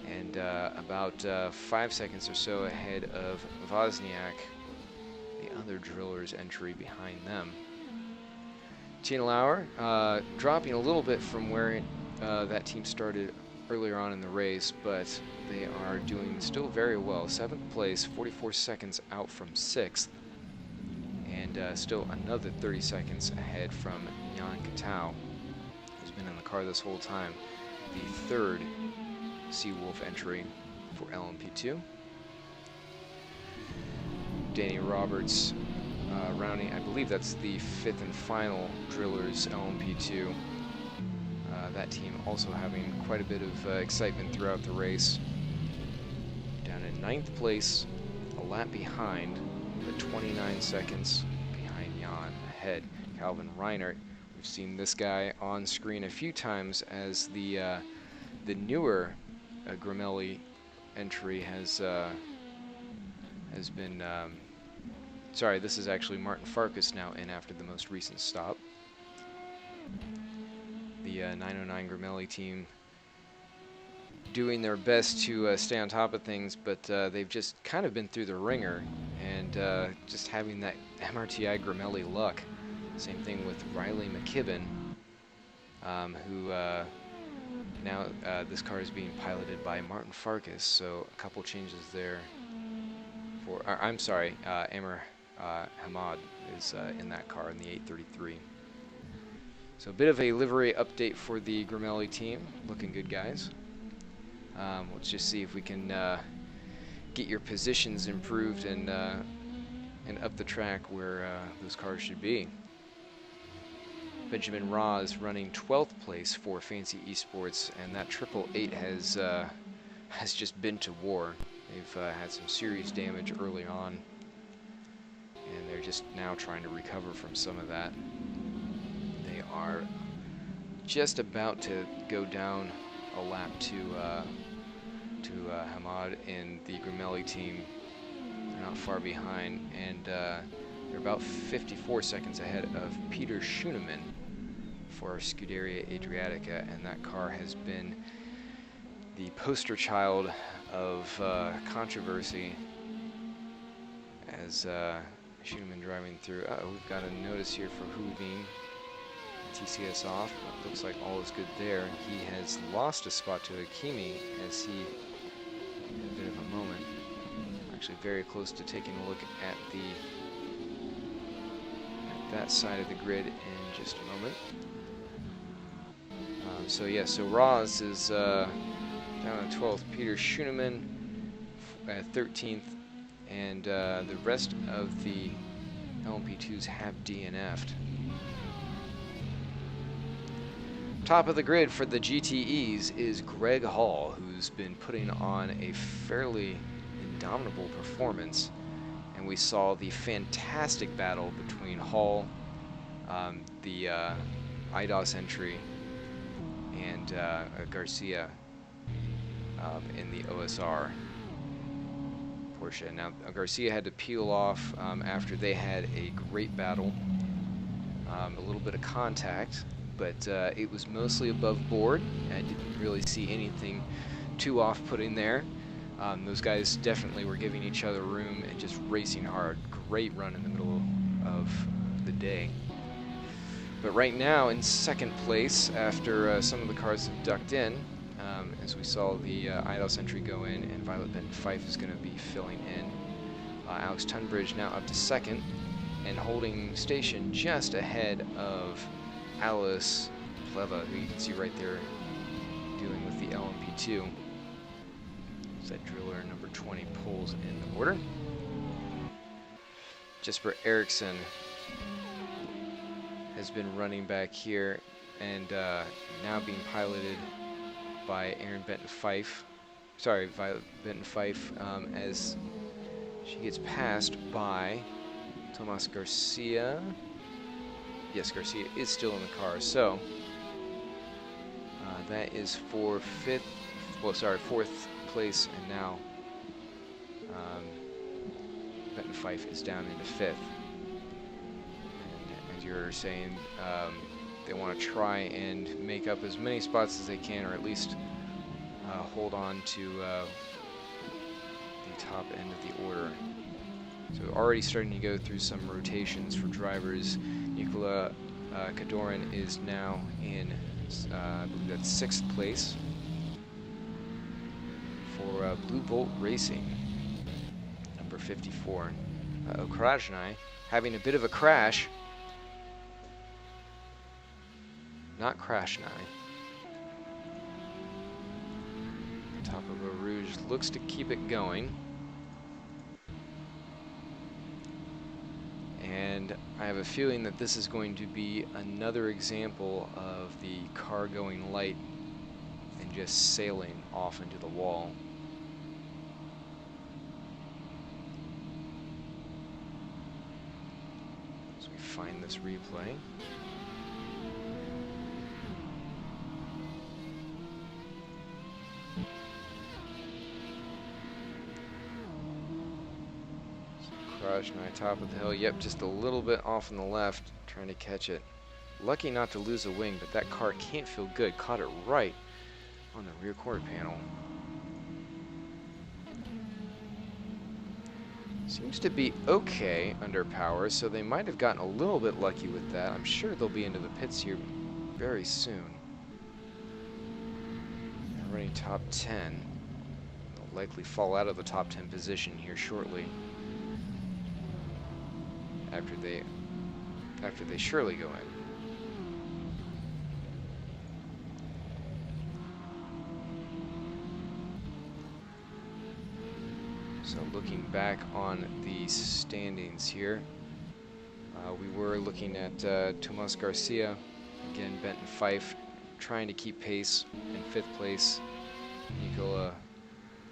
and about 5 seconds or so ahead of Wozniak, the other Driller's entry behind them. Tina Lauer dropping a little bit from where that team started earlier on in the race, but they are doing still very well. 7th place, 44 seconds out from 6th, and still another 30 seconds ahead from Jan Katau, who's been in the car this whole time. The 3rd Seawolf entry for LMP2. Danny Roberts rounding, I believe that's the 5th and final Drillers LMP2. That team also having quite a bit of excitement throughout the race. Down in 9th place, a lap behind, but 29 seconds behind Jan ahead. Calvin Reinert, we've seen this guy on screen a few times as the newer Gramelli entry has been. Sorry, this is actually Martin Farkas now in after the most recent stop. The 909 Gramelli team doing their best to stay on top of things, but they've just kind of been through the ringer and just having that MRTI Gramelli luck. Same thing with Riley McKibben, who now this car is being piloted by Martin Farkas, so a couple changes there. I'm sorry, Amr Hamad is in that car in the 833. So a bit of a livery update for the Gramelli team. Looking good, guys. Let's just see if we can get your positions improved and up the track where those cars should be. Benjamin Ross running 12th place for Fancy Esports, and that 888 has just been to war. They've had some serious damage early on, and they're just now trying to recover from some of that. They are just about to go down a lap to Hamad in the Gramelli team. They're not far behind, and they're about 54 seconds ahead of Peter Schoenemann for Scuderia Adriatica, and that car has been the poster child of controversy as Schoenemann driving through. We've got a notice here for Houdin. TCS off. It looks like all is good there. He has lost a spot to Hakimi as he had a bit of a moment. Actually very close to taking a look at that side of the grid in just a moment. So yeah, so Ross is down on 12th, Peter Schoenemann at 13th, and the rest of the LMP2s have DNF'd. Top of the grid for the GTEs is Greg Hall, who's been putting on a fairly indomitable performance, and we saw the fantastic battle between Hall, the IDOS entry, and Garcia in the OSR Porsche. Now Garcia had to peel off after they had a great battle, a little bit of contact, but it was mostly above board. I didn't really see anything too off-putting there. Those guys definitely were giving each other room and just racing hard. Great run in the middle of the day. But right now in 2nd place, after some of the cars have ducked in, as we saw the IDOS entry go in, and Violet Benton Fife is going to be filling in. Alex Tunbridge now up to 2nd and holding station just ahead of Alice Pleva, who you can see right there dealing with the LMP2. That driller number 20 pulls in the order. Jesper Eriksson has been running back here and now being piloted by Aaron Benton Fife. Sorry, Violet Benton Fife, as she gets passed by Tomas Garcia. Yes, Garcia is still in the car, so that is for 4th place, and now and Fife is down into 5th. And as you're saying, they want to try and make up as many spots as they can, or at least hold on to the top end of the order. So already starting to go through some rotations for drivers. Nikola Kadorin is now in, I believe that's 6th place for Blue Bolt Racing, number 54. Okrajnai having a bit of a crash. Not Crashnai. Top of Eau Rouge looks to keep it going. And I have a feeling that this is going to be another example of the car going light and just sailing off into the wall. As we find this replay. Krajnai, top of the hill. Yep, just a little bit off on the left, trying to catch it. Lucky not to lose a wing, but that car can't feel good. Caught it right on the rear quarter panel. Seems to be okay under power, so they might have gotten a little bit lucky with that. I'm sure they'll be into the pits here very soon. They're running top 10. They'll likely fall out of the top 10 position here shortly. After they surely go in. So looking back on the standings here, we were looking at Tomas Garcia, again Benton Fife, trying to keep pace in 5th place. Nikola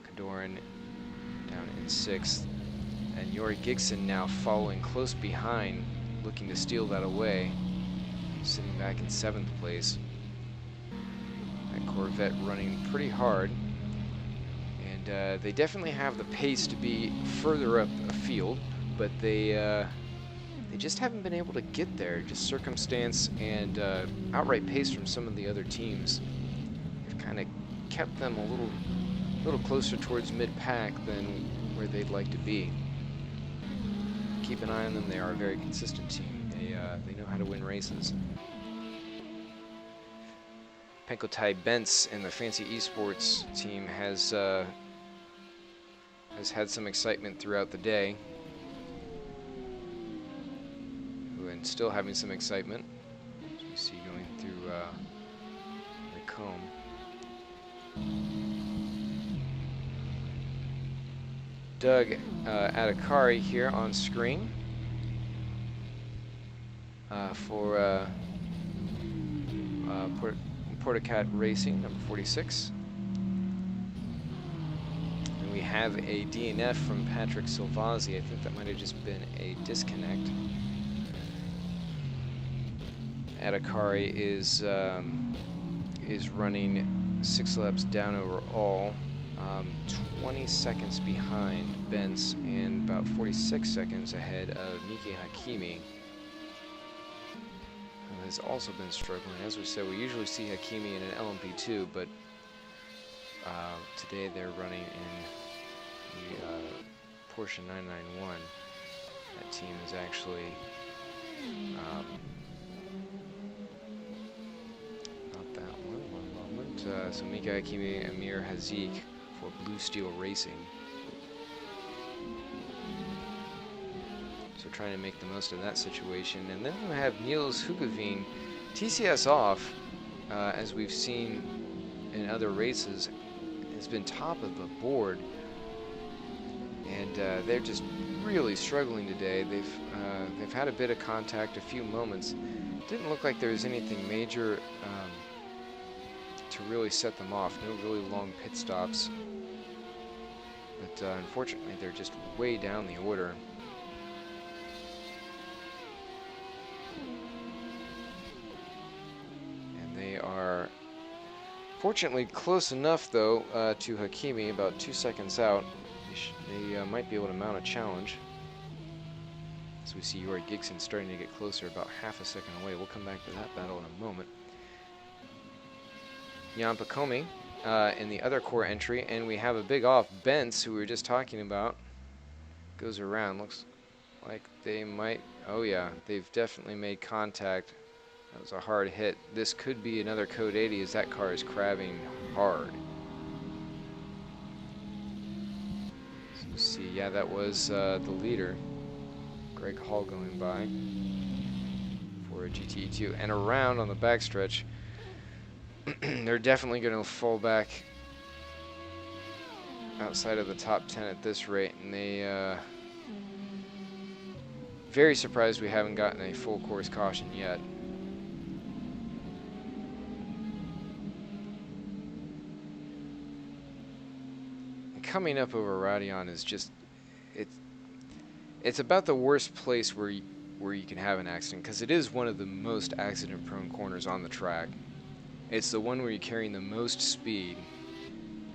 Kadorin down in 6th. And Yori Gigson now following close behind, looking to steal that away, sitting back in 7th place. That Corvette running pretty hard, and they definitely have the pace to be further up a field, but they just haven't been able to get there. Just circumstance and outright pace from some of the other teams have kind of kept them a little closer towards mid-pack than where they'd like to be. Keep an eye on them. They are a very consistent team. They know how to win races. Penkotai Bentz and the Fancy Esports team has had some excitement throughout the day. And still having some excitement, as we see going through the comb. Doug Adakari here on screen for Porticat Racing, number 46. And we have a DNF from Patrick Silvazzi. I think that might have just been a disconnect. Adakari is running 6 laps down overall. 20 seconds behind Bentz and about 46 seconds ahead of Miki Hakimi, who has also been struggling. As we said, we usually see Hakimi in an LMP2, but today they're running in the Porsche 991. That team is actually not that one moment. So Mika Hakimi and Amir Hazik for Blue Steel Racing. So trying to make the most of that situation. And then we have Niels Hugaveen, TCS off, as we've seen in other races, has been top of the board. And they're just really struggling today. They've had a bit of contact, a few moments. Didn't look like there was anything major to really set them off. No really long pit stops. But unfortunately, they're just way down the order. And they are fortunately close enough, though, to Hakimi, about 2 seconds out. They might be able to mount a challenge. So we see Yori Gigson starting to get closer, about half a second away. We'll come back to that battle in a moment. Jan Pacomi in the other core entry, and we have a big off. Bentz, who we were just talking about, goes around. Looks like they might, oh yeah, they've definitely made contact. That was a hard hit. This could be another code 80 as that car is crabbing hard. So you see, yeah, that was the leader, Greg Hall, going by for a GTE2. And around on the backstretch, they're definitely going to fall back outside of the top 10 at this rate, and they very surprised we haven't gotten a full course caution yet. Coming up over Radion is just, it's about the worst place where you can have an accident, because it is one of the most accident prone corners on the track. It's the one where you're carrying the most speed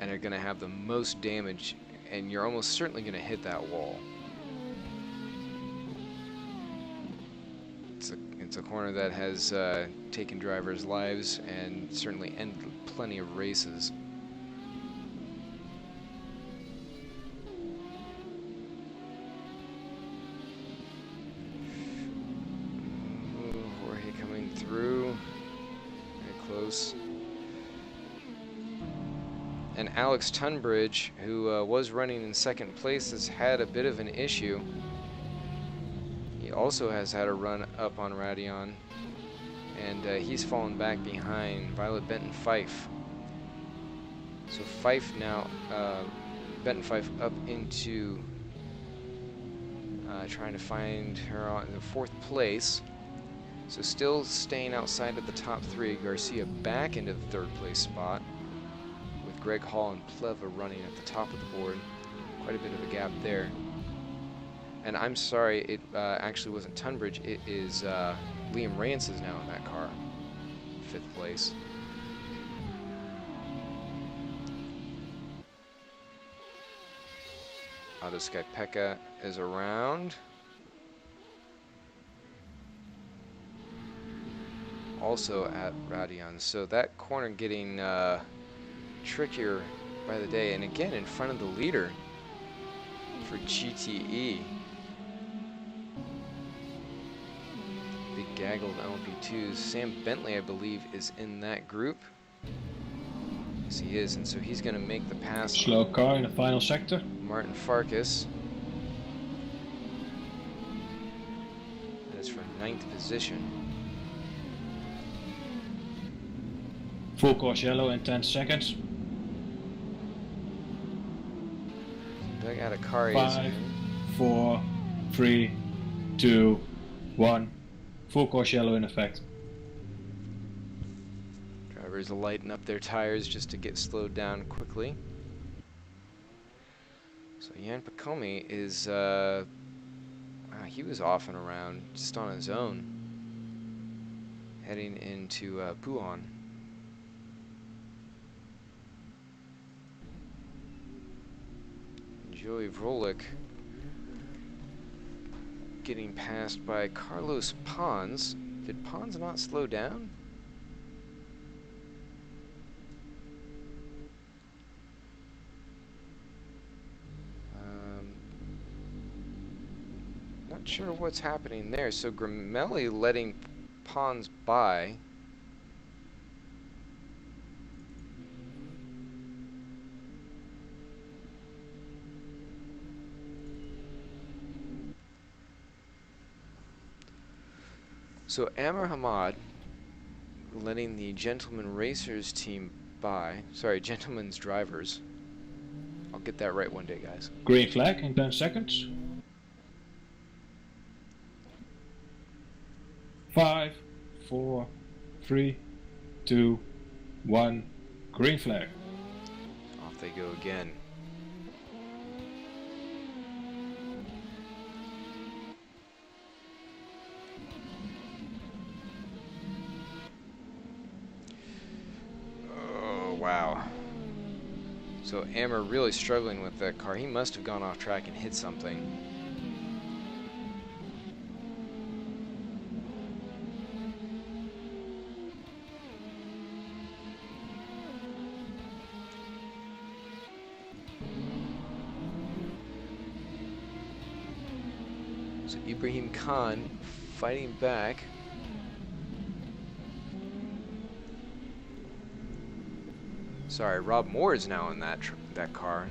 and are going to have the most damage, and you're almost certainly going to hit that wall. It's a corner that has taken drivers' lives and certainly ended plenty of races. Jorge coming through, very close. And Alex Tunbridge, who was running in second place, has had a bit of an issue. He also has had a run up on Radion, and he's fallen back behind Violet Benton Fife. So Fife now, Benton Fife up into trying to find her on the 4th place. So still staying outside of the top 3. Garcia back into the 3rd place spot, with Greg Hall and Pleva running at the top of the board. Quite a bit of a gap there. And I'm sorry, it actually wasn't Tunbridge, it is Liam Rance is now in that car, 5th place. Auto Sky Pekka is around. Also at Radion, so that corner getting trickier by the day, and again in front of the leader for GTE. Big gaggle of LMP2s. Sam Bentley, I believe, is in that group. Yes, he is, and so he's going to make the pass. Slow car in the final sector. Martin Farkas. That is for 9th position. Full course yellow in 10 seconds. Doug Adhikari is 5, in. 4, 3, 2, 1. Full course yellow in effect. Drivers are lighting up their tires just to get slowed down quickly. So Jan Pacomi is, he was off and around just on his own, heading into Puhan. Joey Vrolik getting passed by Carlos Pons. Did Pons not slow down? Not sure what's happening there. So Grimelli letting Pons by. So Amr Hamad letting the Gentleman Racers team by. Sorry, Gentleman's Drivers. I'll get that right one day, guys. Green flag in 10 seconds. 5, 4, 3, 2, 1. Green flag. Off they go again. Wow. So Amber really struggling with that car. He must have gone off track and hit something. So Ibrahim Khan fighting back. Sorry, Rob Moore is now in that car,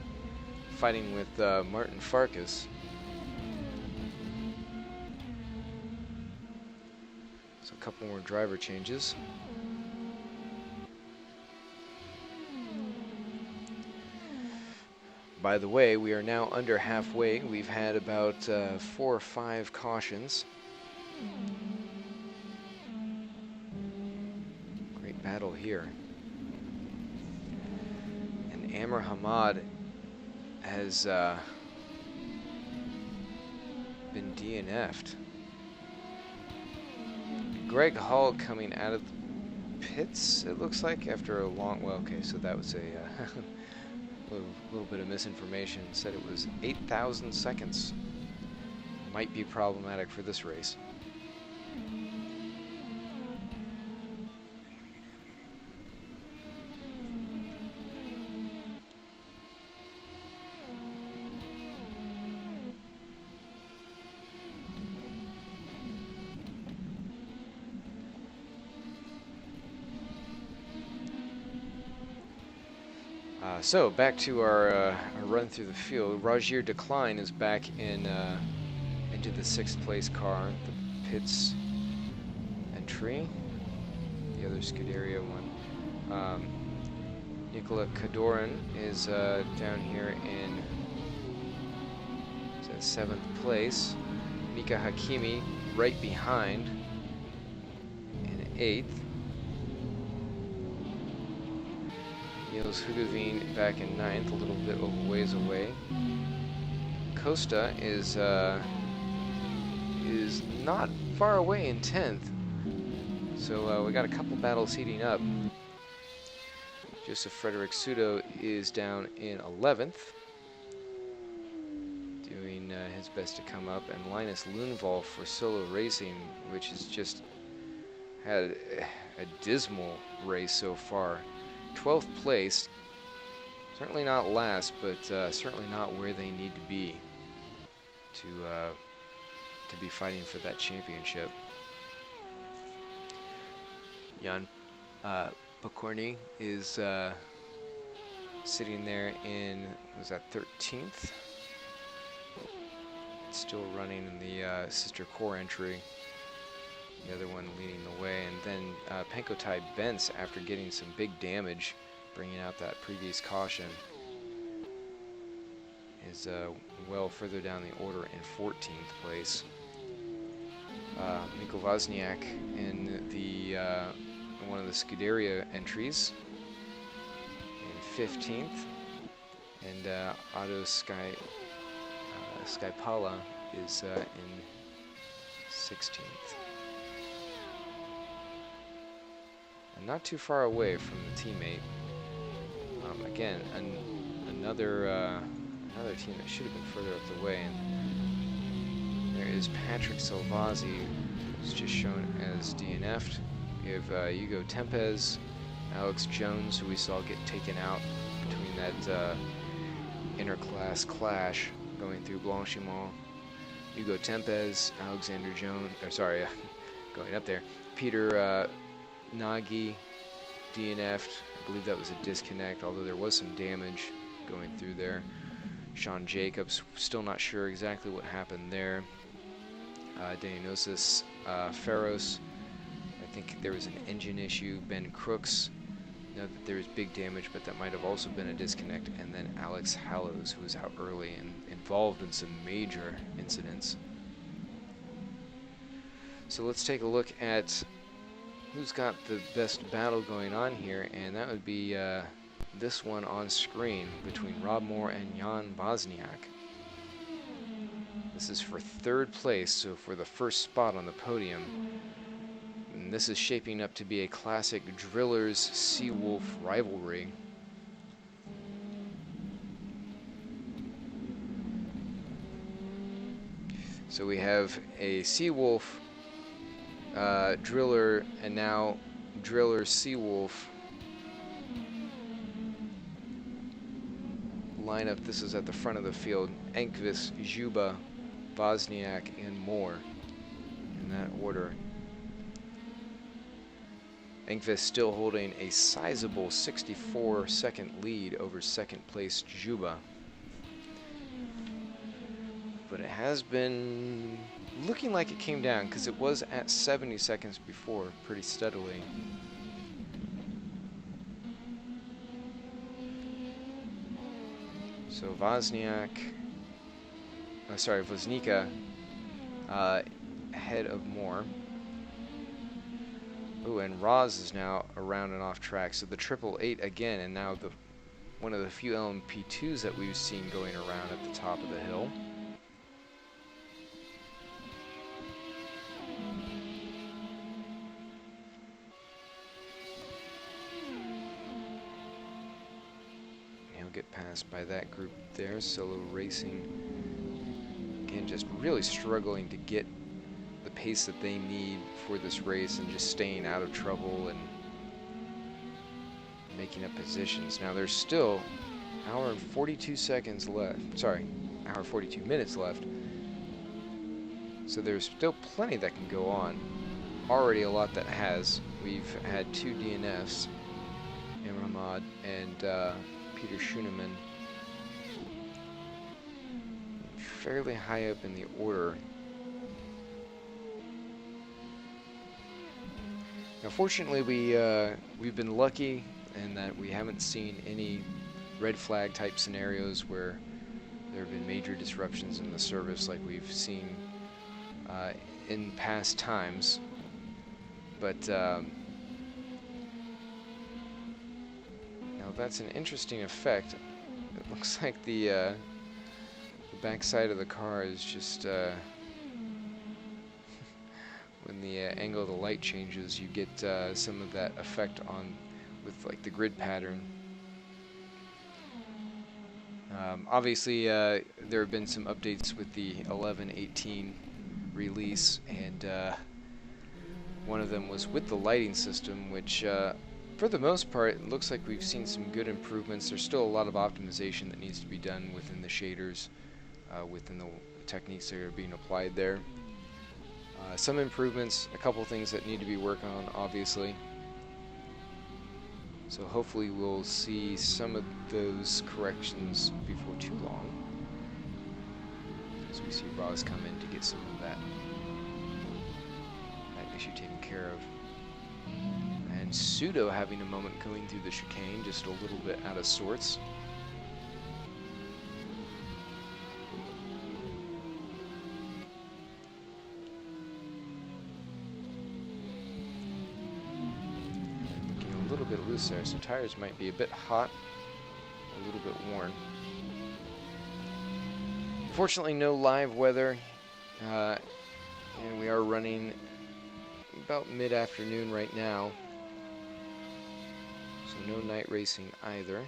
fighting with Martin Farkas. So a couple more driver changes. By the way, we are now under halfway. We've had about 4 or 5 cautions. Great battle here. And Amr Hamad has been DNF'd. Greg Hall coming out of the pits, it looks like, after a long, well, okay, so that was a little bit of misinformation. Said it was 8,000 seconds. Might be problematic for this race. So back to our run through the field. Rajir Decline is back in into the 6th place car, the pits entry. The other Scuderia one. Nikola Kadoran is down here in 7th place. Mika Hakimi right behind in 8th. Niels Hugaveen back in 9th, a little bit of a ways away. Costa is not far away in 10th. So we got a couple battles heating up. Joseph Frederick Sudo is down in 11th, doing his best to come up. And Linus Lundvall for Solo Racing, which has just had a dismal race so far. 12th place, certainly not last, but certainly not where they need to be be fighting for that championship. Jan Pokorny is sitting there in, was that 13th? Still running in the sister core entry. The other one leading the way, and then Penkotai Bentz, after getting some big damage, bringing out that previous caution, is well further down the order in 14th place. Miko Wozniak in the one of the Scuderia entries in 15th, and Otto Skypala is in 16th. And not too far away from the teammate. Again, another team that should have been further up the way. And there is Patrick Salvazzi, who's just shown as DNF'd. We have Hugo Tempez, Alex Jones, who we saw get taken out between that interclass clash going through Blanchimont. Hugo Tempez, Alexander Jones, or sorry, going up there. Peter Nagy, DNF'd. I believe that was a disconnect, although there was some damage going through there. Sean Jacobs, still not sure exactly what happened there. Dionysus Ferros, I think there was an engine issue. Ben Crooks, know that there was big damage, but that might have also been a disconnect. And then Alex Hallows, who was out early and involved in some major incidents. So let's take a look at who's got the best battle going on here, and that would be this one on screen between Rob Moore and Jan Wozniak. This is for 3rd place, so for the first spot on the podium. And this is shaping up to be a classic Drillers Seawolf rivalry. So we have a Seawolf Driller, and now Driller Seawolf lineup. This is at the front of the field. Enqvist, Juba, Wozniak, and Moore in that order. Engqvist still holding a sizable 64-second lead over second place Juba. But it has been looking like it came down, because it was at 70 seconds before pretty steadily. So Wozniak, Woznica ahead of Moore. Oh, and Roz is now around and off track. So the 888 again, and now one of the few LMP2s that we've seen going around at the top of the hill. He'll get passed by that group there. Solo Racing, again, just really struggling to get the pace that they need for this race and just staying out of trouble and making up positions. Now there's still an hour and 42 seconds left. Sorry, hour 42 minutes left. So there's still plenty that can go on. Already a lot that has. We've had 2 DNFs, Imramad and Peter Schoenemann, fairly high up in the order. Now, fortunately, we've been lucky in that we haven't seen any red flag type scenarios where there have been major disruptions in the service like we've seen in past times. But now that's an interesting effect. It looks like the back side of the car is just when the angle of the light changes, you get some of that effect on with like the grid pattern. Obviously, there have been some updates with the 11.18 release, and one of them was with the lighting system, which for the most part, it looks like we've seen some good improvements. There's still a lot of optimization that needs to be done within the shaders, within the techniques that are being applied there. Some improvements, a couple things that need to be worked on, obviously. So hopefully we'll see some of those corrections before too long, as we see Roz come in to get some of that issue taken care of. And Pseudo having a moment going through the chicane, just a little bit out of sorts. Looking a little bit loose there, so tires might be a bit hot, a little bit worn. Unfortunately, no live weather, and we are running about mid-afternoon right now, so no night racing either.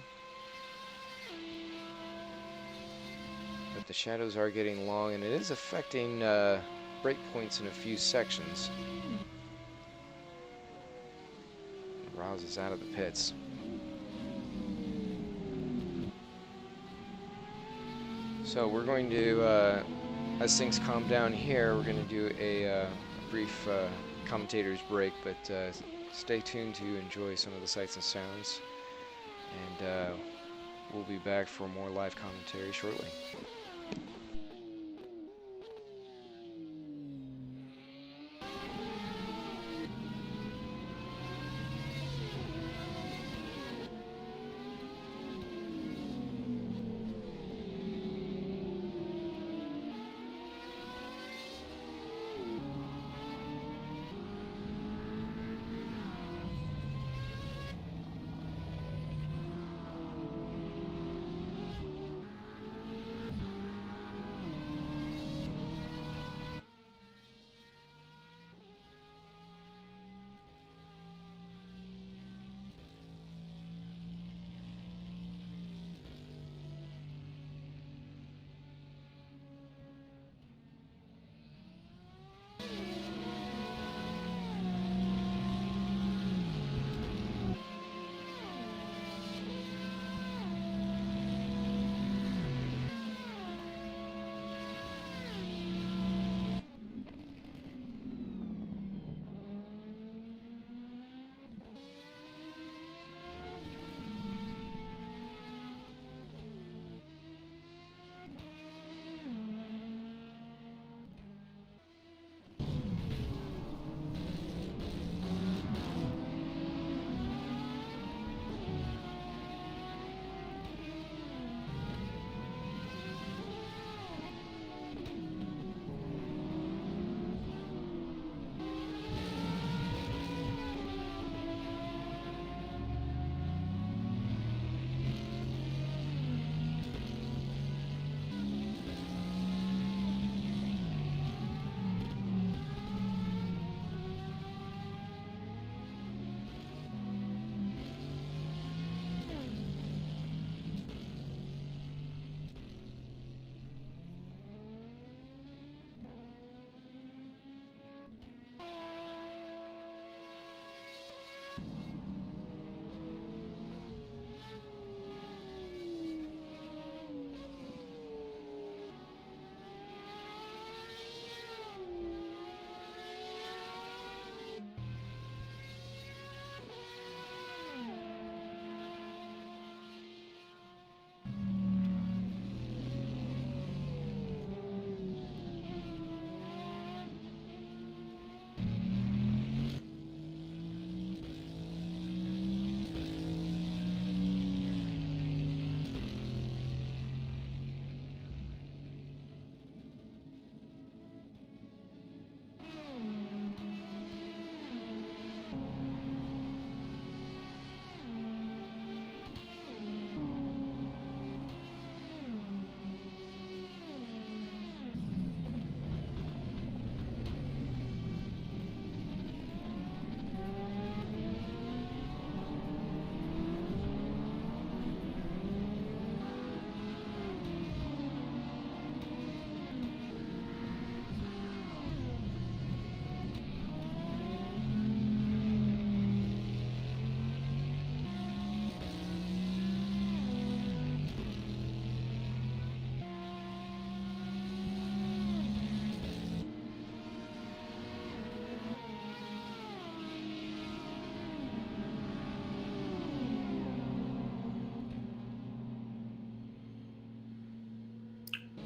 But the shadows are getting long, and it is affecting break points in a few sections. Rouse is out of the pits. So we're going to, as things calm down here, we're going to do a brief commentator's break, but stay tuned to enjoy some of the sights and sounds, and we'll be back for more live commentary shortly.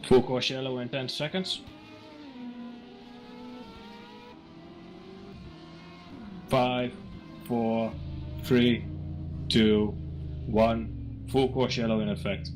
Full course yellow in 10 seconds. 5, 4, 3, 2, 1. Full course yellow in effect.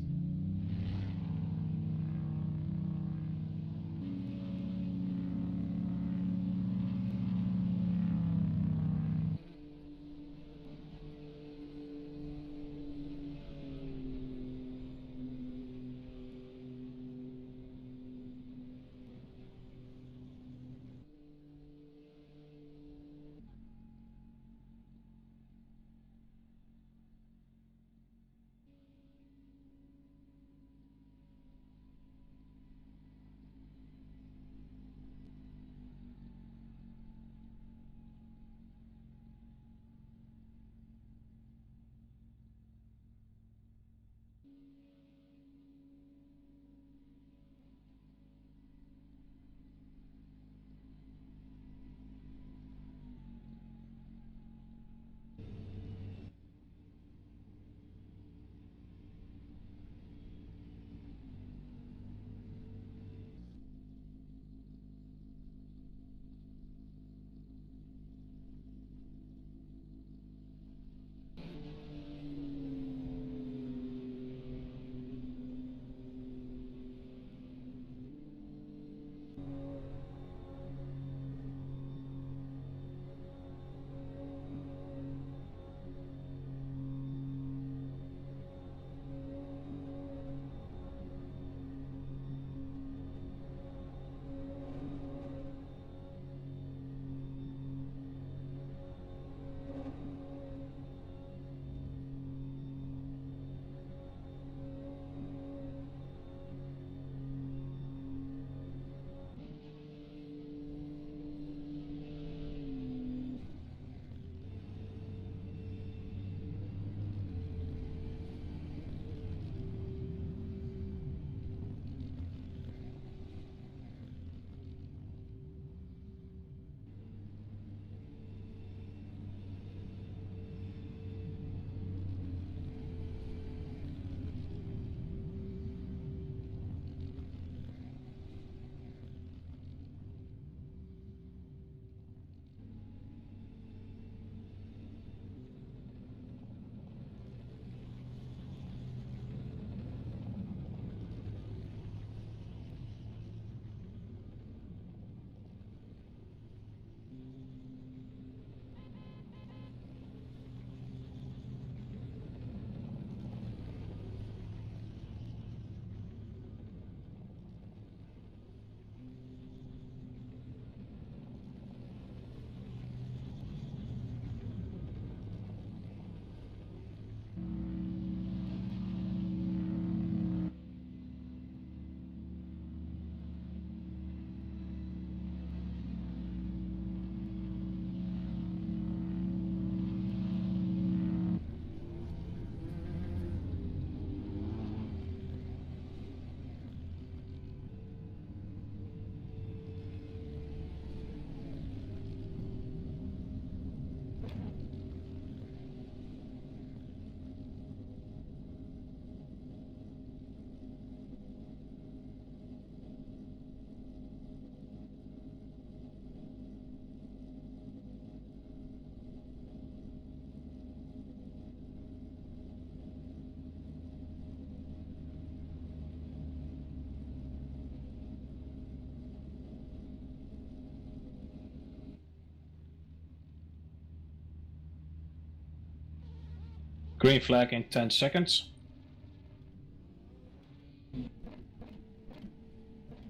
Green flag in 10 seconds.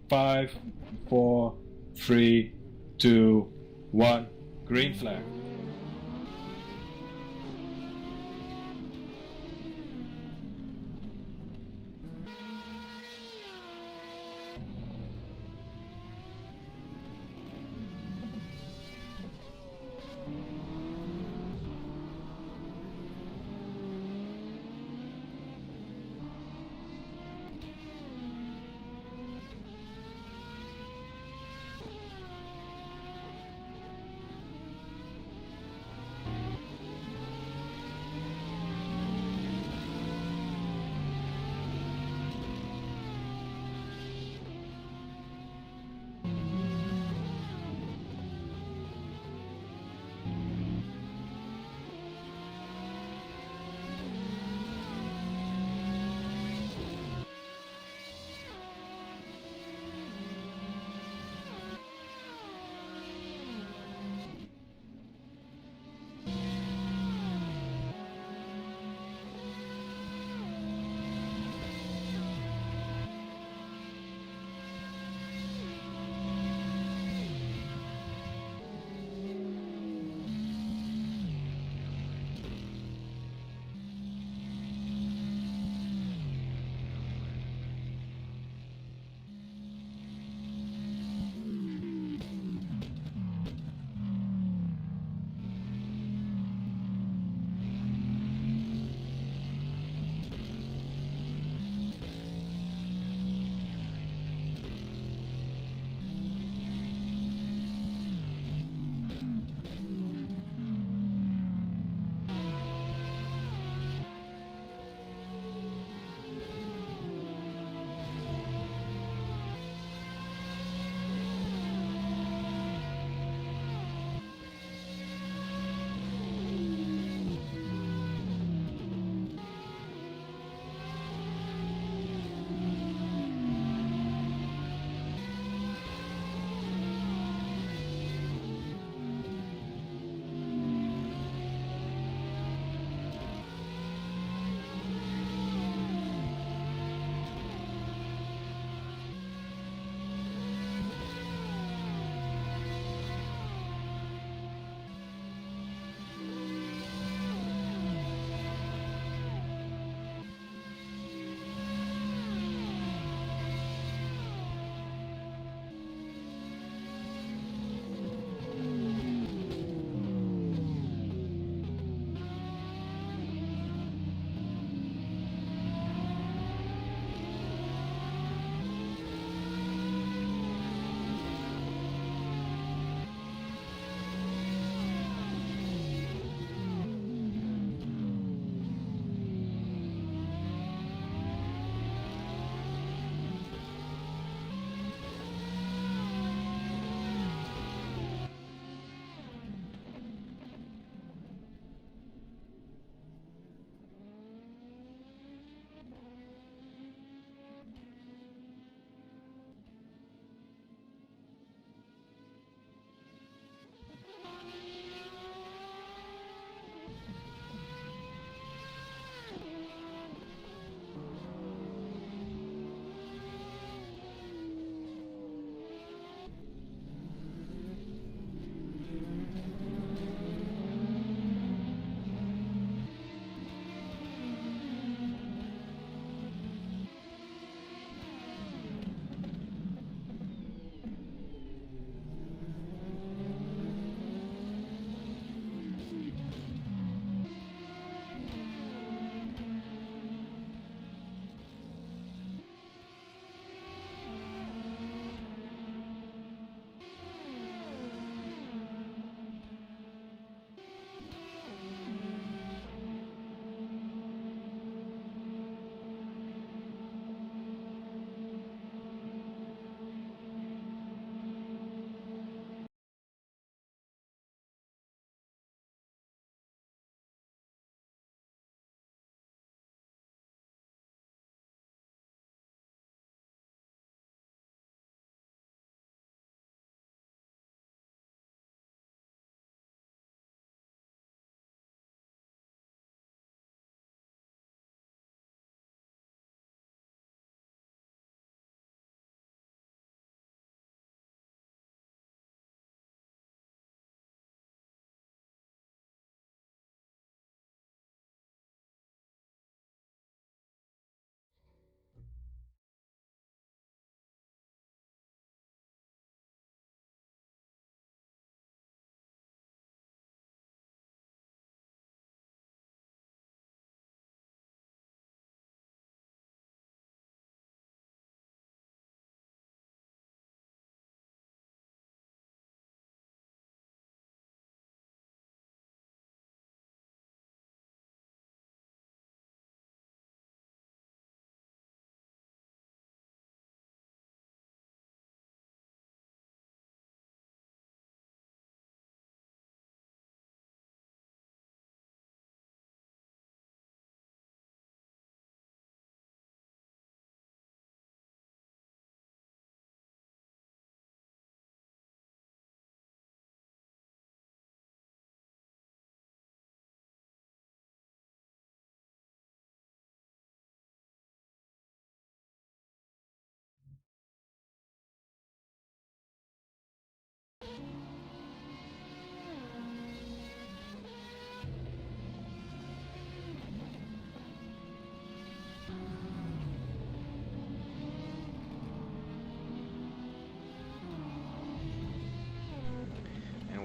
5, 4, 3, 2, 1. Green flag.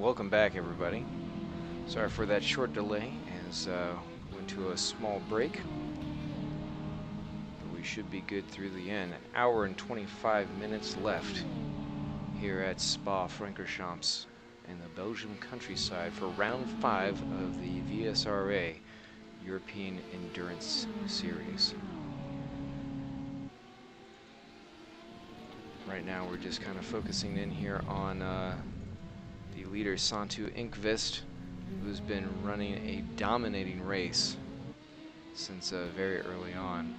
welcome back, everybody. Sorry for that short delay as went to a small break. But we should be good through the end. An hour and 25 minutes left here at Spa-Francorchamps in the Belgian countryside for round 5 of the VSRA European Endurance Series. Right now we're just kind of focusing in here on the leader Santu Inkvist, who's been running a dominating race since very early on.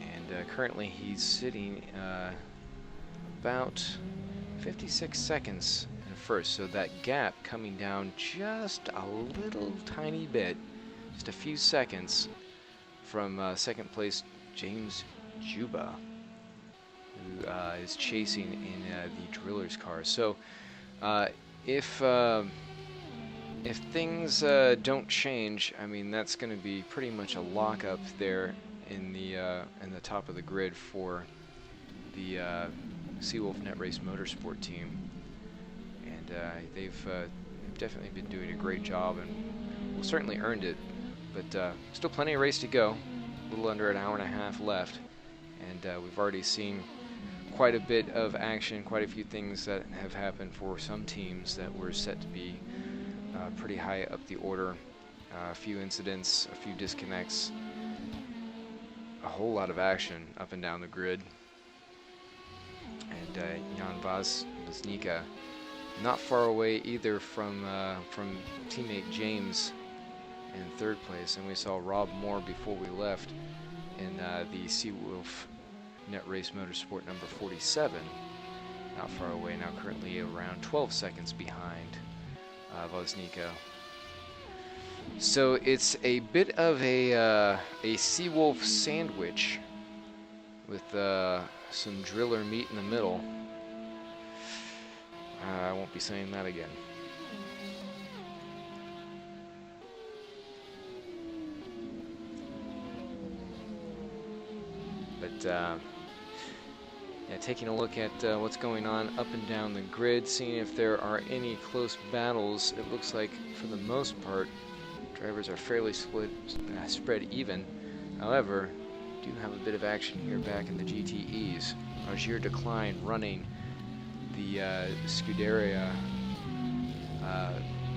And currently he's sitting about 56 seconds in first, so that gap coming down just a little tiny bit, just a few seconds from second place James Juba, who is chasing in the driller's car. So if things don't change, I mean, that's going to be pretty much a lockup there in the top of the grid for the Seawolf Net Race Motorsport team, and they've definitely been doing a great job, and well, certainly earned it. But still plenty of race to go. A little under an hour and a half left, and we've already seen quite a bit of action, quite a few things that have happened for some teams that were set to be pretty high up the order. A few incidents, a few disconnects, a whole lot of action up and down the grid. And Jan Vaznica not far away either from teammate James in third place, and we saw Rob Moore before we left in the Seawolf Net Race Motorsport number 47, not far away now, currently around 12 seconds behind Voznica. So it's a bit of a Seawolf sandwich with some driller meat in the middle. I won't be saying that again. But yeah, taking a look at what's going on up and down the grid, seeing if there are any close battles. It looks like, for the most part, drivers are fairly spread even. However, do have a bit of action here back in the GTEs. Rogier Decline running the Scuderia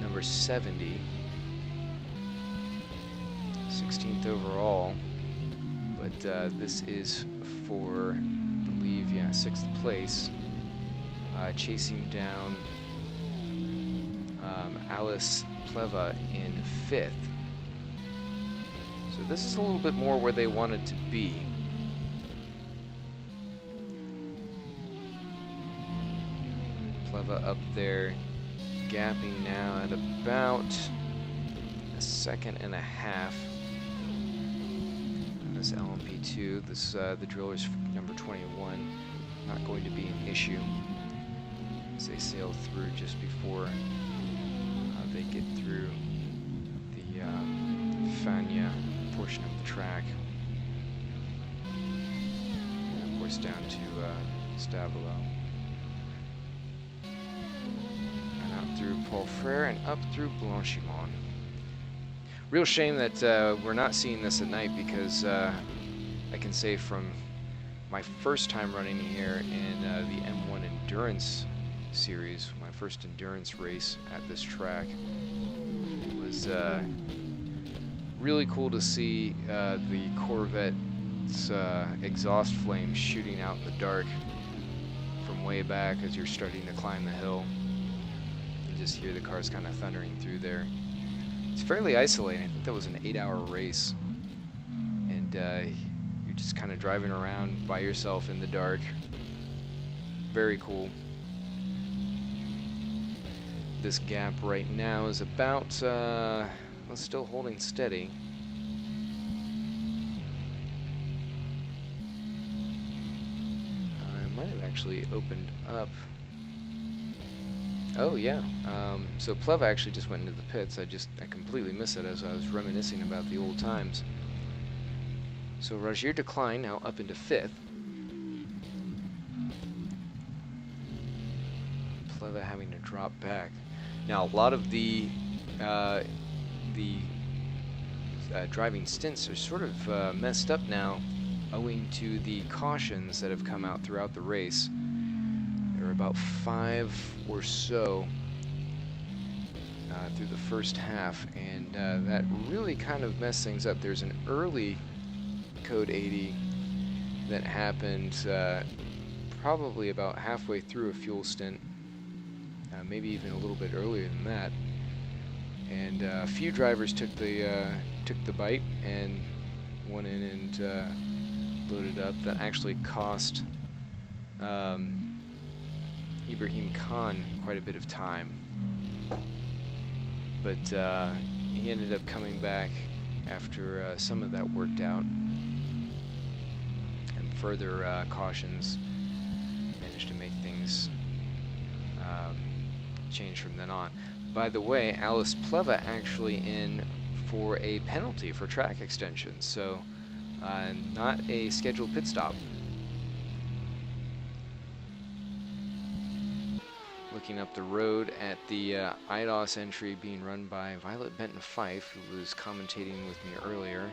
number 70, 16th overall. But this is for, I believe, yeah, 6th place, chasing down Alice Pleva in 5th. So this is a little bit more where they wanted to be. Pleva up there, gapping now at about a second and a half. This LMP2, this the driller's number 21, not going to be an issue as they sail through just before they get through the Fania portion of the track, and of course down to Stabilo, and out through Paul Frere and up through Blanchimont. Real shame that we're not seeing this at night, because I can say from my first time running here in the M1 Endurance Series, my first endurance race at this track, it was really cool to see the Corvette's exhaust flames shooting out in the dark from way back as you're starting to climb the hill. You just hear the cars kind of thundering through there. It's fairly isolating. I think that was an 8-hour race, and you're just kind of driving around by yourself in the dark. Very cool. This gap right now is about, well, still holding steady. I might have actually opened up. Oh yeah, so Pleva actually just went into the pits. I completely missed it as I was reminiscing about the old times. So Rogier Decline now up into 5th. Pleva having to drop back. Now, a lot of the driving stints are sort of messed up now, owing to the cautions that have come out throughout the race. There are about 5 or so through the first half, and that really kind of messed things up. There's an early Code 80 that happened probably about halfway through a fuel stint, maybe even a little bit earlier than that. And a few drivers took the bite and went in and loaded up. That actually cost Ibrahim Khan quite a bit of time. But he ended up coming back after some of that worked out. And further cautions managed to make things change from then on. By the way, Alice Pleva actually in for a penalty for track extension, so not a scheduled pit stop. Looking up the road at the IDOS entry being run by Violet Benton-Fife, who was commentating with me earlier.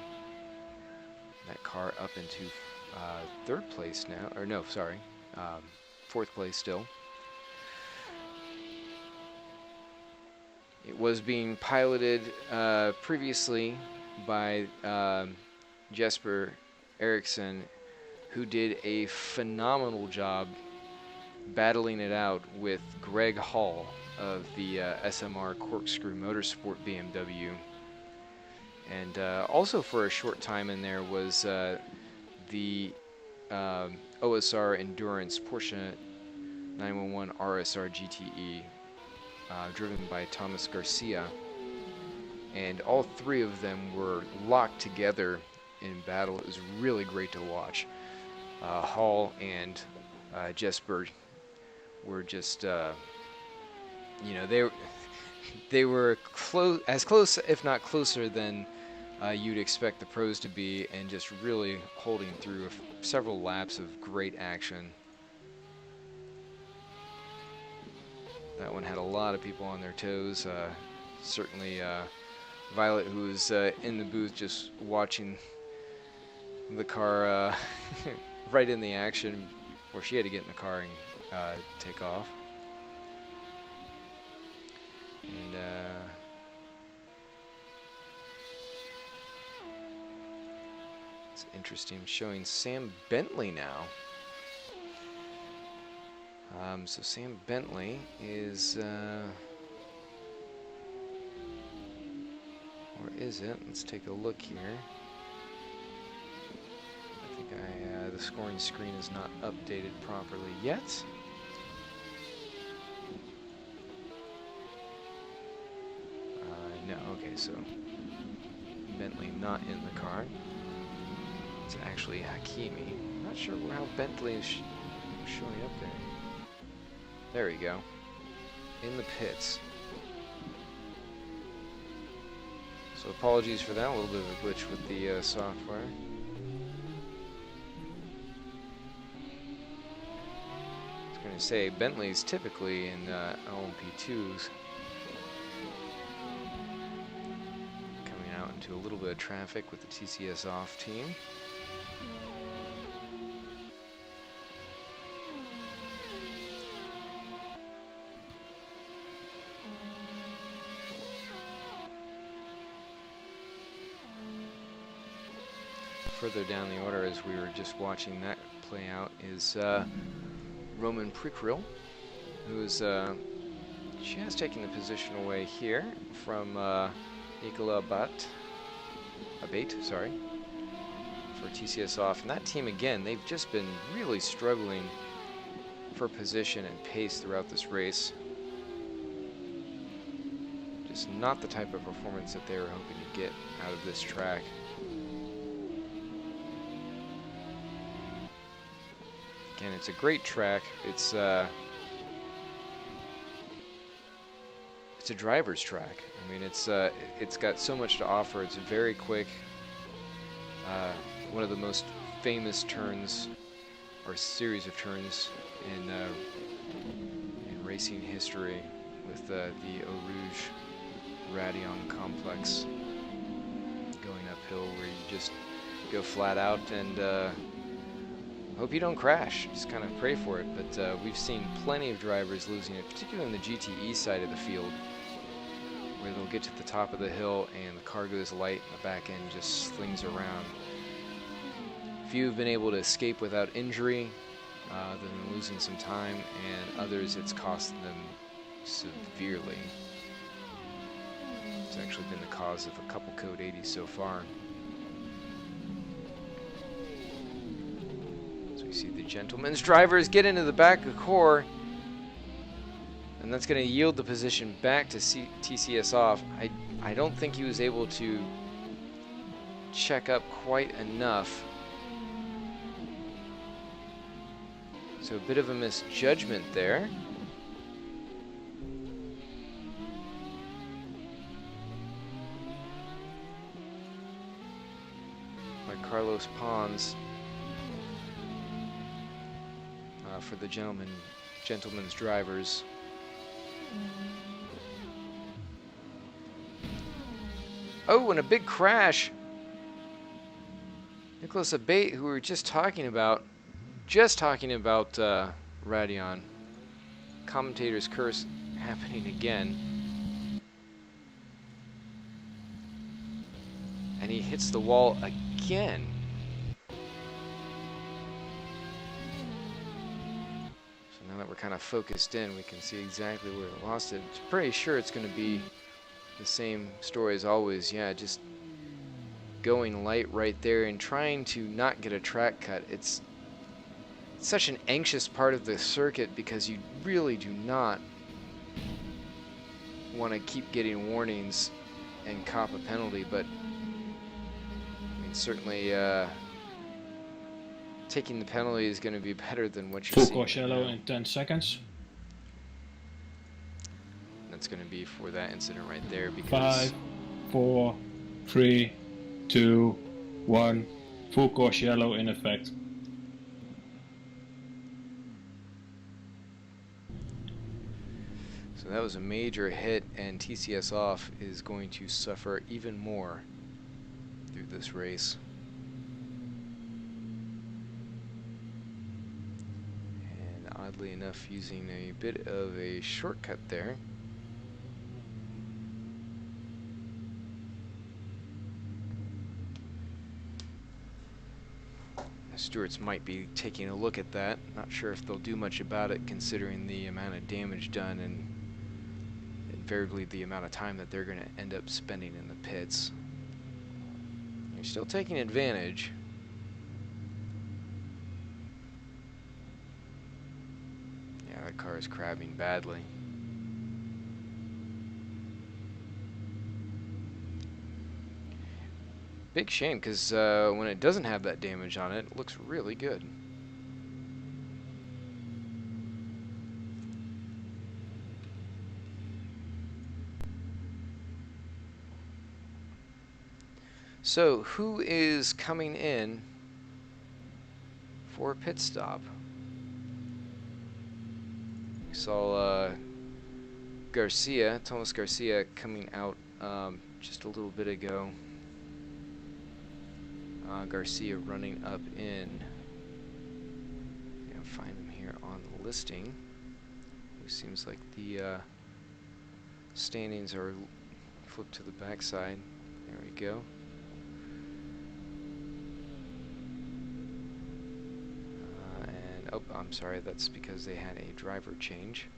That car up into 3rd place now, or no, sorry, 4th place still. It was being piloted previously by Jesper Eriksson, who did a phenomenal job battling it out with Greg Hall of the SMR Corkscrew Motorsport BMW. And also for a short time in there was the OSR Endurance Porsche 911 RSR GTE, driven by Thomas Garcia. And all 3 of them were locked together in battle. It was really great to watch. Hall and Jesper were just, you know, they were as close, if not closer, than you'd expect the pros to be, and just really holding through several laps of great action. That one had a lot of people on their toes. Certainly Violet, who was in the booth just watching the car right in the action, where she had to get in the car and take off. And it's interesting, showing Sam Bentley now. So Sam Bentley is, or is it? Let's take a look here. I think the scoring screen is not updated properly yet. No, okay, so Bentley not in the car. It's actually Hakimi. I'm not sure how Bentley is showing up there. There we go. In the pits. So apologies for that, a little bit of a glitch with the software. I was going to say, Bentley's typically in LMP2s. Coming out into a little bit of traffic with the TCS off team. Further down the order, as we were just watching that play out, is Roman Prikryl, who is she has taken the position away here from Nicola Abate, sorry, for TCS off. And that team, again, they've just been really struggling for position and pace throughout this race. Just not the type of performance that they were hoping to get out of this track. Again, it's a great track. It's a driver's track. I mean, it's got so much to offer. It's very quick. One of the most famous turns, or series of turns, in racing history with the Eau Rouge Radion complex going uphill, where you just go flat out and hope you don't crash. Just kind of pray for it. But we've seen plenty of drivers losing it, particularly on the GTE side of the field, where they'll get to the top of the hill and the car goes light and the back end just slings around. Few have been able to escape without injury, other than losing some time, and others it's cost them severely. It's actually been the cause of a couple Code 80s so far. So we see the gentleman's drivers get into the back of core, and that's going to yield the position back to TCS off. I don't think he was able to check up quite enough. So a bit of a misjudgment there. By Carlos Pons for the gentleman's drivers. Oh, and a big crash. Nicholas Abate, who we were just talking about Radion. Commentator's curse happening again. And he hits the wall again. So now that we're kind of focused in, we can see exactly where he lost it. I'm pretty sure it's going to be the same story as always. Yeah, just going light right there and trying to not get a track cut. It's such an anxious part of the circuit because you really do not want to keep getting warnings and cop a penalty, but I mean, certainly taking the penalty is going to be better than what you're Full seeing. course yellow in 10 seconds. That's going to be for that incident right there, because 5, 4, 3, 2, 1. Full course yellow in effect. so that was a major hit, and TCS off is going to suffer even more through this race. And oddly enough, using a bit of a shortcut there. Stewards might be taking a look at that. Not sure if they'll do much about it, considering the amount of damage done and invariably the amount of time that they're going to end up spending in the pits. You're still taking advantage. Yeah, that car is crabbing badly. Big shame, because when it doesn't have that damage on it, it looks really good. So, who is coming in for a pit stop? We saw Thomas Garcia coming out just a little bit ago. Garcia running up in. I'll find him here on the listing. It seems like the standings are flipped to the backside. There we go. And oh, I'm sorry, that's because they had a driver change.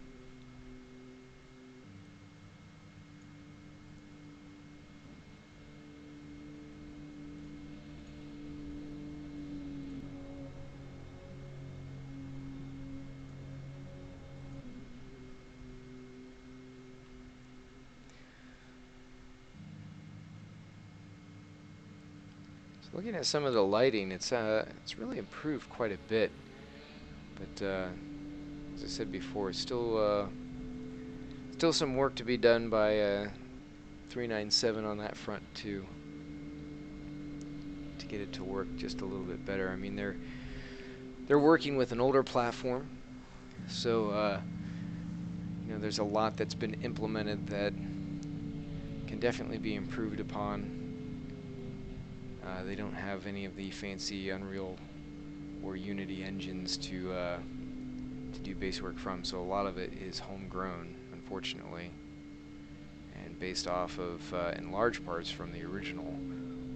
Looking at some of the lighting, it's really improved quite a bit, but as I said before, still some work to be done by 397 on that front to get it to work just a little bit better. I mean, they're working with an older platform, so you know, there's a lot that's been implemented that can definitely be improved upon. They don't have any of the fancy Unreal or Unity engines to do base work from, so a lot of it is homegrown, unfortunately, and based off of, in large parts, from the original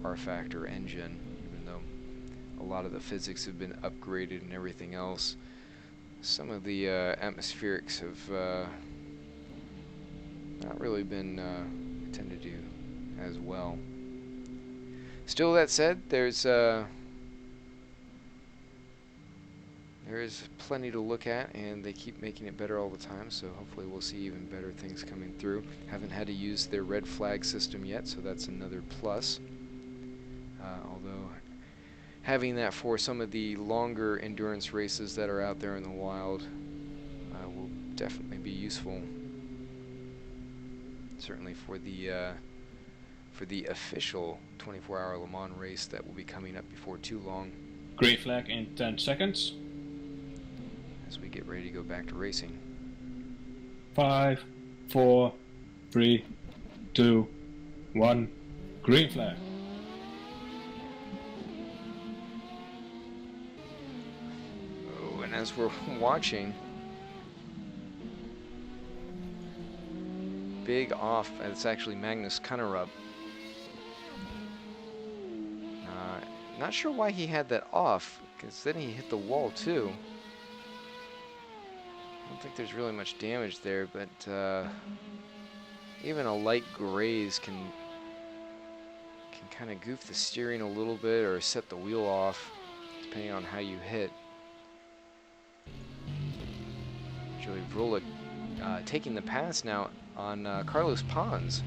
R-Factor engine, even though a lot of the physics have been upgraded and everything else. Some of the atmospherics have not really been attended to as well. Still, that said, there is plenty to look at, and they keep making it better all the time, so hopefully we'll see even better things coming through. Haven't had to use their red flag system yet, so that's another plus. Although having that for some of the longer endurance races that are out there in the wild will definitely be useful. Certainly for the official 24-hour Le Mans race that will be coming up before too long. Green flag in 10 seconds. As we get ready to go back to racing. 5, 4, 3, 2, 1. Green flag. Oh, and as we're watching, big off, and it's actually Magnus Kunnerup. Not sure why he had that off, because then he hit the wall too. I don't think there's really much damage there, but even a light graze can kind of goof the steering a little bit or set the wheel off, depending on how you hit. Joey Vrolik taking the pass now on Carlos Pons.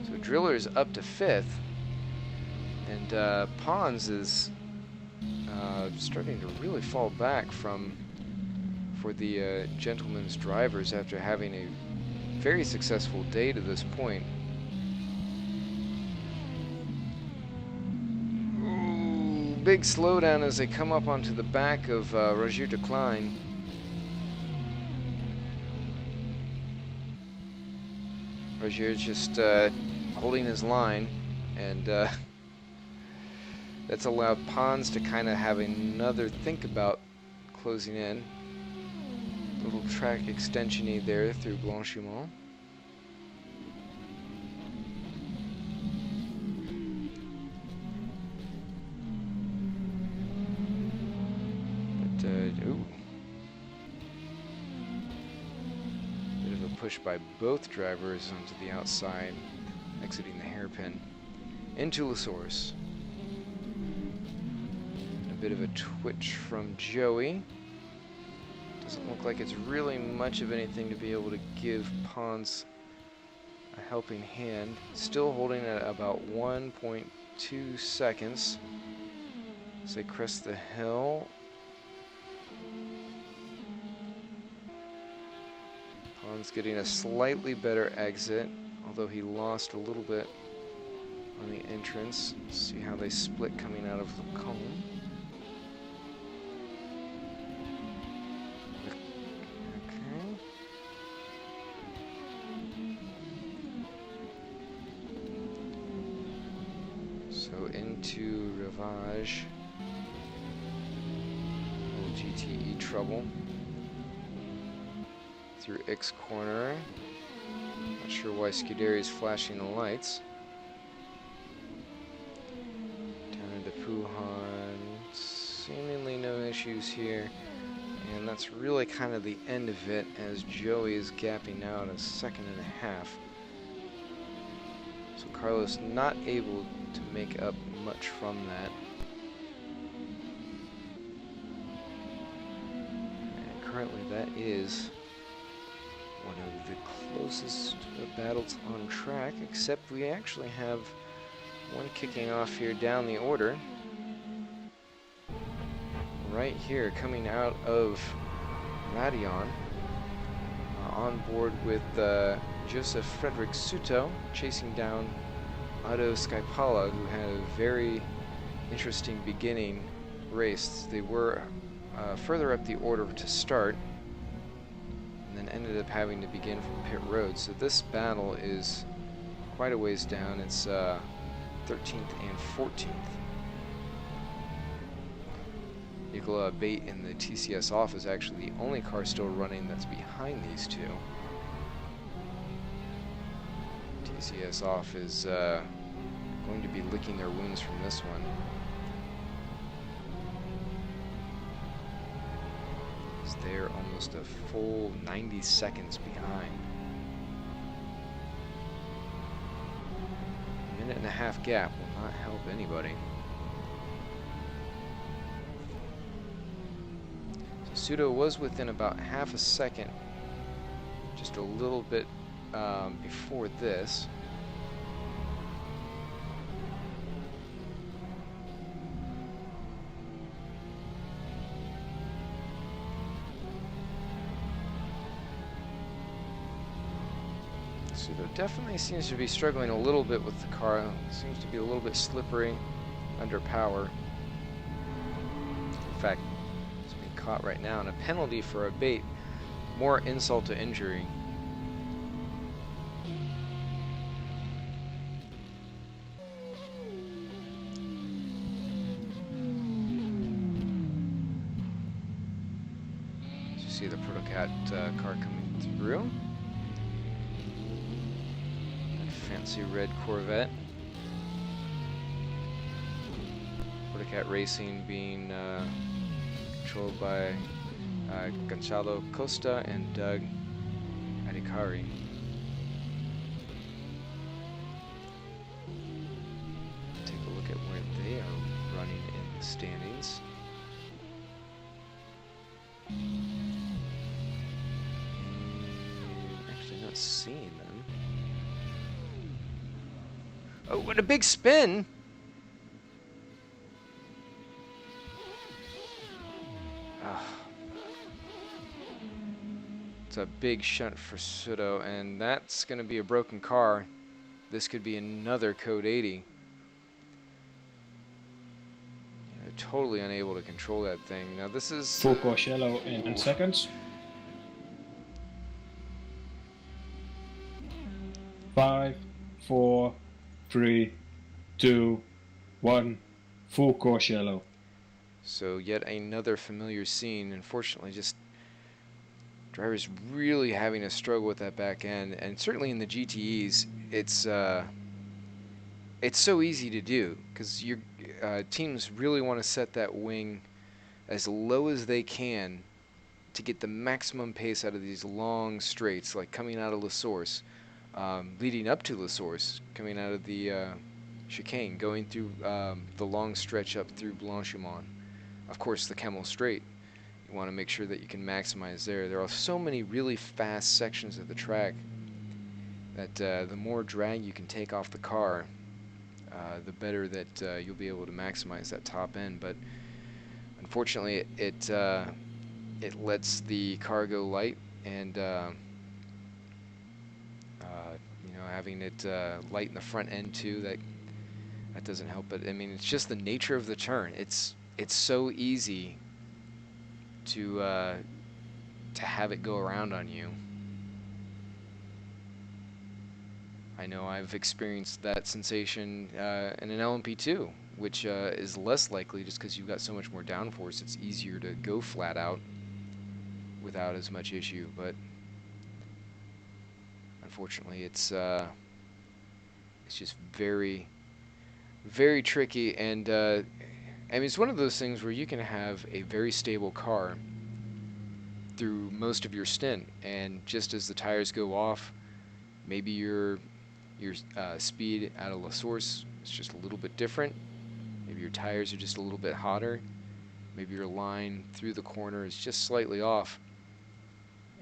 So Driller's up to 5th, and Pons is starting to really fall back for the gentleman's drivers after having a very successful day to this point. Ooh, big slowdown as they come up onto the back of Roger de Klein. Roger's just holding his line, and that's allowed Pons to kind of have another think about closing in. Little track extension-y there through Blanchimont. But, ooh. Bit of a push by both drivers onto the outside, exiting the hairpin into La Source. A bit of a twitch from Joey. Doesn't look like it's really much of anything to be able to give Pons a helping hand. Still holding at about 1.2 seconds as they crest the hill. Pons getting a slightly better exit, although he lost a little bit on the entrance. Let's see how they split coming out of the cone. So into Rivage, little GTE trouble. Through X corner. Not sure why Scuderi is flashing the lights. Down into Puhan. Seemingly no issues here. And that's really kind of the end of it as Joey is gapping out a second and a half. So Carlos not able to make up much from that. And currently that is one of the closest battles on track, except we actually have one kicking off here down the order. Right here, coming out of Radion, on board with Joseph Frederick Suto, chasing down Otto Skypala, who had a very interesting beginning race. They were further up the order to start. ended up having to begin from pit road. So this battle is quite a ways down. It's 13th and 14th. Nikola Bate in the TCS off is actually the only car still running that's behind these two. TCS off is going to be licking their wounds from this one. They're almost a full 90 seconds behind. A minute and a half gap will not help anybody. So Sudo was within about half a second, just a little bit before this. Sudo definitely seems to be struggling a little bit with the car. Seems to be a little bit slippery under power. In fact, it's being caught right now, and a penalty for a Bate. More insult to injury. You see the Protocat car coming through. Fancy red Corvette. Protocat Racing being controlled by Gonzalo Costa and Doug Adhikari. Take a look at where they are running in the standings. Actually not seeing them. Oh, what a big spin! It's a big shunt for Sudo, and that's going to be a broken car. This could be another Code 80. They're totally unable to control that thing. Now this is... Full course yellow in 10 seconds. 5, 4, 3, 2, 1, full course yellow. So yet another familiar scene. Unfortunately, just drivers really having a struggle with that back end, and certainly in the GTEs, it's so easy to do because your teams really want to set that wing as low as they can to get the maximum pace out of these long straights, like coming out of La Source. Leading up to La Source, coming out of the chicane, going through the long stretch up through Blanchimont. Of course, the Kemmel Straight. You want to make sure that you can maximize there. There are so many really fast sections of the track that the more drag you can take off the car, the better that you'll be able to maximize that top end. But unfortunately, it lets the car go light, and having it light in the front end too, that doesn't help. But I mean, it's just the nature of the turn. It's so easy to have it go around on you. I know I've experienced that sensation in an LMP2, which is less likely just because you've got so much more downforce. It's easier to go flat out without as much issue, but unfortunately, it's just very, very tricky. And I mean, it's one of those things where you can have a very stable car through most of your stint, and just as the tires go off, maybe your speed out of La Source is just a little bit different. Maybe your tires are just a little bit hotter. Maybe your line through the corner is just slightly off.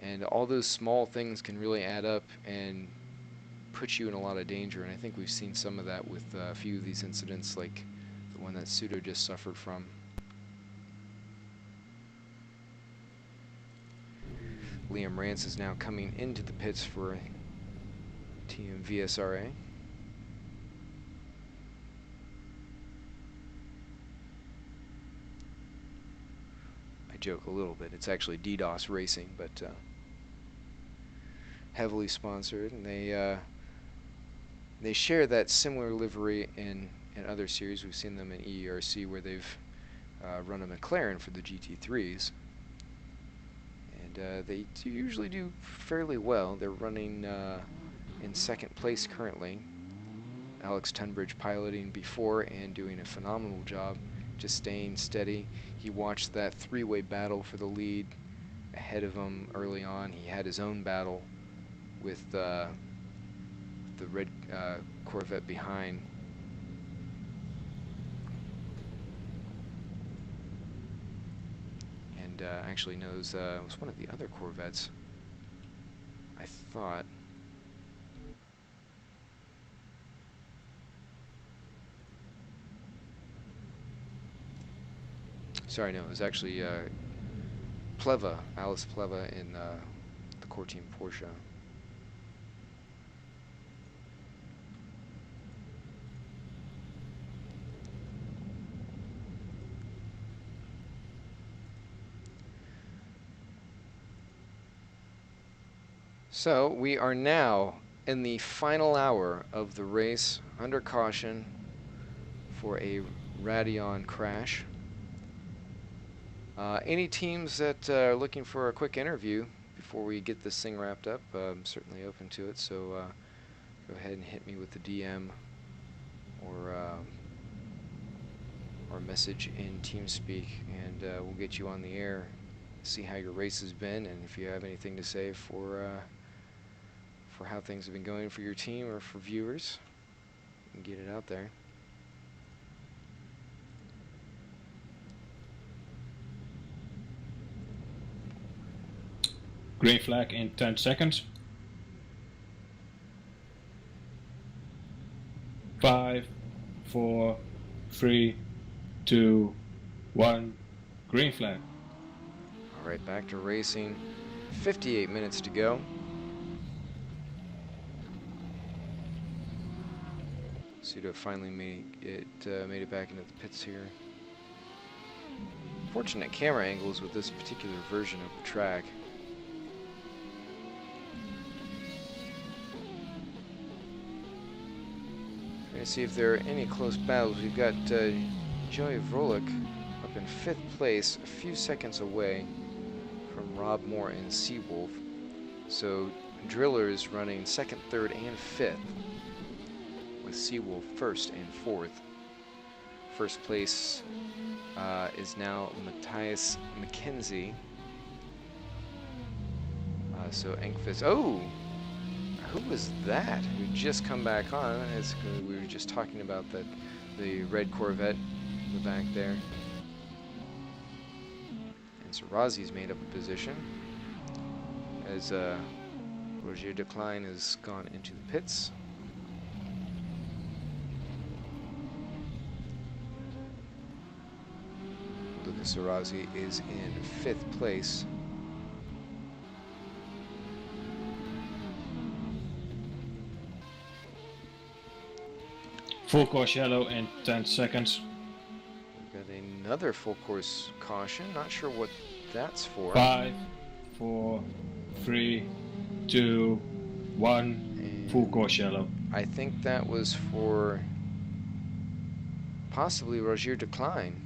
And all those small things can really add up and put you in a lot of danger. And I think we've seen some of that with a few of these incidents, like the one that Sudo just suffered from. Liam Rance is now coming into the pits for Team VSRA. I joke a little bit. It's actually DDoS Racing, but heavily sponsored, and they share that similar livery in other series. We've seen them in EERC where they've run a McLaren for the GT3s, and they usually do fairly well. They're running in second place currently. Alex Tunbridge piloting before and doing a phenomenal job, just staying steady. He watched that three-way battle for the lead ahead of him early on. He had his own battle with the red Corvette behind. And actually knows it was one of the other Corvettes, I thought. Sorry, no, it was actually Pleva, Alice Pleva in the core team Porsche. So we are now in the final hour of the race, under caution for a Radeon crash. Any teams that are looking for a quick interview before we get this thing wrapped up, I'm certainly open to it, so go ahead and hit me with the DM or message in TeamSpeak, and we'll get you on the air, see how your race has been, and if you have anything to say for how things have been going for your team or for viewers, and get it out there. Green flag in 10 seconds. 5, 4, 3, 2, 1. Green flag. All right, back to racing. 58 minutes to go. Sudo finally made it back into the pits here. Fortunate camera angles with this particular version of the track. Trying to see if there are any close battles. We've got Joey Vrolik up in 5th place, a few seconds away from Rob Moore and Seawolf. So Driller is running 2nd, 3rd, and 5th, with Seawolf 1st and 4th. First place is now Matthias McKenzie. So Engfist, oh! Who was that? Who just come back on? As we were just talking about the red Corvette in the back there. And so Razi's made up a position as Roger Decline has gone into the pits. Lucas Arazi is in 5th place. Full course yellow in 10 seconds. We've got another full course caution. Not sure what that's for. 5, 4, 3, 2, 1. And Full course yellow. I think that was for possibly Roger Decline.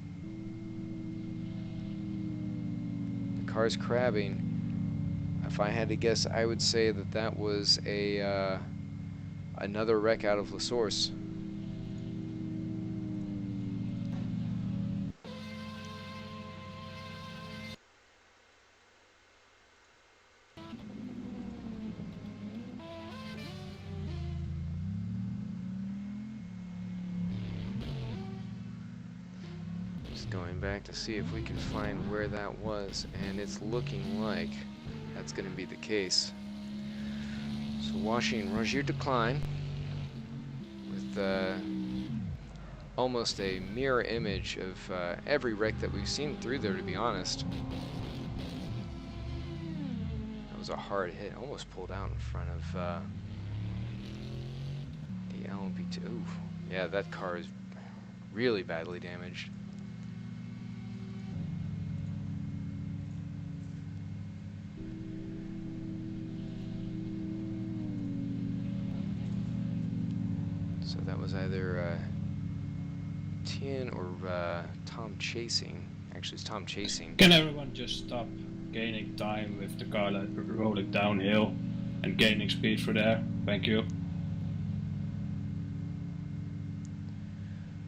The car's crabbing. If I had to guess, I would say that that was a another wreck out of La Source. Going back to see if we can find where that was, and it's looking like that's going to be the case. So watching Roger Decline with almost a mirror image of every wreck that we've seen through there, to be honest. That was a hard hit, almost pulled out in front of the LMP2. Ooh, yeah, that car is really badly damaged. So that was either Tien or Tom chasing. Actually, it's Tom chasing. Can everyone just stop gaining time with the car rolling downhill and gaining speed for there? Thank you.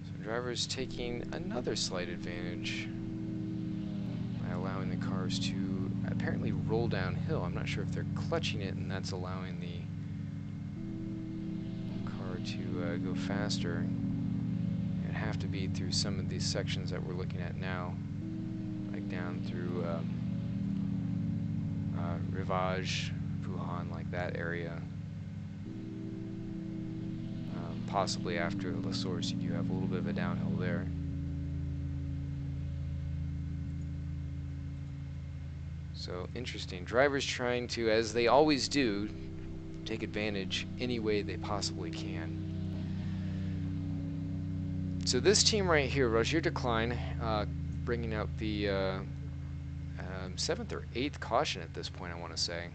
So drivers taking another slight advantage by allowing the cars to apparently roll downhill. I'm not sure if they're clutching it and that's allowing the car to go faster. It'd have to be through some of these sections that we're looking at now, like down through Rivage, Wuhan, like that area. Possibly after La Source, you do have a little bit of a downhill there. So interesting. Drivers trying to, as they always do, take advantage any way they possibly can. So this team right here, Roger Decline, bringing out the 7th or 8th caution at this point, I want to say.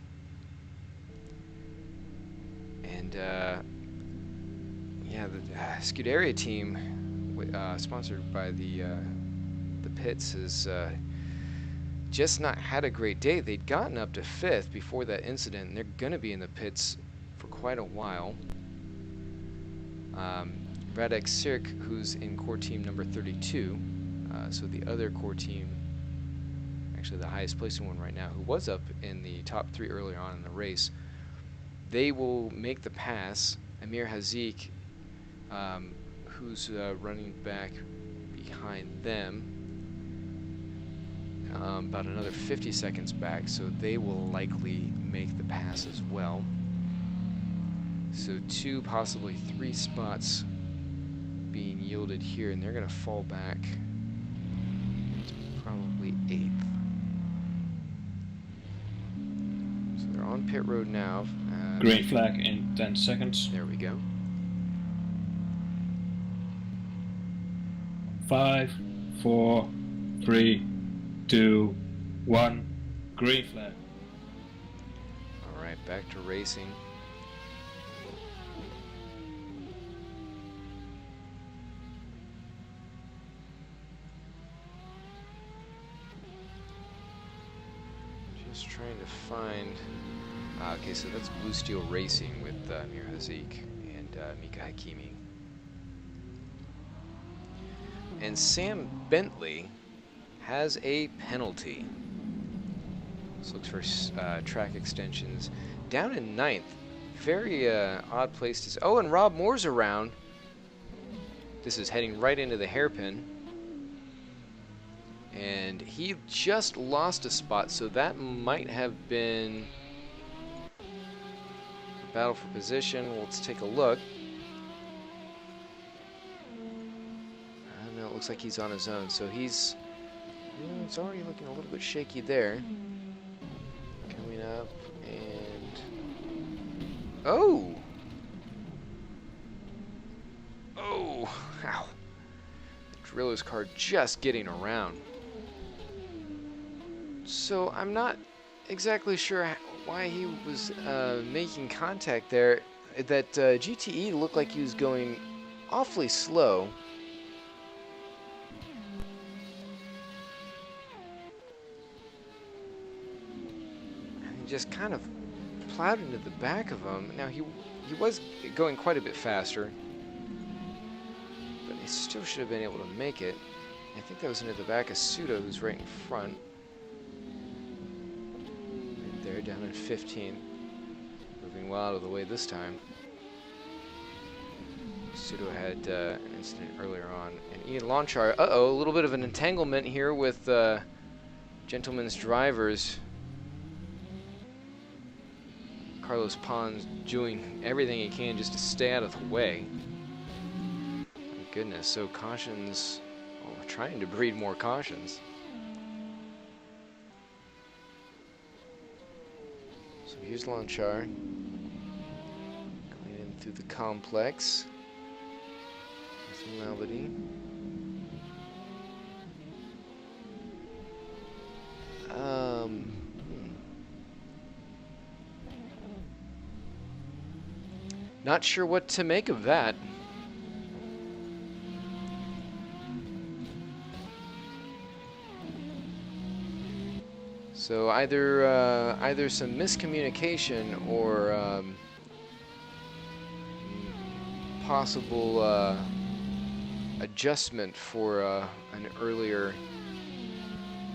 And yeah, the Scuderia team, sponsored by the pits, has just not had a great day. They'd gotten up to 5th before that incident, and they're going to be in the pits for quite a while. Radek Sirk, who's in core team number 32, so the other core team, actually the highest placing one right now, who was up in the top 3 earlier on in the race, they will make the pass. Amir Hazik, who's running back behind them, about another 50 seconds back, so they will likely make the pass as well. So 2, possibly 3 spots being yielded here, and they're going to fall back to probably 8th. So they're on pit road now. Green flag in 10 seconds. There we go. 5, 4, 3, 2, 1. Green flag. All right, back to racing. Just trying to find. Okay, so that's Blue Steel Racing with Amir Hazik and Mika Hakimi. And Sam Bentley has a penalty. This looks for track extensions. Down in 9th. Very odd place to... Oh, and Rob Moore's around. This is heading right into the hairpin. And he just lost a spot, so that might have been a battle for position. Well, let's take a look. I don't know, it looks like he's on his own, so he's... it's already looking a little bit shaky there. Coming up, and... Oh! Oh! Ow! The Driller's car just getting around. So I'm not exactly sure why he was making contact there. That GTE looked like he was going awfully slow. And he just kind of plowed into the back of him. Now he was going quite a bit faster, but he still should have been able to make it. I think that was into the back of Suda, who's right in front. There, down in 15th. Moving well out of the way this time. Pseudo had an incident earlier on. And Ian Lonchar, a little bit of an entanglement here with Gentleman's drivers. Carlos Pons doing everything he can just to stay out of the way. My goodness, so cautions, well, we're trying to breed more cautions. So here's Lonchar, going in through the complex with Melody. Not sure what to make of that. So either some miscommunication or possible adjustment for an earlier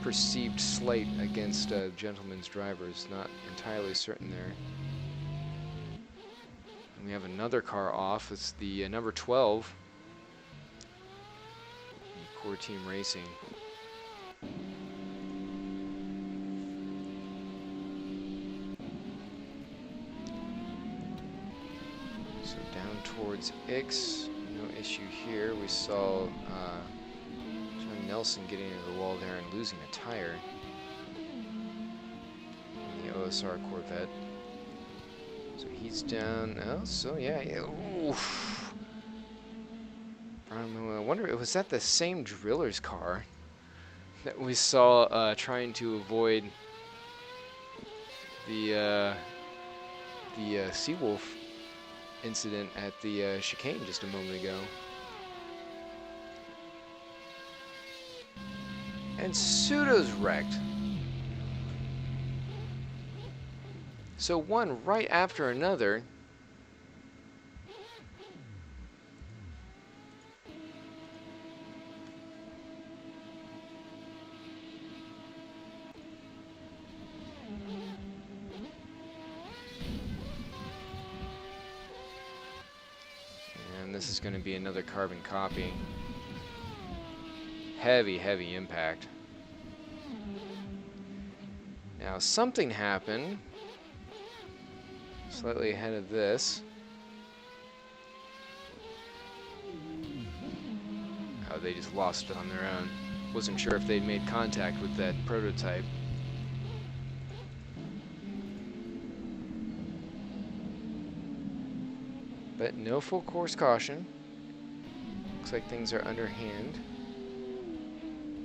perceived slight against gentlemen's drivers. Not entirely certain there. And we have another car off. It's the number 12. Core Team Racing. So down towards Ix, no issue here. We saw John Nelson getting into the wall there and losing a tire in the OSR Corvette. So he's down. Oh, so yeah. Oof. I wonder, was that the same driller's car that we saw trying to avoid the Seawolf incident at the chicane just a moment ago? And Pseudo's wrecked. So one right after another. And this is going to be another carbon copy. Heavy, heavy impact. Now something happened slightly ahead of this. Oh, they just lost it on their own. Wasn't sure if they'd made contact with that prototype. But no full course caution. Looks like things are underhand.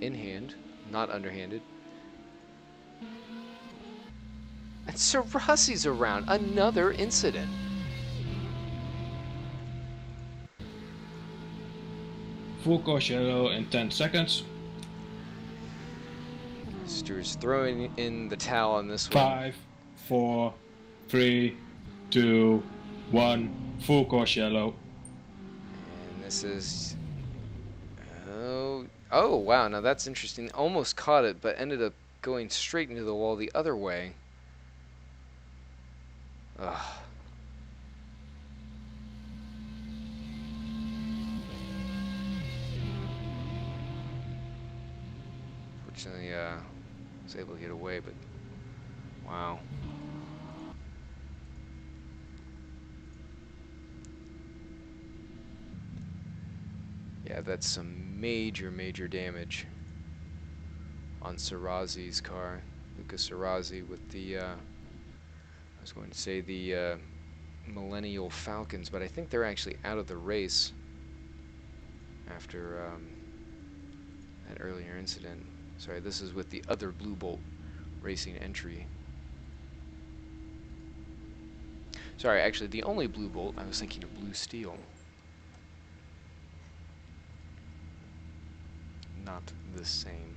In hand, not underhanded. And Sarassi's around. Another incident. Full course yellow in 10 seconds. Stewart's throwing in the towel on this one. 5, 4, 3, 2, 1. Full course yellow. And this is... Oh, wow. Now that's interesting. Almost caught it, but ended up going straight into the wall the other way. Ugh. Fortunately, I was able to get away, but wow. Yeah, that's some major, major damage on Sarazi's car. Lucas Sarazi with the, I was going to say the Millennial Falcons, but I think they're actually out of the race after that earlier incident. Sorry, this is with the other Blue Bolt Racing entry. Sorry, actually the only Blue Bolt, I was thinking of Blue Steel. Not the same.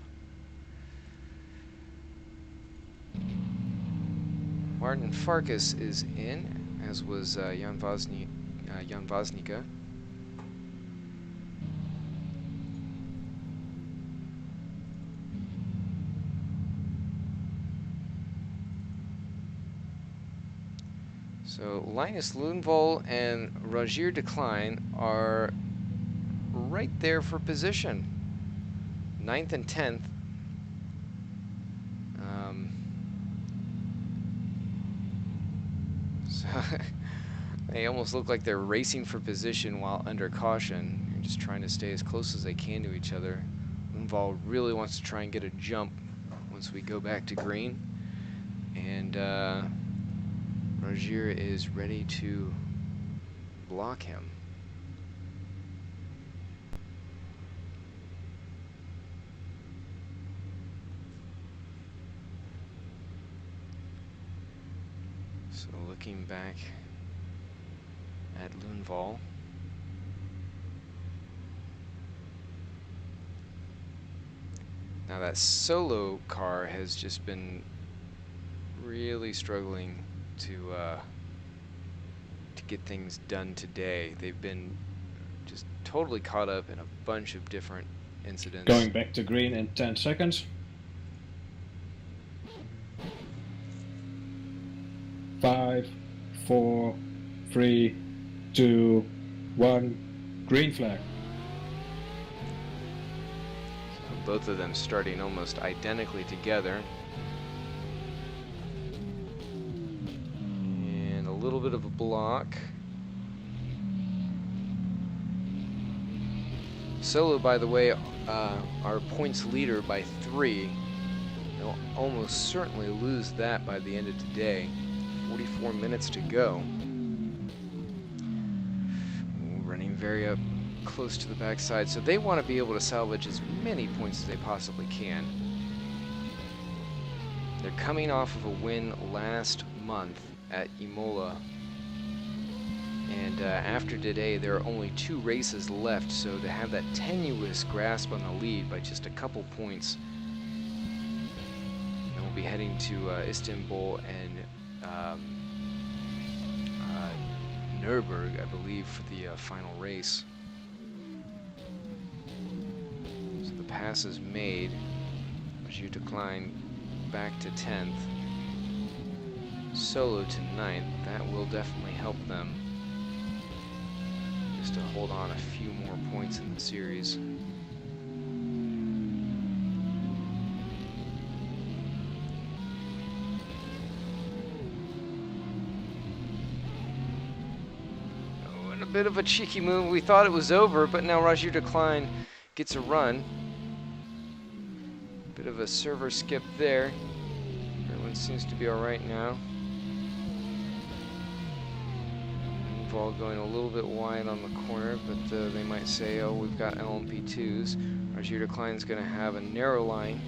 Martin Farkas is in, as was Jan Voznica. So Linus Lundvall and Rogier Decline are right there for position. 9th and 10th. So they almost look like they're racing for position while under caution. They're just trying to stay as close as they can to each other. Lundvall really wants to try and get a jump once we go back to green. And Rogier is ready to block him. So looking back at Lundvall. Now that solo car has just been really struggling to get things done today. They've been just totally caught up in a bunch of different incidents. Going back to green in 10 seconds. 5, 4, 3, 2, 1. Green flag. So both of them starting almost identically together. And a little bit of a block. Solo, by the way, our points leader by 3. They'll almost certainly lose that by the end of today. 44 minutes to go. Running very up close to the backside, so they want to be able to salvage as many points as they possibly can. They're coming off of a win last month at Imola. And after today, there are only 2 races left, so to have that tenuous grasp on the lead by just a couple points, and we'll be heading to Istanbul and Nürburgring, I believe, for the final race. So the pass is made. Raju decline back to 10th. Solo to 9th. That will definitely help them just to hold on a few more points in the series. Oh, and a bit of a cheeky move. We thought it was over, but now Raju Decline gets a run. Bit of a server skip there. Everyone seems to be all right now. Ball going a little bit wide on the corner, but they might say, oh, we've got LMP2s. Raju Decline's going to have a narrow line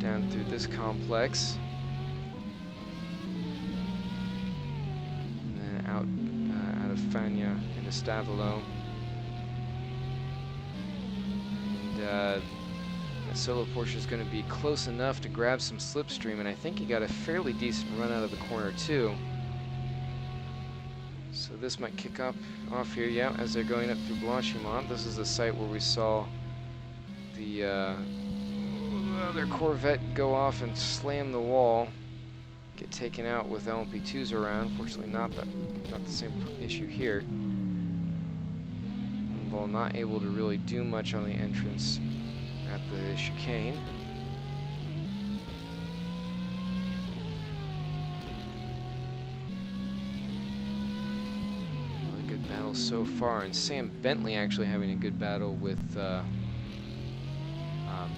down through this complex. And then out of Fania into Stavolo. And Solo Porsche is going to be close enough to grab some slipstream, and I think he got a fairly decent run out of the corner too. So this might kick off here, yeah, as they're going up through Blanchimont. This is the site where we saw the other Corvette go off and slam the wall, get taken out with LMP2s around. Fortunately, not the same issue here. Ball not able to really do much on the entrance at the chicane. So far, and Sam Bentley actually having a good battle with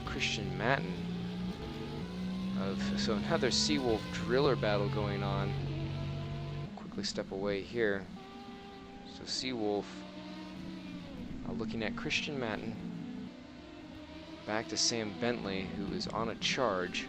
Christian Matten. So another Seawolf driller battle going on. Quickly step away here. So Seawolf looking at Christian Matten. Back to Sam Bentley, who is on a charge.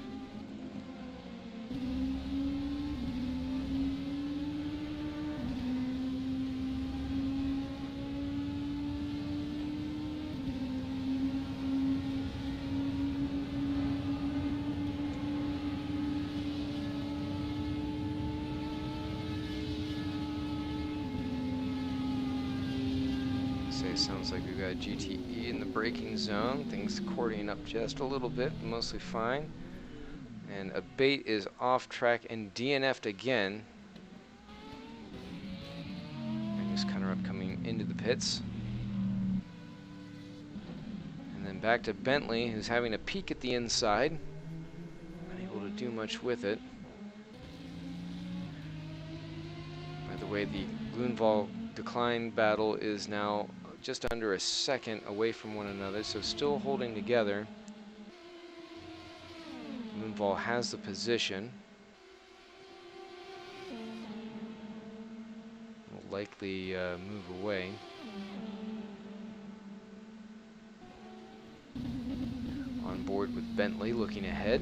Sounds like we've got a GTE in the braking zone. Things cording up just a little bit, mostly fine. And Abate is off track and DNF'd again. Magnus Cunnerup coming into the pits. And then back to Bentley, who's having a peek at the inside. Unable to do much with it. By the way, the Grünwald Decline battle is now just under a second away from one another, so still holding together. Moonball has the position. Will likely move away. On board with Bentley, looking ahead.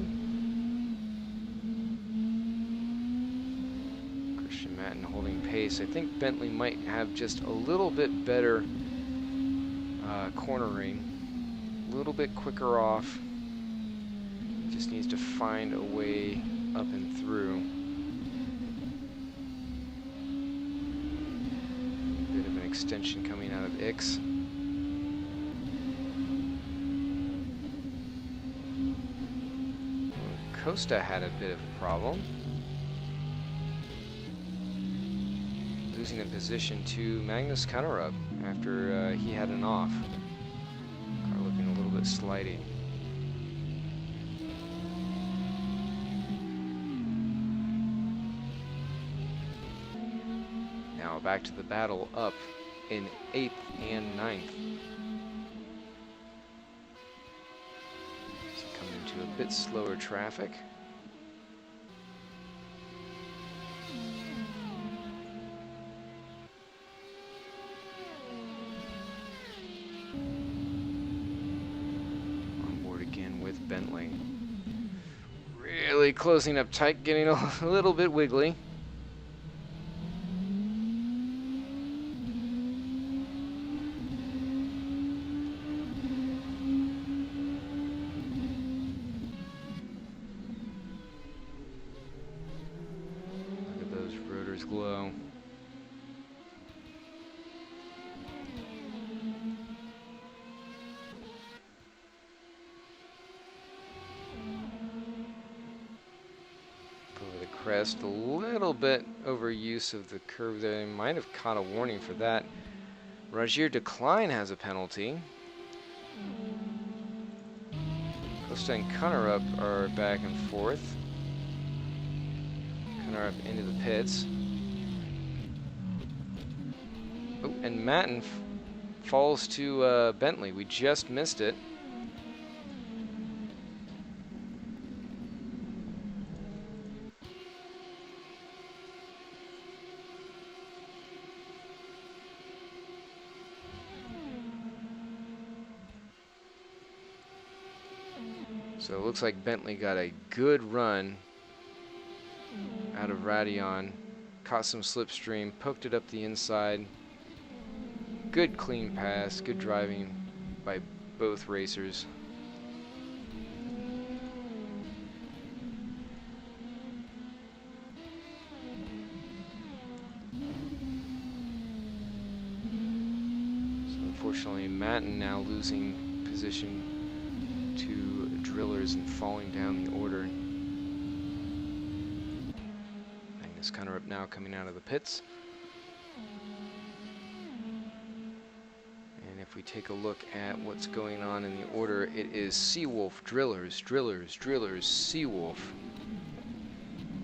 Christian Matten holding pace. I think Bentley might have just a little bit better cornering, a little bit quicker off. Just needs to find a way up and through. Bit of an extension coming out of Ix. Costa had a bit of a problem. Losing a position to Magnus Kunnerup after he had an off. Car looking a little bit slidey. Now back to the battle up in 8th and 9th. So coming into a bit slower traffic. On board again with Bentley. Really closing up tight, getting a little bit wiggly. Glow. Over the crest, a little bit overuse of the curve there. They might have caught a warning for that. Rogier Decline has a penalty. Costa and Kunnerup are back and forth. Kunnerup into the pits. Oh, and Matten falls to Bentley. We just missed it. So it looks like Bentley got a good run out of Radion. Caught some slipstream, poked it up the inside. Good clean pass, good driving by both racers. So unfortunately, Matten now losing position to Drillers and falling down the order. Magnus Kunnerup now coming out of the pits. If we take a look at what's going on in the order, it is Seawolf, Drillers, Drillers, Drillers, Seawolf,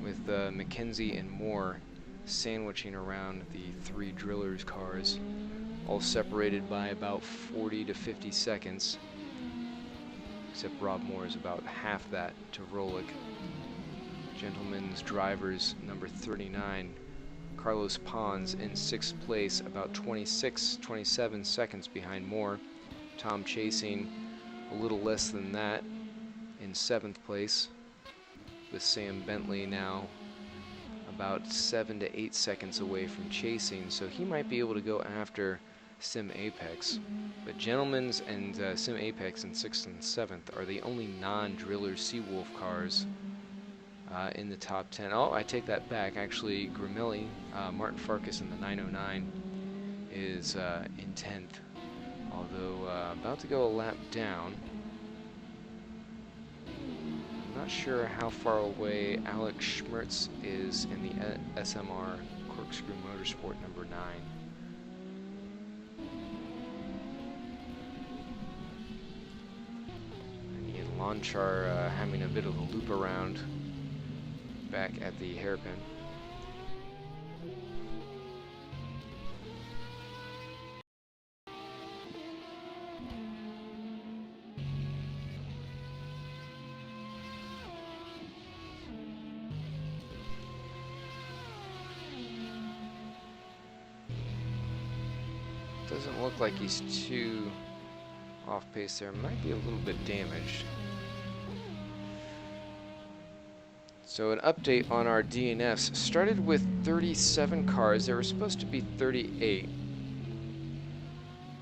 with McKenzie and Moore sandwiching around the three Drillers cars, all separated by about 40 to 50 seconds, except Rob Moore is about half that to Rolik. Gentlemen's drivers, number 39, Carlos Pons in 6th place, about 27 seconds behind Moore. Tom Chasing a little less than that in 7th place, with Sam Bentley now about 7 to 8 seconds away from Chasing, so he might be able to go after Sim Apex. But Gentlemen's and Sim Apex in 6th and 7th are the only non-Driller Seawolf cars in the top 10. Oh, I take that back. Actually, Grimelli, Martin Farkas in the 909 is in 10th, although about to go a lap down. I'm not sure how far away Alex Schmertz is in the SMR Corkscrew Motorsport number 9. And Ian Lonchar having a bit of a loop around back at the hairpin. Doesn't look like he's too off pace there. Might be a little bit damaged. So an update on our DNFs. Started with 37 cars. There were supposed to be 38.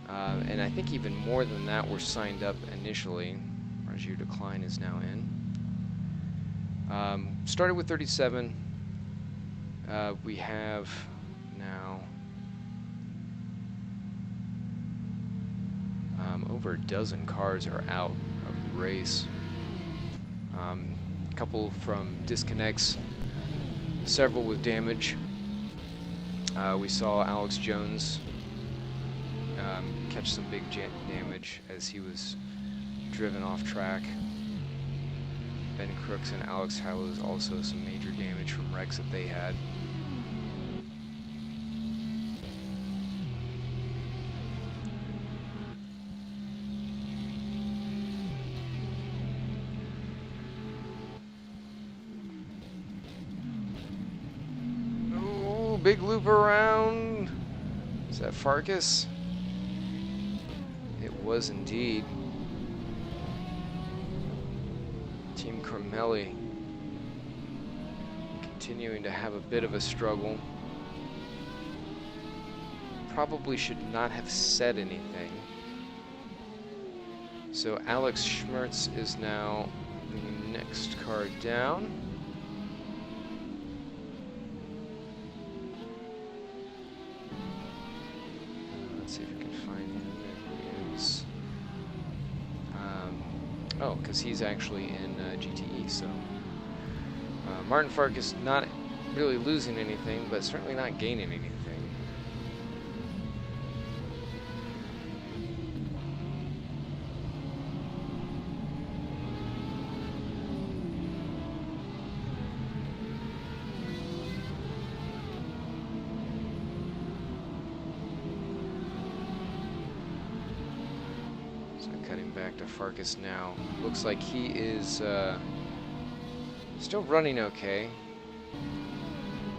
And I think even more than that were signed up initially. Rogier Decline is now in. Started with 37. We have now over a dozen cars are out of the race. A couple from disconnects, several with damage. We saw Alex Jones catch some big damage as he was driven off track. Ben Crooks and Alex Hallows also some major damage from wrecks that they had. Oh, big loop around. Is that Farkas? It was indeed. Team Cormelli continuing to have a bit of a struggle. Probably should not have said anything. So Alex Schmertz is now the next car down. Let's see if we can find him. There he is. Oh, because he's actually in GTE, so Martin Farkas not really losing anything, but certainly not gaining anything. Back to Farkas now. Looks like he is still running okay.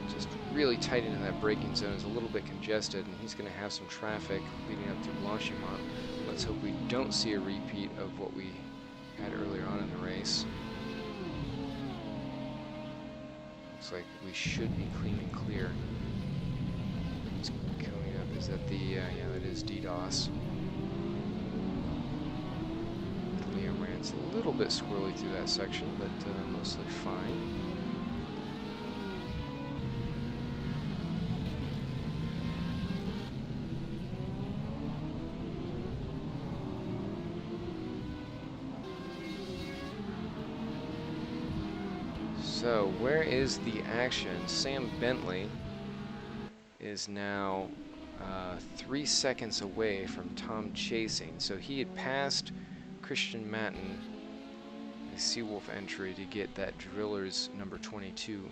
Just really tight into that braking zone. Is a little bit congested, and he's going to have some traffic leading up through Blanchimont. Let's hope we don't see a repeat of what we had earlier on in the race. Looks like we should be clean and clear. What's coming up? Is that the yeah, that is DDoS. It's a little bit squirrely through that section, but mostly fine. So, where is the action? Sam Bentley is now 3 seconds away from Tom Chasing. So he had passed Christian Matten, a Seawolf entry, to get that Drillers number 22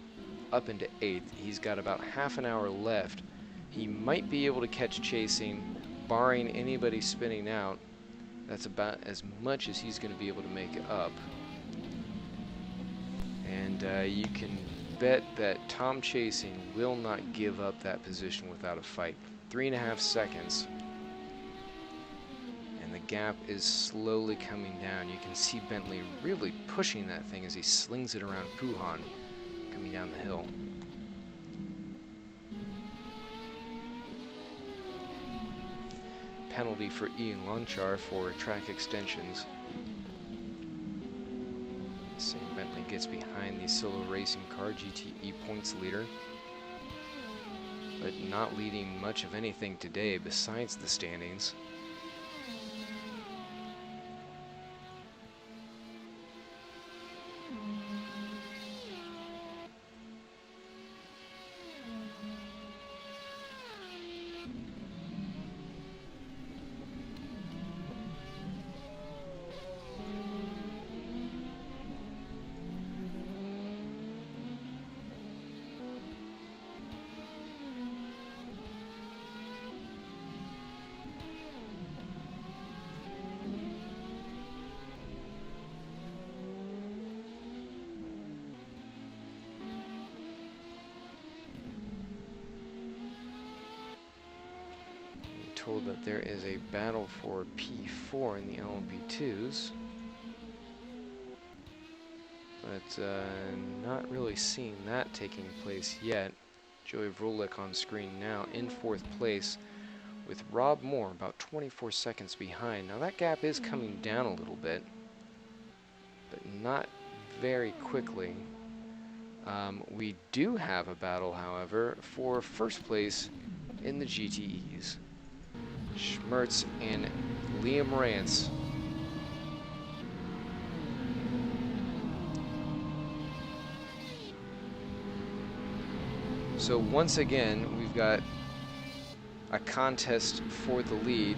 up into 8th. He's got about half an hour left. He might be able to catch Chasing, barring anybody spinning out. That's about as much as he's going to be able to make up. And you can bet that Tom Chasing will not give up that position without a fight. 3.5 seconds. The gap is slowly coming down. You can see Bentley really pushing that thing as he slings it around Puhan coming down the hill. Penalty for Ian Lonchar for track extensions. Sam Bentley gets behind the Solo Racing car, GTE points leader, but not leading much of anything today besides the standings. Told that there is a battle for P4 in the LMP2s, but not really seeing that taking place yet. Joey Vrolik on screen now in 4th place with Rob Moore about 24 seconds behind. Now that gap is coming down a little bit, but not very quickly. We do have a battle, however, for first place in the GTEs. Schmertz and Liam Rance. So once again, we've got a contest for the lead.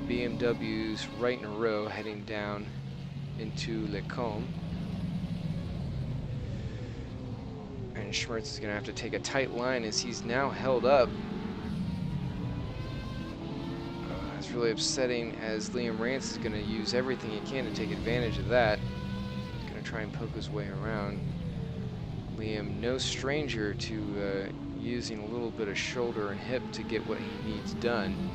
BMW's right in a row heading down into Le Combe. And Schmertz is going to have to take a tight line as he's now held up. It's really upsetting as Liam Rance is going to use everything he can to take advantage of that. Going to try and poke his way around. Liam, no stranger to using a little bit of shoulder and hip to get what he needs done.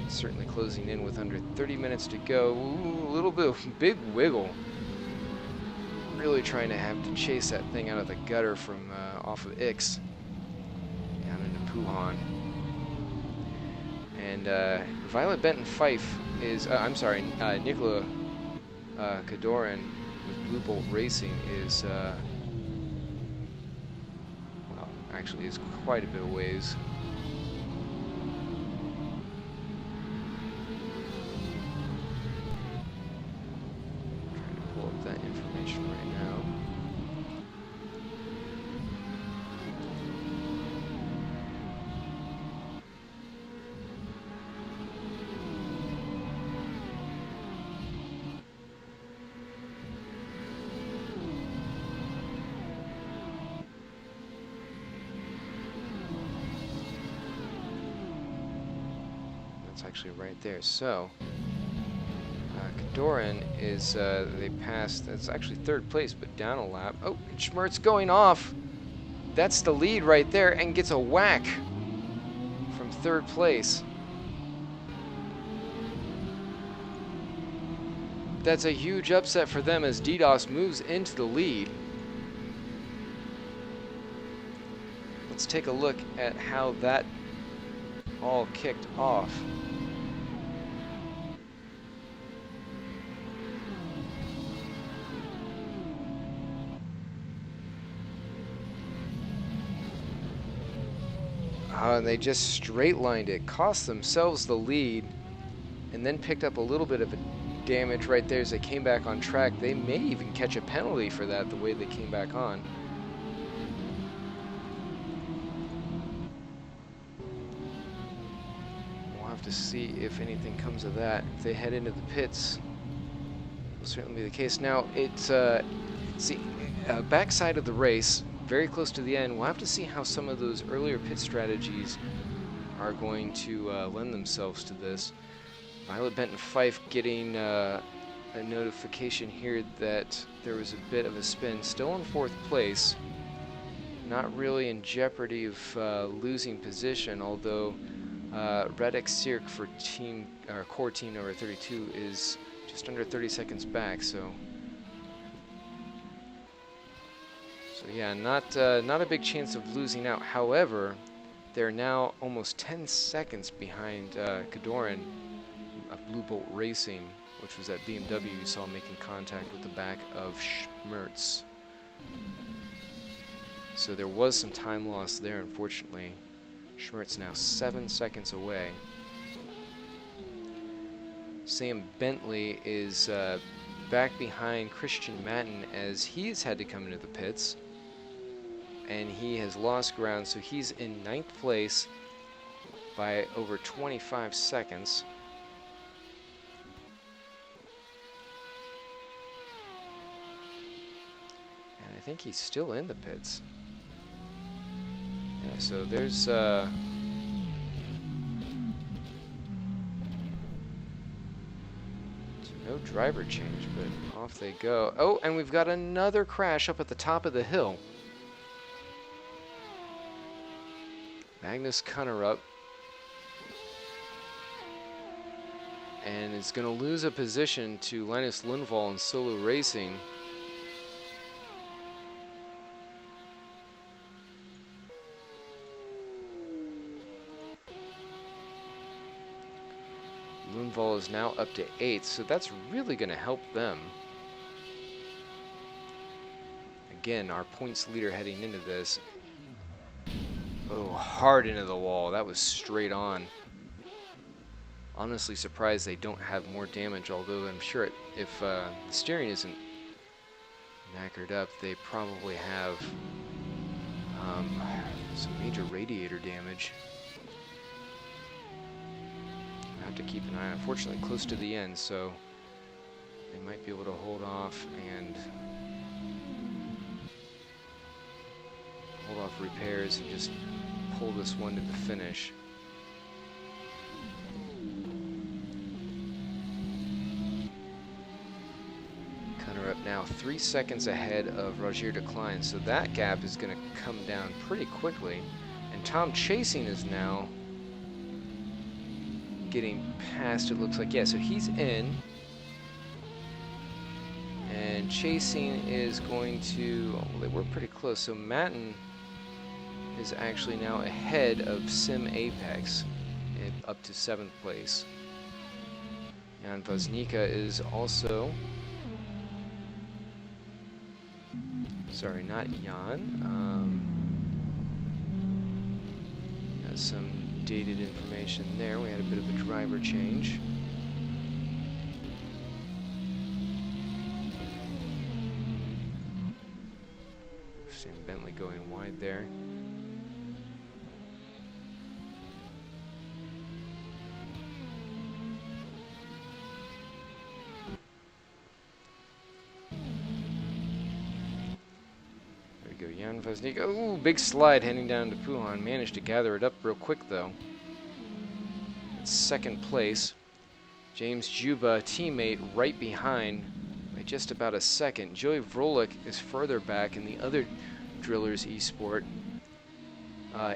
Certainly closing in with under 30 minutes to go. Ooh, a little bit of big wiggle. Really trying to have to chase that thing out of the gutter from off of Ix down into Puhan. And Violet Benton Fife is, Nicola Kadoran with Blue Bolt Racing is, well, actually is quite a bit of ways. Trying to pull up that information right now. Actually right there. So Kadoran is they passed, that's actually third place, but down a lap. Oh, Schmertz going off. That's the lead right there, and gets a whack from third place. That's a huge upset for them as DDoS moves into the lead. Let's take a look at how that all kicked off. And they just straight lined it, cost themselves the lead, and then picked up a little bit of a damage right there as they came back on track. They may even catch a penalty for that, the way they came back on. We'll have to see if anything comes of that. If they head into the pits, will certainly be the case. Now, it's backside of the race, very close to the end. We'll have to see how some of those earlier pit strategies are going to lend themselves to this. Violet Benton Fife getting a notification here that there was a bit of a spin. Still in fourth place. Not really in jeopardy of losing position, although Redek Sirk for core team number 32 is just under 30 seconds back, so yeah, not a big chance of losing out. However, they're now almost 10 seconds behind Kadoran of Blue Bolt Racing, which was that BMW you saw making contact with the back of Schmertz. So there was some time loss there, unfortunately. Schmertz now 7 seconds away. Sam Bentley is back behind Christian Matten as he's had to come into the pits. And he has lost ground, so he's in 9th place by over 25 seconds. And I think he's still in the pits. Yeah, so there's no driver change, but off they go. Oh, and we've got another crash up at the top of the hill. Magnus Kunnerup, and is going to lose a position to Linus Lundvall in solo racing. Lundvall is now up to 8th, so that's really going to help them. again, our points leader heading into this. Oh, hard into the wall. That was straight on. Honestly surprised they don't have more damage, although I'm sure if the steering isn't knackered up, they probably have some major radiator damage. I have to keep an eye on it. Unfortunately, close to the end, so they might be able to hold off and hold off repairs and just pull this one to the finish. Cutter up now 3 seconds ahead of Roger Decline, so that gap is going to come down pretty quickly. And Tom Chasing is now getting past, it looks like. Yeah, so he's in. And Chasing is going to, oh, they were pretty close. So Matten is actually now ahead of Sim Apex, up to 7th place. And Voznica is also, sorry, not Jan. Got some dated information there. We had a bit of a driver change. Seeing Bentley going wide there. Jan Voznica, ooh, big slide heading down to Puhan. Managed to gather it up real quick though. It's 2nd place. James Juba, teammate, right behind by just about a second. Joey Vrolik is further back in the other Drillers eSport.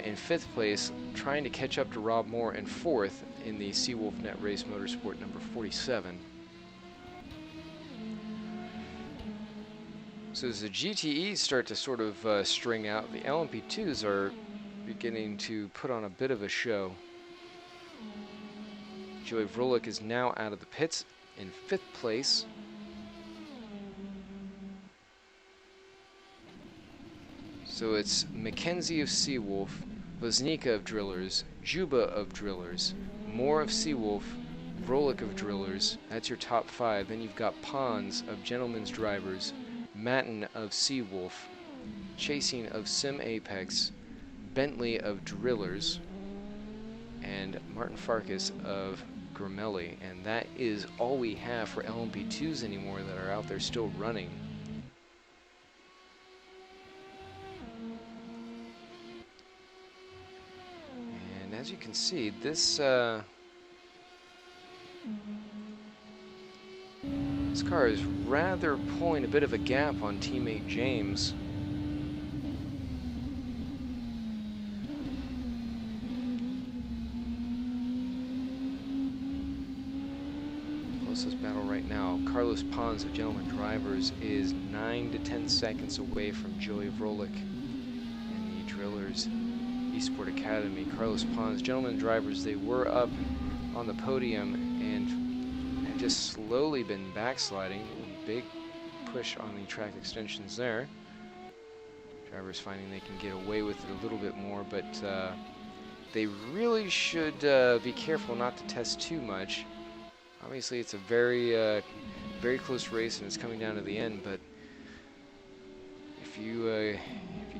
In 5th place, trying to catch up to Rob Moore, and 4th in the Seawolf Net Race Motorsport number 47. So as the GTEs start to sort of string out, the LMP2s are beginning to put on a bit of a show. Joey Vrolik is now out of the pits in 5th place. So it's Mackenzie of Seawolf, Voznica of Drillers, Juba of Drillers, Moore of Seawolf, Vrolik of Drillers. That's your top 5. Then you've got Pons of Gentlemen's Drivers, Matten of Seawolf, Chasing of Sim Apex, Bentley of Drillers, and Martin Farkas of Gramelli. And that is all we have for LMP2s anymore that are out there still running. And as you can see, this this car is rather pulling a bit of a gap on teammate James. Closest battle right now, Carlos Pons of Gentlemen Drivers is 9 to 10 seconds away from Joey Vrolik in the Drillers eSport Academy. Carlos Pons, Gentlemen Drivers, they were up on the podium and just slowly been backsliding. Big push on the track extensions there. Drivers finding they can get away with it a little bit more, but they really should be careful not to test too much. Obviously, it's a very close race and it's coming down to the end, but if you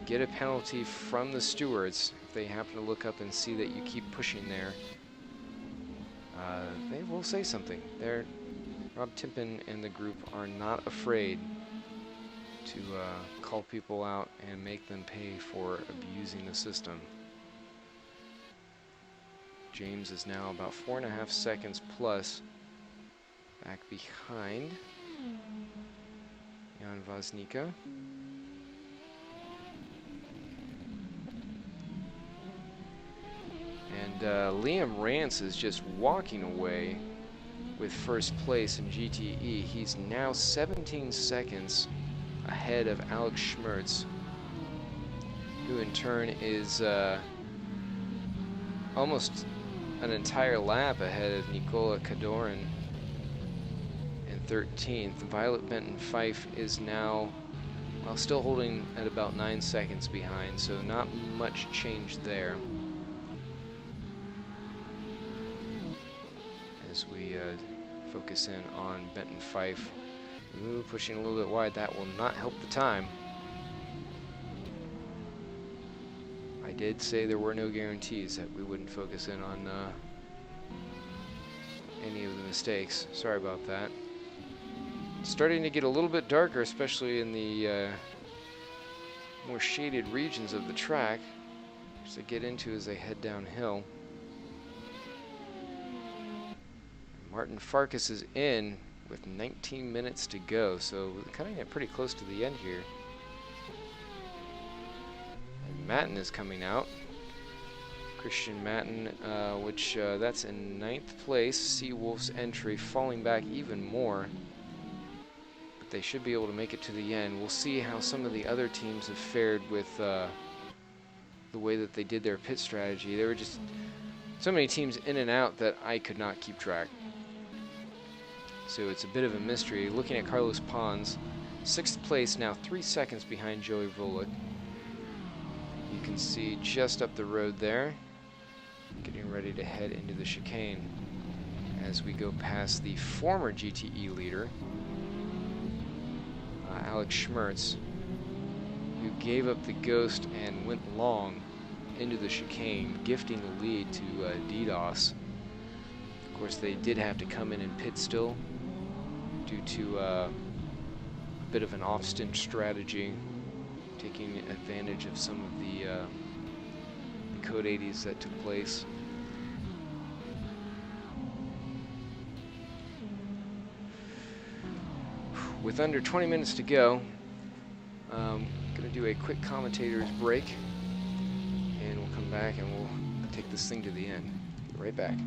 get a penalty from the stewards, if they happen to look up and see that you keep pushing there, they will say something. Rob Timpin and the group are not afraid to call people out and make them pay for abusing the system. James is now about 4.5 seconds plus back behind Jan Voznica. And Liam Rance is just walking away with 1st place in GTE. He's now 17 seconds ahead of Alex Schmertz, who in turn is almost an entire lap ahead of Nicola Cadorin in 13th. Violet Benton Fife is now while still holding at about 9 seconds behind, so not much change there. As we focus in on Benton Fife. Ooh, pushing a little bit wide, that will not help the time. I did say there were no guarantees that we wouldn't focus in on any of the mistakes. Sorry about that. It's starting to get a little bit darker, especially in the more shaded regions of the track, which they get into as they head downhill. Martin Farkas is in with 19 minutes to go, so we're cutting it pretty close to the end here. And Matten is coming out. Christian Matten, which that's in 9th place. Seawolf's entry falling back even more. But they should be able to make it to the end. We'll see how some of the other teams have fared with the way that they did their pit strategy. There were just so many teams in and out that I could not keep track. So it's a bit of a mystery. Looking at Carlos Pons, 6th place now, 3 seconds behind Joey Volek. You can see just up the road there, getting ready to head into the chicane as we go past the former GTE leader, Alex Schmertz, who gave up the ghost and went long into the chicane, gifting the lead to DDoS. Of course, they did have to come in and pit still due to a bit of an off-stint strategy, taking advantage of some of the code 80s that took place. With under 20 minutes to go, I'm going to do a quick commentator's break, and we'll come back and we'll take this thing to the end. Be right back.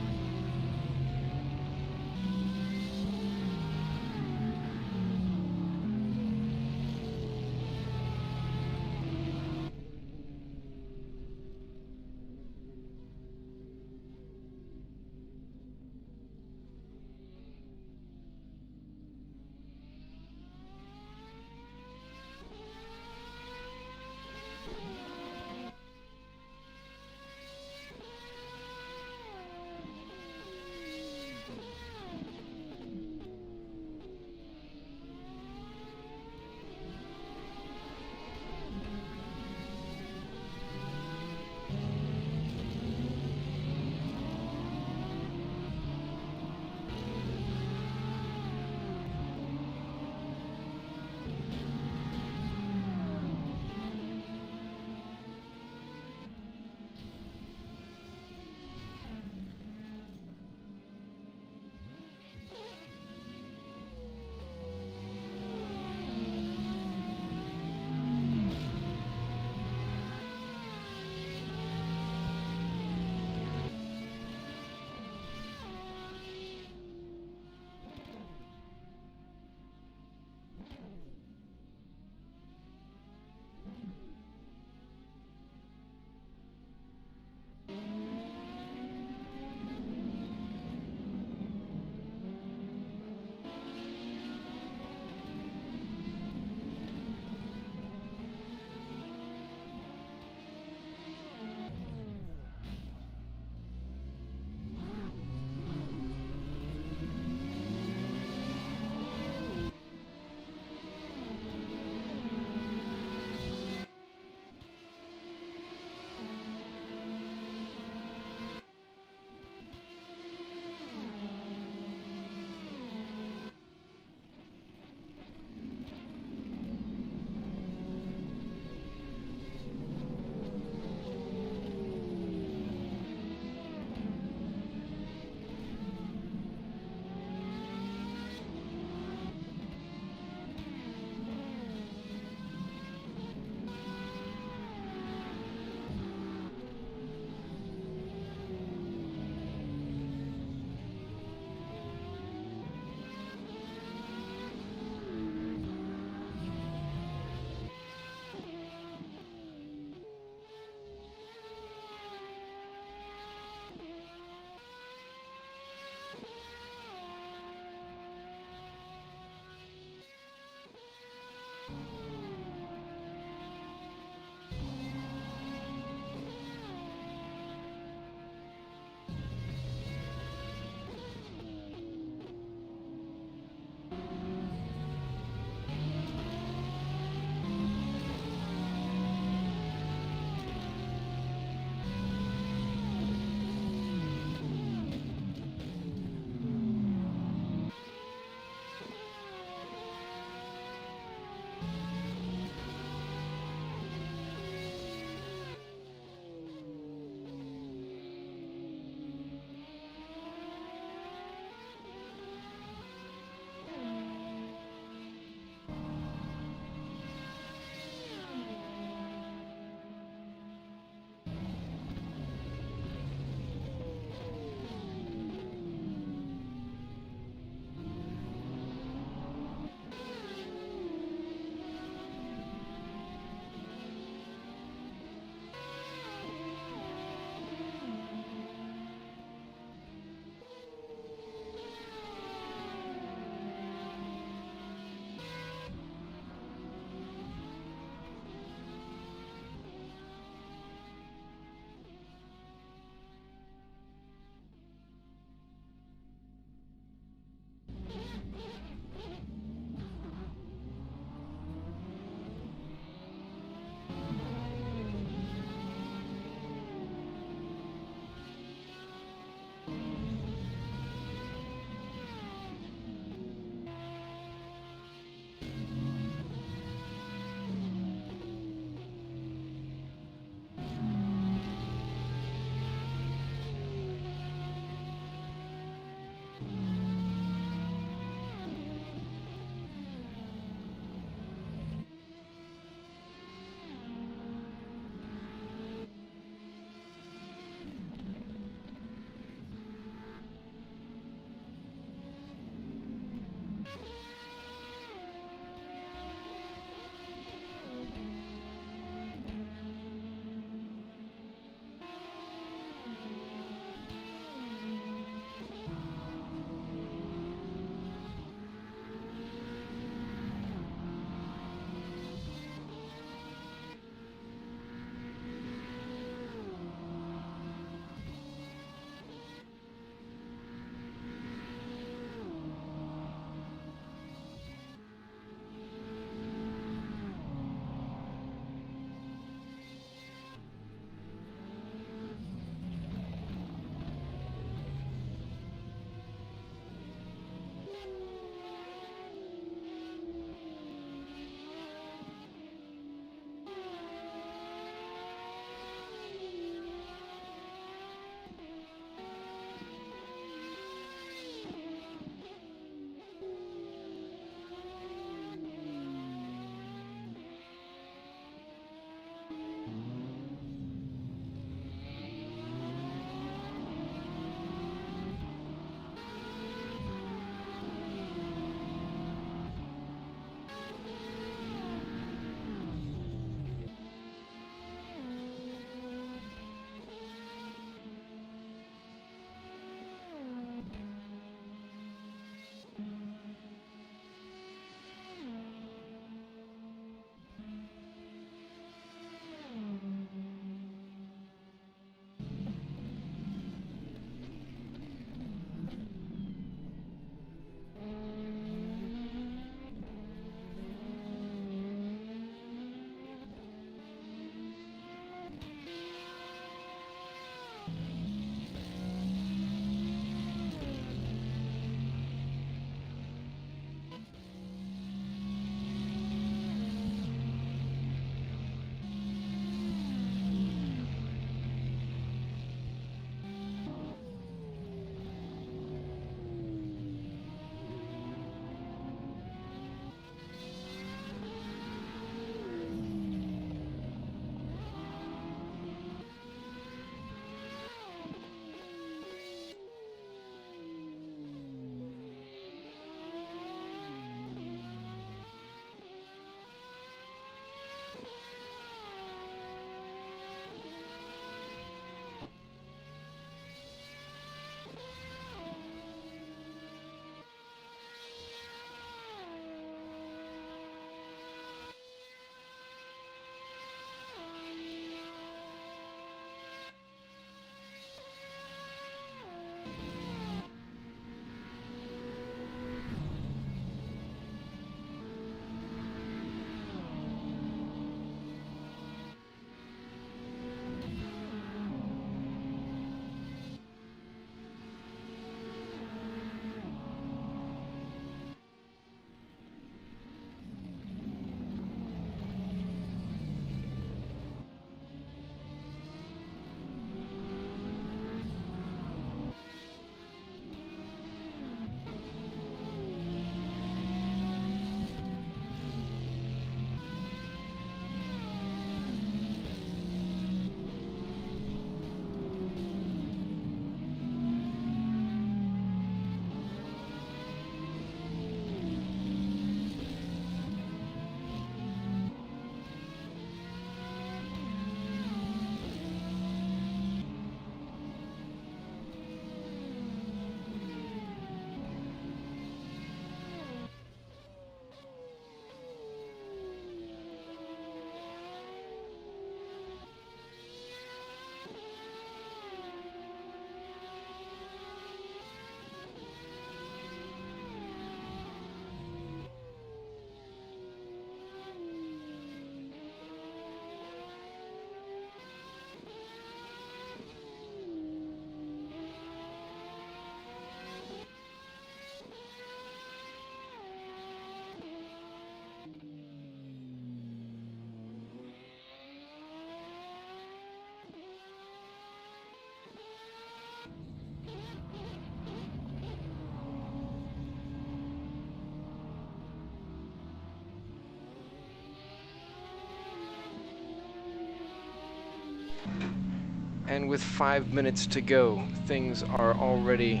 And with 5 minutes to go, things are already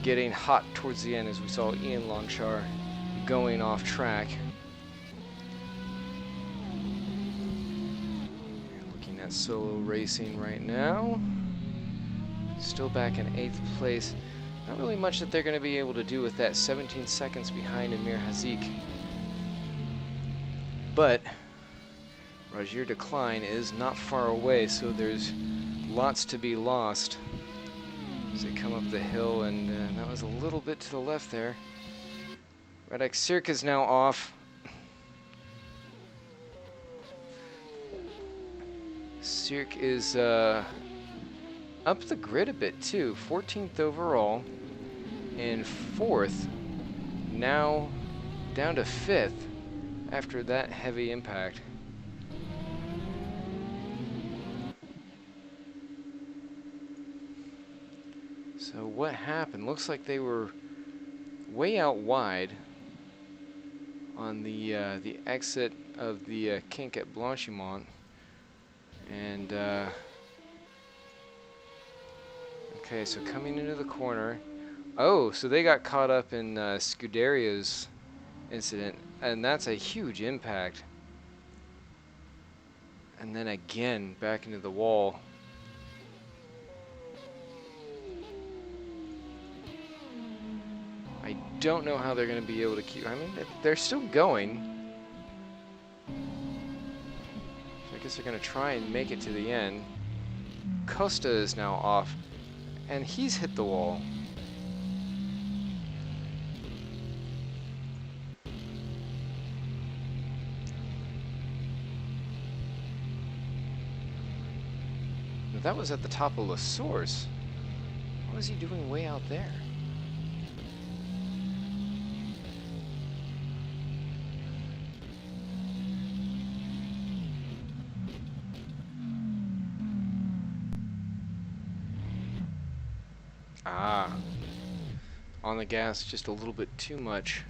getting hot towards the end, as we saw Ian Longchar going off track. Looking at solo racing right now. Still back in 8th place. Not really much that they're going to be able to do with that. 17 seconds behind Amir Hazik. But Roger Decline is not far away, so there's lots to be lost as they come up the hill, and that was a little bit to the left there. Radek Sirk is now off. Sirk is up the grid a bit too, 14th overall and 4th, now down to 5th after that heavy impact. So what happened? Looks like they were way out wide on the exit of the kink at Blanchimont, and okay, so coming into the corner. Oh, so they got caught up in Scuderia's incident, and that's a huge impact. And then again back into the wall. I don't know how they're going to be able to keep. I mean, they're still going. So I guess they're going to try and make it to the end. Costa is now off, and he's hit the wall. That was at the top of La Source. What was he doing way out there? Ah, on the gas just a little bit too much.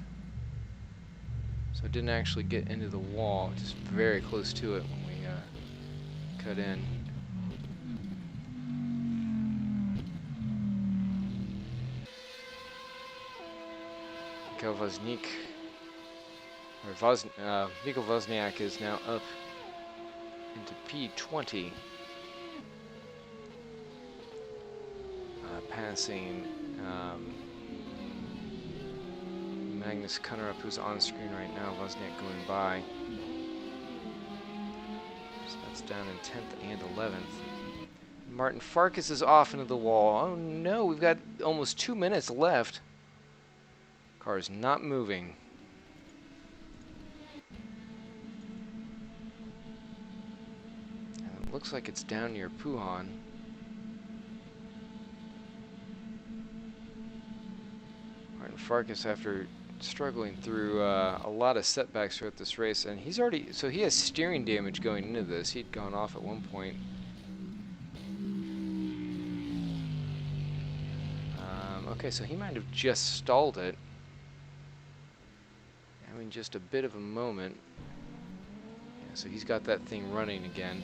So it didn't actually get into the wall, just very close to it when we cut in. Mikhail Wozniak is now up into P20. Passing Magnus Kunnerup, who's on screen right now. Wozniak going by. So that's down in 10th and 11th. Martin Farkas is off into the wall. Oh no, we've got almost 2 minutes left. Car is not moving. And it looks like it's down near Puhan. Martin Farkas, after struggling through a lot of setbacks throughout this race, and he's already, so he has steering damage going into this. He'd gone off at one point. Okay, so he might have just stalled it. Having just a bit of a moment. Yeah, so he's got that thing running again.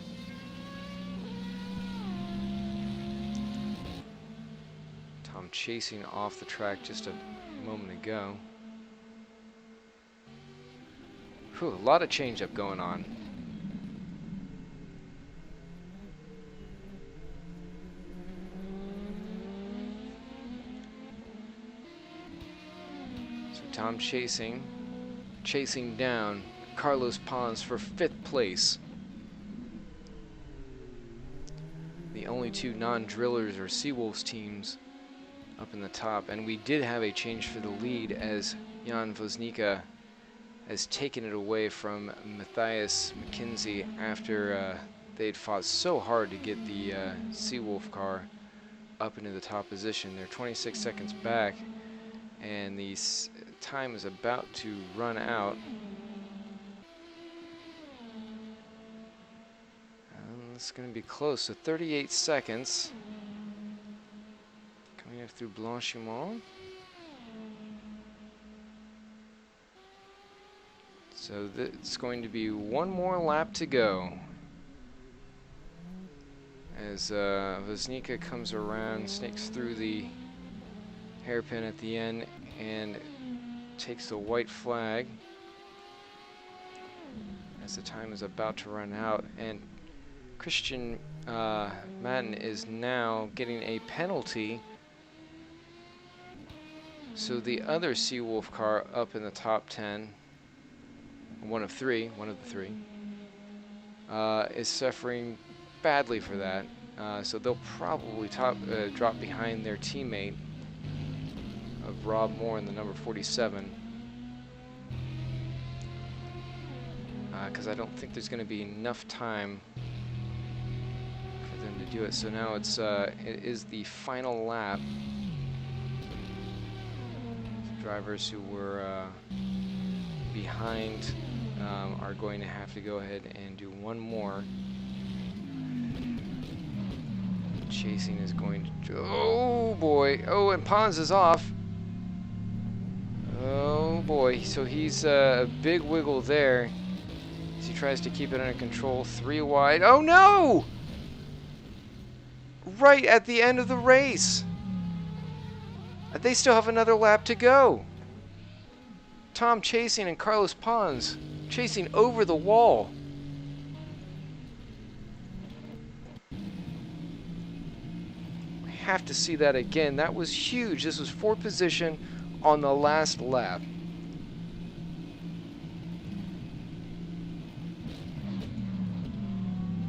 Tom chasing off the track just a moment ago. Whew, a lot of change-up going on. So Tom chasing down Carlos Pons for 5th place. The only two non-drillers or Seawolves teams up in the top, and we did have a change for the lead as Jan Woznica has taken it away from Matthias McKenzie after they'd fought so hard to get the Seawolf car up into the top position. They're 26 seconds back, and the time is about to run out. It's going to be close, so 38 seconds. Coming up through Blanchimont. So it's going to be one more lap to go as Voznica comes around, snakes through the hairpin at the end, and takes the white flag as the time is about to run out. And Christian Madden is now getting a penalty. So the other Seawolf car up in the top 10, one of the three, is suffering badly for that. So they'll probably drop behind their teammate of Rob Moore in the number 47. Because I don't think there's going to be enough time for them to do it. So now it is the final lap. The drivers who were behind are going to have to go ahead and do one more. Chasing is going to... Oh boy! Oh, and Pons is off. Oh boy! So he's a big wiggle there. He tries to keep it under control. 3 wide. Oh no! Right at the end of the race. They still have another lap to go. Tom chasing and Carlos Pons chasing over the wall. I have to see that again. That was huge. This was 4th position on the last lap.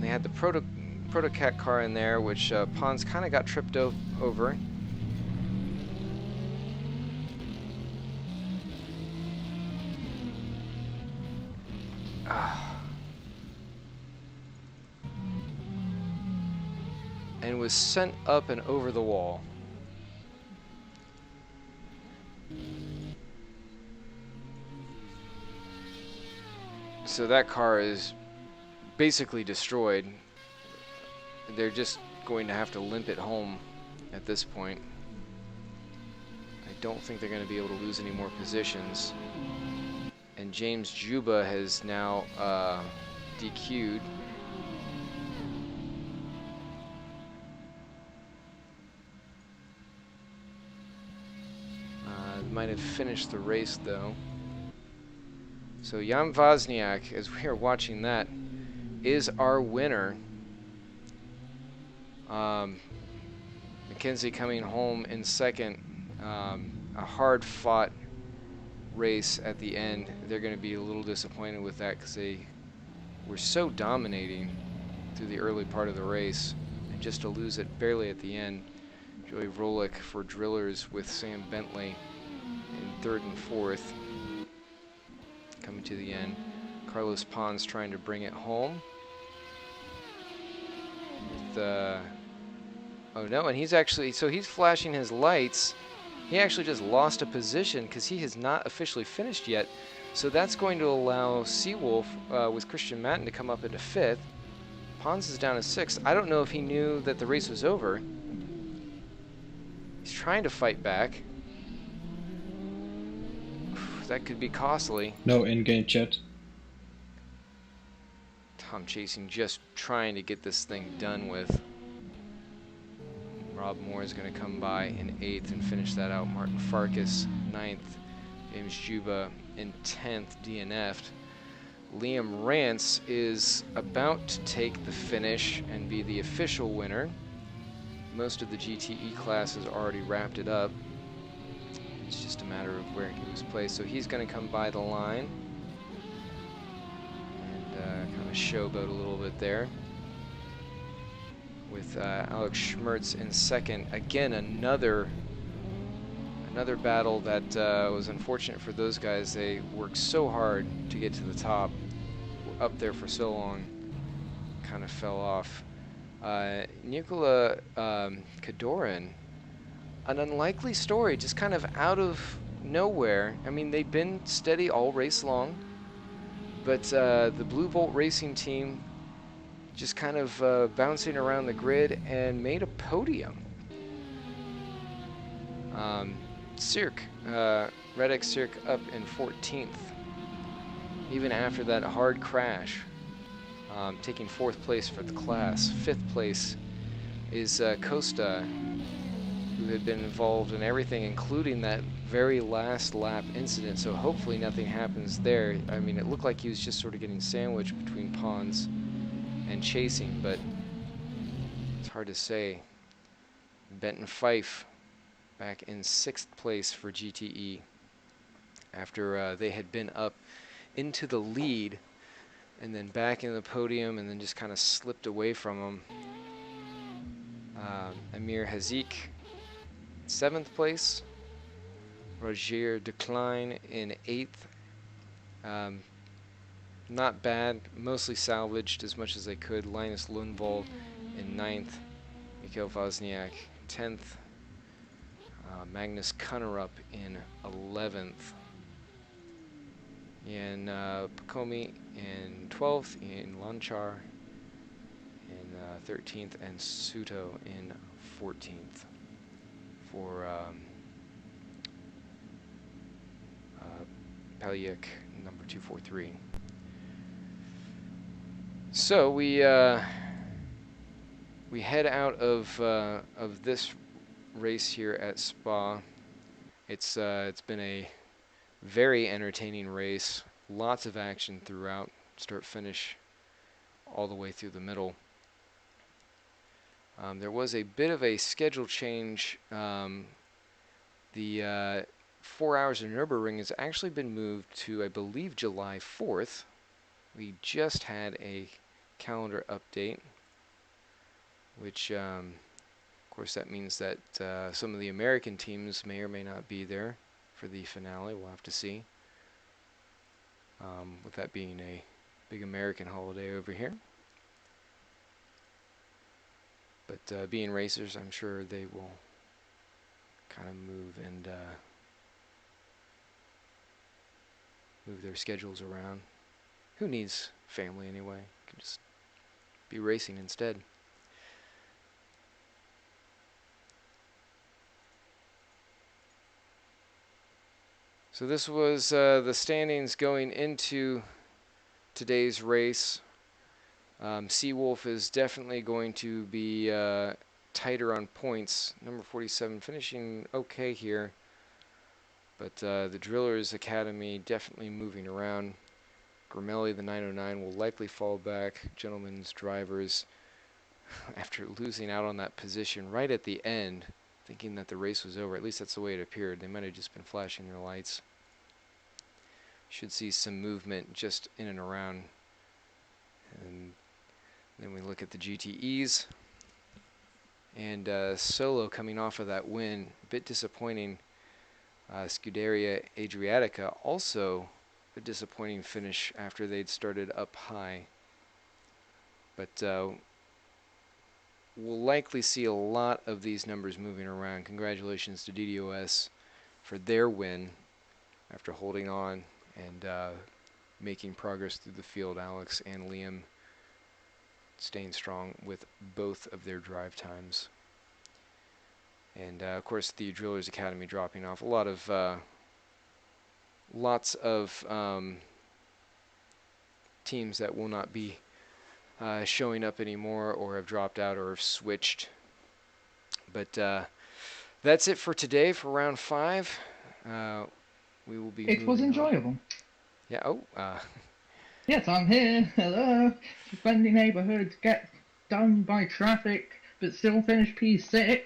They had the Protocat car in there, which Pons kind of got tripped over. And was sent up and over the wall. So that car is basically destroyed. They're just going to have to limp it home at this point. I don't think they're going to be able to lose any more positions. And James Juba has now DQ'd. Might have finished the race though. So Jan Wozniak, as we are watching that, is our winner. McKenzie coming home in second. A hard-fought race at the end. They're going to be a little disappointed with that because they were so dominating through the early part of the race, and just to lose it barely at the end. Joey Rolick for Drillers with Sam Bentley in 3rd and 4th. Coming to the end. Carlos Pons trying to bring it home. With, oh no, and he's actually, so he's flashing his lights. He actually just lost a position because he has not officially finished yet. So that's going to allow Seawolf with Christian Matten to come up into 5th. Pons is down to 6th. I don't know if he knew that the race was over. He's trying to fight back. That could be costly. No in-game chat. Tom chasing, just trying to get this thing done with. Rob Moore is going to come by in 8th and finish that out. Martin Farkas 9th. James Juba in 10th, DNF'd. Liam Rance is about to take the finish and be the official winner. Most of the GTE class has already wrapped it up. It's just a matter of where he was placed. So he's going to come by the line and kind of showboat a little bit there. With Alex Schmertz in 2nd. Again, another battle that was unfortunate for those guys. They worked so hard to get to the top, were up there for so long, kind of fell off. Nikola Kadorin, an unlikely story, just kind of out of nowhere. I mean, they've been steady all race long, but the Blue Bolt Racing team just kind of bouncing around the grid and made a podium. Redek Cirque up in 14th, even after that hard crash, taking 4th place for the class. 5th place is Costa, who had been involved in everything, including that very last lap incident. So hopefully nothing happens there. I mean, it looked like he was just sort of getting sandwiched between ponds and chasing, but it's hard to say. Benton Fife back in 6th place for GTE after they had been up into the lead and then back in the podium and then just kind of slipped away from him. Amir Hazik, 7th place. Roger Decline in 8th. Not bad, mostly salvaged as much as they could. Linus Lundvall in 9th. Mikhail Wozniak 10th. Magnus Kunnerup in 11th. Ian Pacomi in 12th. Ian Lanchar in 13th. And Suto in 14th for Paliuk number 243. So we head out of this race here at Spa. It's been a very entertaining race. Lots of action throughout, start finish, all the way through the middle. There was a bit of a schedule change. The 4 hours of Nürburgring has actually been moved to, I believe, July 4th. We just had a calendar update, which, of course, that means that some of the American teams may or may not be there for the finale. We'll have to see. With that being a big American holiday over here. But being racers, I'm sure they will kind of move and move their schedules around. Who needs family anyway? Can just be racing instead. So this was the standings going into today's race. Seawolf is definitely going to be tighter on points. Number 47 finishing okay here. But the Drillers Academy definitely moving around. Gramelli, the 909, will likely fall back. Gentlemen's drivers, after losing out on that position right at the end, thinking that the race was over. At least that's the way it appeared. They might have just been flashing their lights. Should see some movement just in and around. And then we look at the GTEs. And Solo coming off of that win, a bit disappointing. Scuderia Adriatica also a disappointing finish after they'd started up high. But we'll likely see a lot of these numbers moving around. Congratulations to DDoS for their win after holding on and making progress through the field. Alex and Liam staying strong with both of their drive times. And of course the Drillers Academy dropping off. A lot of lots of teams that will not be showing up anymore or have dropped out or have switched. But that's it for today for round 5. We will be. It was enjoyable. On. Yeah. Oh. Yes, I'm here. Hello. Friendly neighbourhood gets done by traffic, but still finish P6.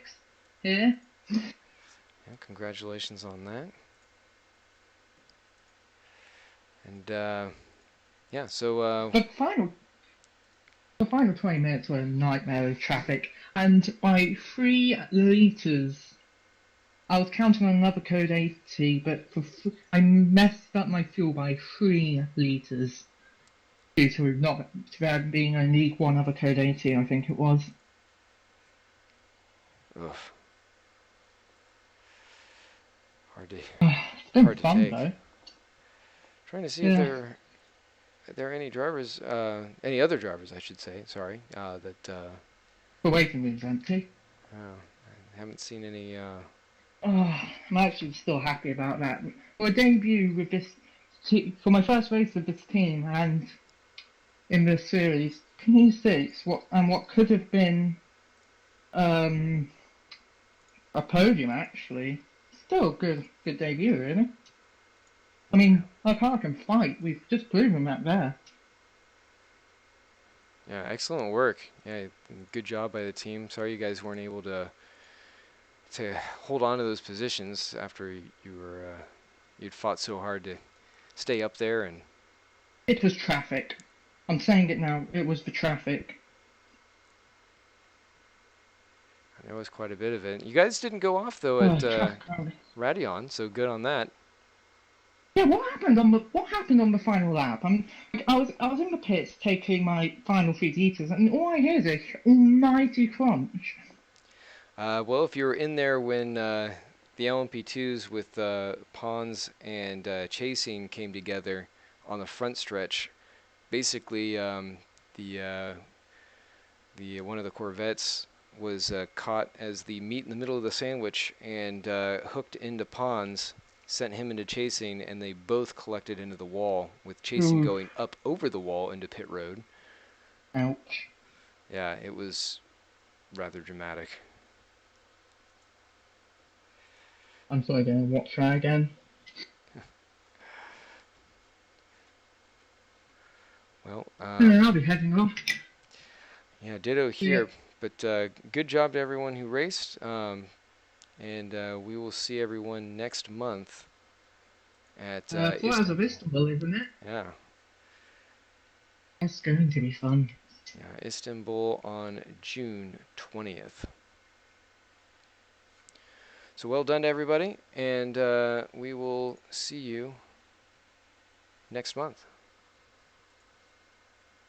Here. Yeah, congratulations on that. And yeah, so The final 20 minutes were a nightmare of traffic, and by 3 litres. I was counting on another code 80, but I messed up my fuel by 3 litres due to there being only one other code 80, I think it was. ugh. Hard to. It's been hard to fun take. though. Trying to see if there are any drivers, any other drivers, I should say. Sorry, that. The waiting room's empty. Oh, I haven't seen any. Oh, I'm actually still happy about that. For a debut with this for my first race with this team and in this series, P6, what could have been um, a podium actually. Still a good debut, really. I mean, our car can fight. We've just proven that there. Yeah, excellent work. Yeah, good job by the team. Sorry you guys weren't able to hold on to those positions after you were you'd fought so hard to stay up there, and It was traffic. I'm saying it now. It was the traffic. there was quite a bit of it. You guys didn't go off though Oh, at traffic only. Radion, so good on that. Yeah, what happened on the final lap? I was in the pits taking my final 3 liters, and all I hear is a almighty crunch. Well, if you were in there when the LMP2s with Pons and Chasing came together on the front stretch, basically the one of the Corvettes was caught as the meat in the middle of the sandwich and hooked into Pons, sent him into Chasing, and they both collected into the wall, with Chasing Ooh, going up over the wall into pit road. ouch. Yeah, it was rather dramatic. I'm sorry, going to watch that again. Well, Yeah, I'll be heading off. yeah, ditto Yeah. here. But good job to everyone who raced. And we will see everyone next month at Flyers of Istanbul. Istanbul, isn't it? Yeah, That's going to be fun. yeah, Istanbul on June 20th. So well done to everybody, and we will see you next month.